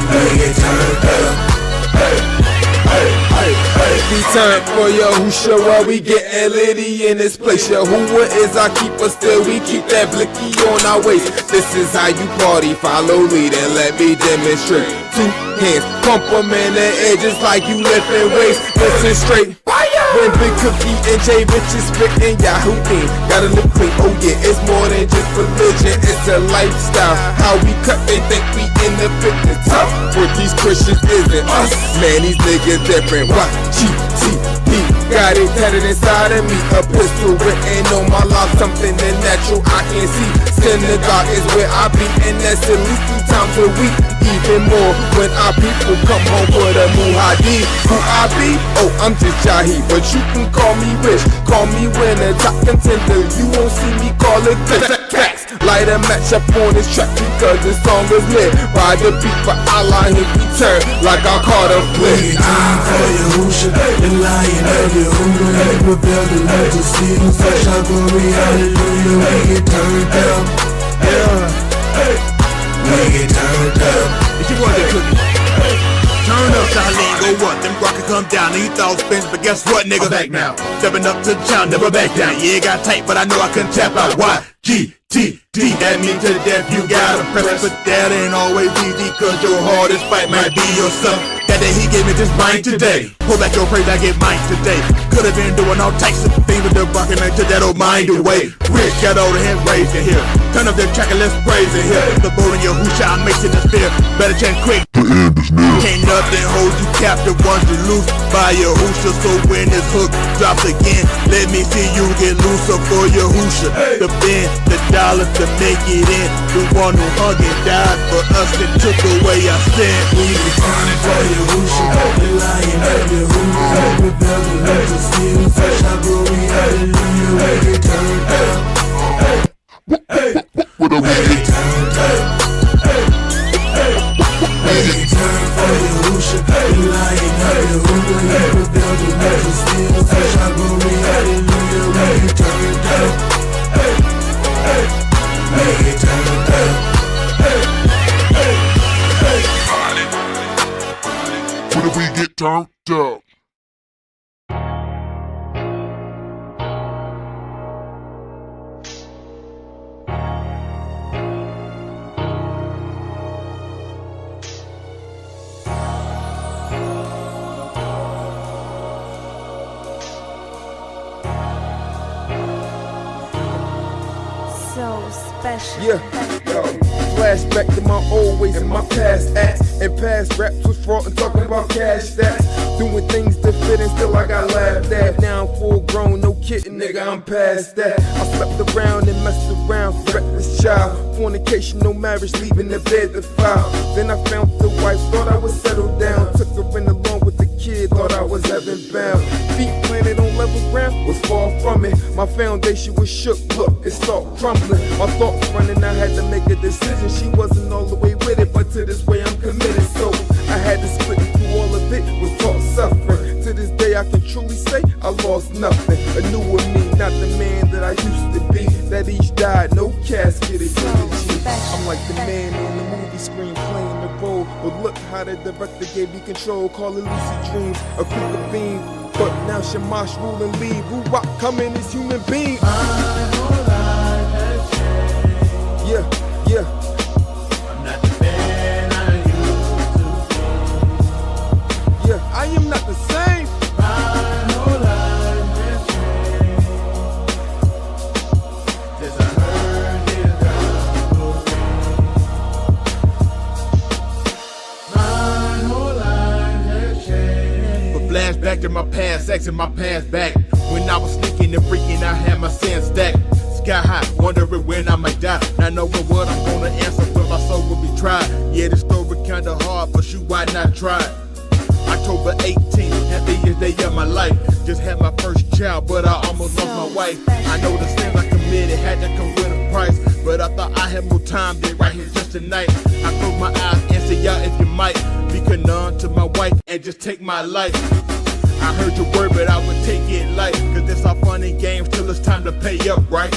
we get turned up. We turn for Yahushua while we gettin' litty in this place. Yahuwah is our keeper, still we keep that blicky on our waist. This is how you party, follow lead and let me demonstrate. 2 hands, pump 'em in the edges like you lifting weights. Listen straight. When Big Cookie and J Rich is spittin' Yahoo theme, gotta look clean, oh yeah, it's more than just religion, it's a lifestyle. How we cut, they think we in the fitness tough, for these Christians isn't us. Man, these niggas different, what? GTP, got it tatted inside of me, a pistol written on my life, something unnatural I can see. Synagogue is where I be, and that's at least 3 times a week. Even more when our people come home for the Muhadi. Who I be? Oh, I'm just Jahi, but you can call me rich, call me winner, top contender. You won't see me call it facts. Light a match up on this track because this song is lit. Ride the beat for Allah in return like I caught a flip. Time for Yahushua, the lion of Yehuda, and rebel the legend, see the flesh, our glory, hallelujah. We get turned up, we get turned up. It's your boy, that Cookie. Turn up, Charlene, go what? Them rockets come down, and you thought spins, but guess what, nigga? I'm back now. Stepping up to the town, never back down. Yeah, it got tight, but I know I couldn't tap out. YGTD, that means to the death, you gotta press. But that ain't always easy, cause your hardest fight might be yourself. That day he gave me this mind today. Pull back your praise, I get mine today. Could've been doing all types of things with the rocket man, took that old mind away. Rich, got all the hands raised in here. Turn up the track and let's praise in here. The boat in Yahushua, I'm making the fear. Better chant quick. The end is near. Can't nothing hold you captive once you loose by Yahushua. So when this hook drops again, let me see you get looser for Yahushua. The bend, the dollars to make it in. The one who hung and died for us and took away our sin. We be turning for Yahushua, the lion of Yehuda, and rebel the legend, see the flesh, our glory, hallelujah. We get turned up, we get turned up, we get turned for Yahushua, the lion of Yehuda, and rebel the legend, see the flesh, our glory, hallelujah. We get turned up, we get turned up. When we get turned up. So special. Flashback to my old ways and my past acts and past raps was fraught and talking about cash stats. Doing things to fit and still I got laughed at. Now I'm full grown, no kidding, nigga, I'm past that. I slept around and messed around, reckless child. Fornication, no marriage, leaving the bed to file. Then I found the wife, thought I was settled down. Took her in along with the kid, thought I was heaven bound. Feet planted on level ground, was far from it. My foundation was shook, look, it started crumbling. My thoughts running, I had to make a decision. She wasn't all the way with it, but to this way I'm committed. So I had to split it through all of it, was taught suffering. To this day I can truly say I lost nothing. A newer me, not the man that I used to be. That each died, no casket, it I'm like the man on the movie screen playing the role. But look how the director gave me control, call it lucid dreams. A quicker beam, But now Shamash rule and lead. Ruach coming as human being. My whole life has changed. Yeah. I'm not the man I used to be. Yeah, I am not the same. My whole life has changed. Since I heard his gospel ring. My whole life has changed. But flashback to my past, asking my past back. When I was sneaking and freaking, I had my sins stacked. Sky high, wondering when I might die. Not knowing what I'm gonna answer when my soul will be tried. Yeah, the story kinda hard, but shoot, why not try? October 18th, happiest day of my life. Just had my first child, but I almost lost my wife. I know the sins I committed had to come with a price, but I thought I had more time than right here just tonight. I close my eyes and say, y'all, if you might, be none to my wife and just take my life. I heard your word, but I would take it light, cause this all fun and games till it's time to pay up, right?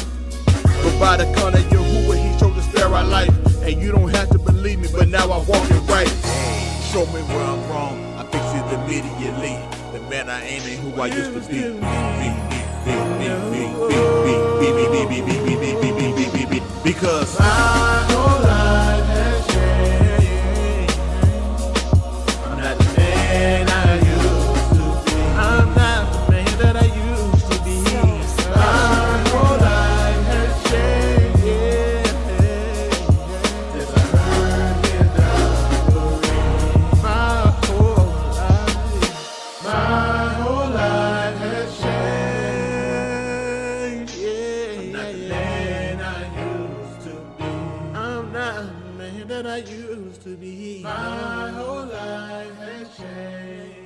But by the corner of Yahuwah, he chose to spare our life. And you don't have to believe me, but now I'm walking right. Show me where I'm wrong, I fix it immediately. The man I ain't and who I used to be. Because my whole life has changed. I'm not the man I used to be. I'm not the man that I used to be. My whole life has changed. Since I heard his gospel ring. My whole life has changed. yeah. I'm not the man I used to be. I'm not the man that I used to be. My whole life has changed.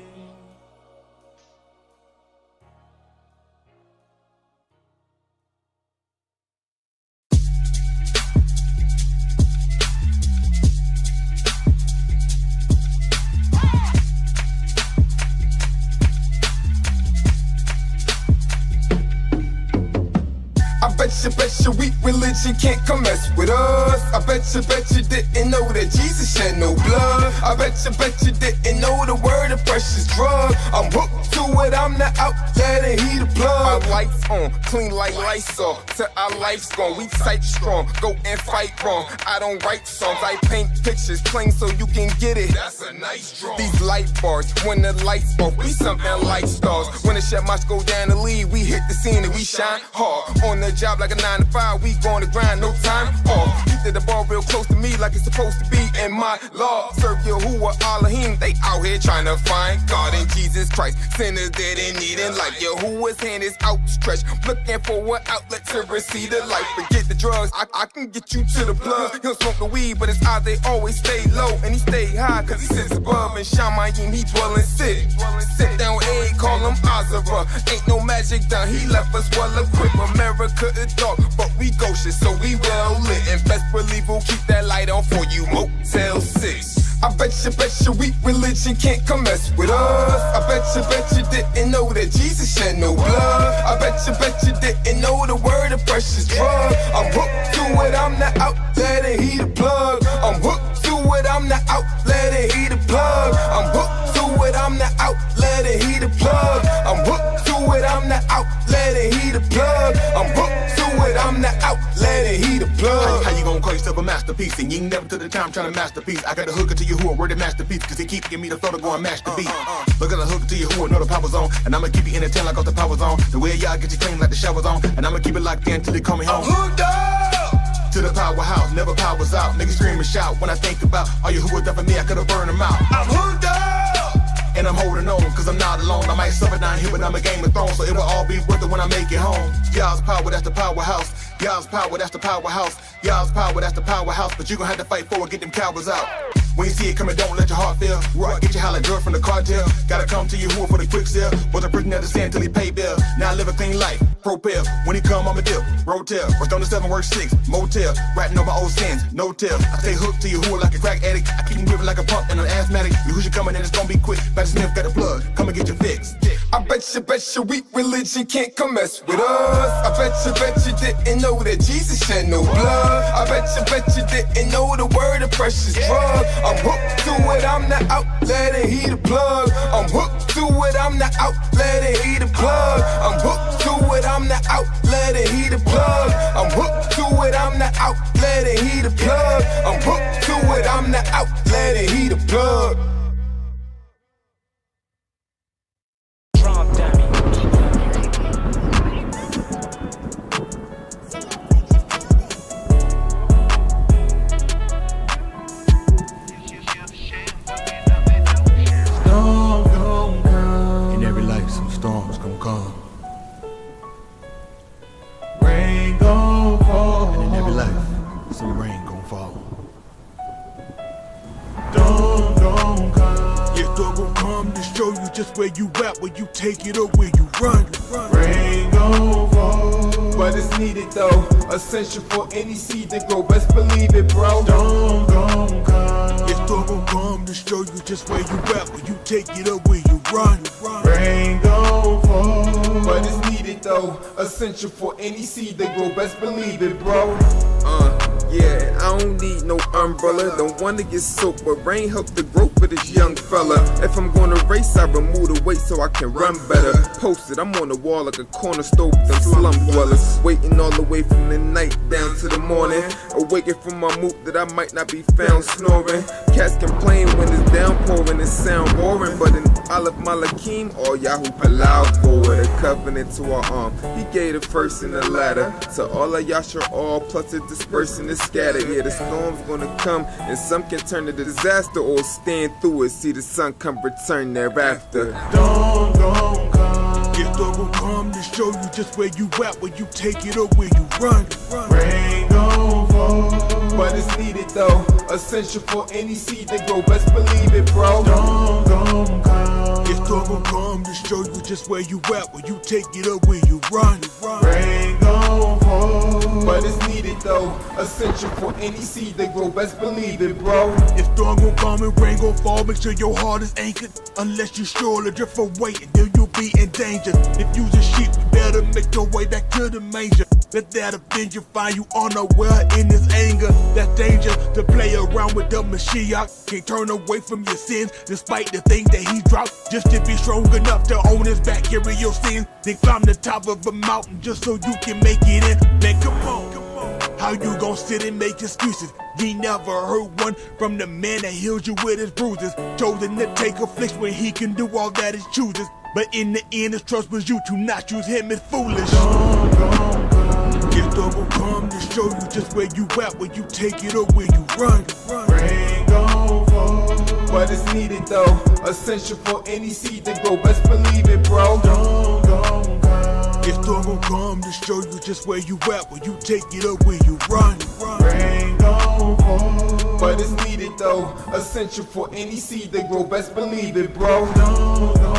I bet you weak religion can't come mess with us. I bet you didn't know that Jesus shed no blood. I bet you didn't know the word of precious drug. I'm hooked to it, I'm the outlet and he the plug. My lights on, clean like lights off, till our life's gone. We sight strong, go and fight wrong. I don't write songs, I paint pictures, plain so you can get it. That's a nice draw. These light bars, when the lights off, we something like stars. When the Shamash go down the lead, we hit the scene and we shine hard. On the job like a 9 to 5, we go on the grind, no time off. Keep the ball real close to me like it's supposed to be in my law. Serve Yahuwah Elohim, they out here trying to find God in Jesus Christ. Sinners dead and needing life. Yahuwah's hand is outstretched, looking for an outlet to receive the life. Forget the drugs, I can get you to the blood. He'll smoke the weed, but his eyes, they always stay low. And he stay high, cause he sits above. And Shamayim, he dwellin' sit. Sit down, egg, call him Azara. Ain't no magic done, he left us well equipped. America is dark, but we gauche, so we well lit. And best believe we'll keep that light on for you, Motel 6. I bet you weak religion can't come mess with us. I bet you didn't know that Jesus shed no blood. I bet you didn't know the word of precious drug. I'm hooked to it, I'm the outlet and he the plug. I'm hooked to it, I'm the outlet and he the plug. I'm hooked to it, I'm the outlet and he the plug. I'm hooked to it, I'm the outlet and he the plug. I'm hooked to it, I'm the outlet and he the plug. How you gonna call yourself a masterpiece and you ain't never took the time trying to masterpiece? I got a hooker to you who a word of masterpiece, cause he keep giving me the flow to go and match the beat. Look at the hooker to you who know the power's on, and I'ma keep you entertained like off the power's on. The way y'all get you clean like the shower's on, and I'ma keep it locked in till they call me home. Hooked up To the powerhouse, never powers out. Niggas scream and shout when I think about all you who was done for me, I could've burned them out. I'm hooked up. And I'm holding on, cause I'm not alone. I might suffer down here, but I'm a Game of Thrones, so it will all be worth it when I make it home. Y'all's power, that's the powerhouse. Y'all's power, that's the powerhouse. Y'all's power, that's the powerhouse. But you gon' have to fight for it, get them cowards out. When you see it coming, don't let your heart fail. Right, get your holla drug from the cartel. Gotta come to you who for the quick sale. Was a prisoner to sin till he paid bill. Now I live a clean life, propel. When he come, I'm a dip, rotel. Worked on the 7, work 6, motel. Ratting on my old sins, no tell. I stay hooked to you who like a crack addict. I keep him gripping like a pump and an asthmatic. You who's you coming in, it's gonna be quick. Back Smith got a plug, come and get your fix. I bet bet you weak religion can't come mess with us. I bet you didn't know that Jesus shed no blood. I bet you didn't know the word of precious drug. I'm hooked to it, I'm the outlet and he the plug. I'm hooked to it, I'm the outlet and he the plug. I'm hooked to it, I'm the outlet and he the plug. I'm hooked to it, I'm the outlet and he the plug. I'm hooked to it, I'm the outlet and he the plug. Just where you at, where you take it or where you run. Rain gon' fall, but it's needed though. Essential for any seed to grow. Best believe it, bro. Storm gon' come. Yeah, storm gon' come to show you just where you at, where you take it or where you run. Rain gon' fall, but it's needed though. Essential for any seed to grow. Best believe it, bro. Yeah, I don't need no umbrella. Don't wanna get soaked, but rain help the growth of this young fella. If I'm gonna race, I remove the weight so I can run better. Posted, I'm on the wall like a corner stove with them slum dwellers. Waiting all the way from the night down to the morning. Awakened from my mood that I might not be found snoring. Cats complain when it's downpouring and sound boring. But in Aleph Malakim, all Yahoo allowed for it. A covenant to our arm. He gave the first and the latter. To all of Yasha all, plus the dispersing is scattered. Yeah, the storm's gonna come, and some can turn to disaster or stand through it. See the sun come return thereafter. Storm gon' come. Yeah, storm gon' come to show you just where you at, where you take it or where you run. Rain gon' fall, but it's needed though. Essential for any seed to grow. Best believe it, bro. Storm gon' come. Yeah, storm gon' come to show you just where you at, where you take it or where you run. Rain gon' fall, but it's needed though. Essential for any seed to grow. Best believe it, bro. If storm gon' come and rain gon' fall, make sure your heart is anchored. Unless you're sure to drift away, and then you'll be in danger. If you's a sheep, you better make your way back to the manger. Let that avenger find you unaware in his anger. That's danger to play around with the Mashiach. Can't turn away from your sins, despite the things that he dropped. Just to be strong enough to own his back, carry your sins. Then climb the top of a mountain just so you can make it in. Man, come on. How you gon' sit and make excuses? Ye never heard one from the man that heals you with his bruises. Chosen to take affliction when he can do all that he chooses. But in the end, his trust was you to not use him as foolish. Storm gon' come. Yeah, storm gon' come to show you just where you at, where you take it or where you run. Rain gon' fall, but it's needed though. Essential for any seed to grow. Best believe it, bro. Storm gon' come. Yeah, storm gon' come to show you just where you at, where you take it or where you run. Rain gon' fall, but it's needed though. Essential for any seed to grow. Best believe it, bro. Storm gon'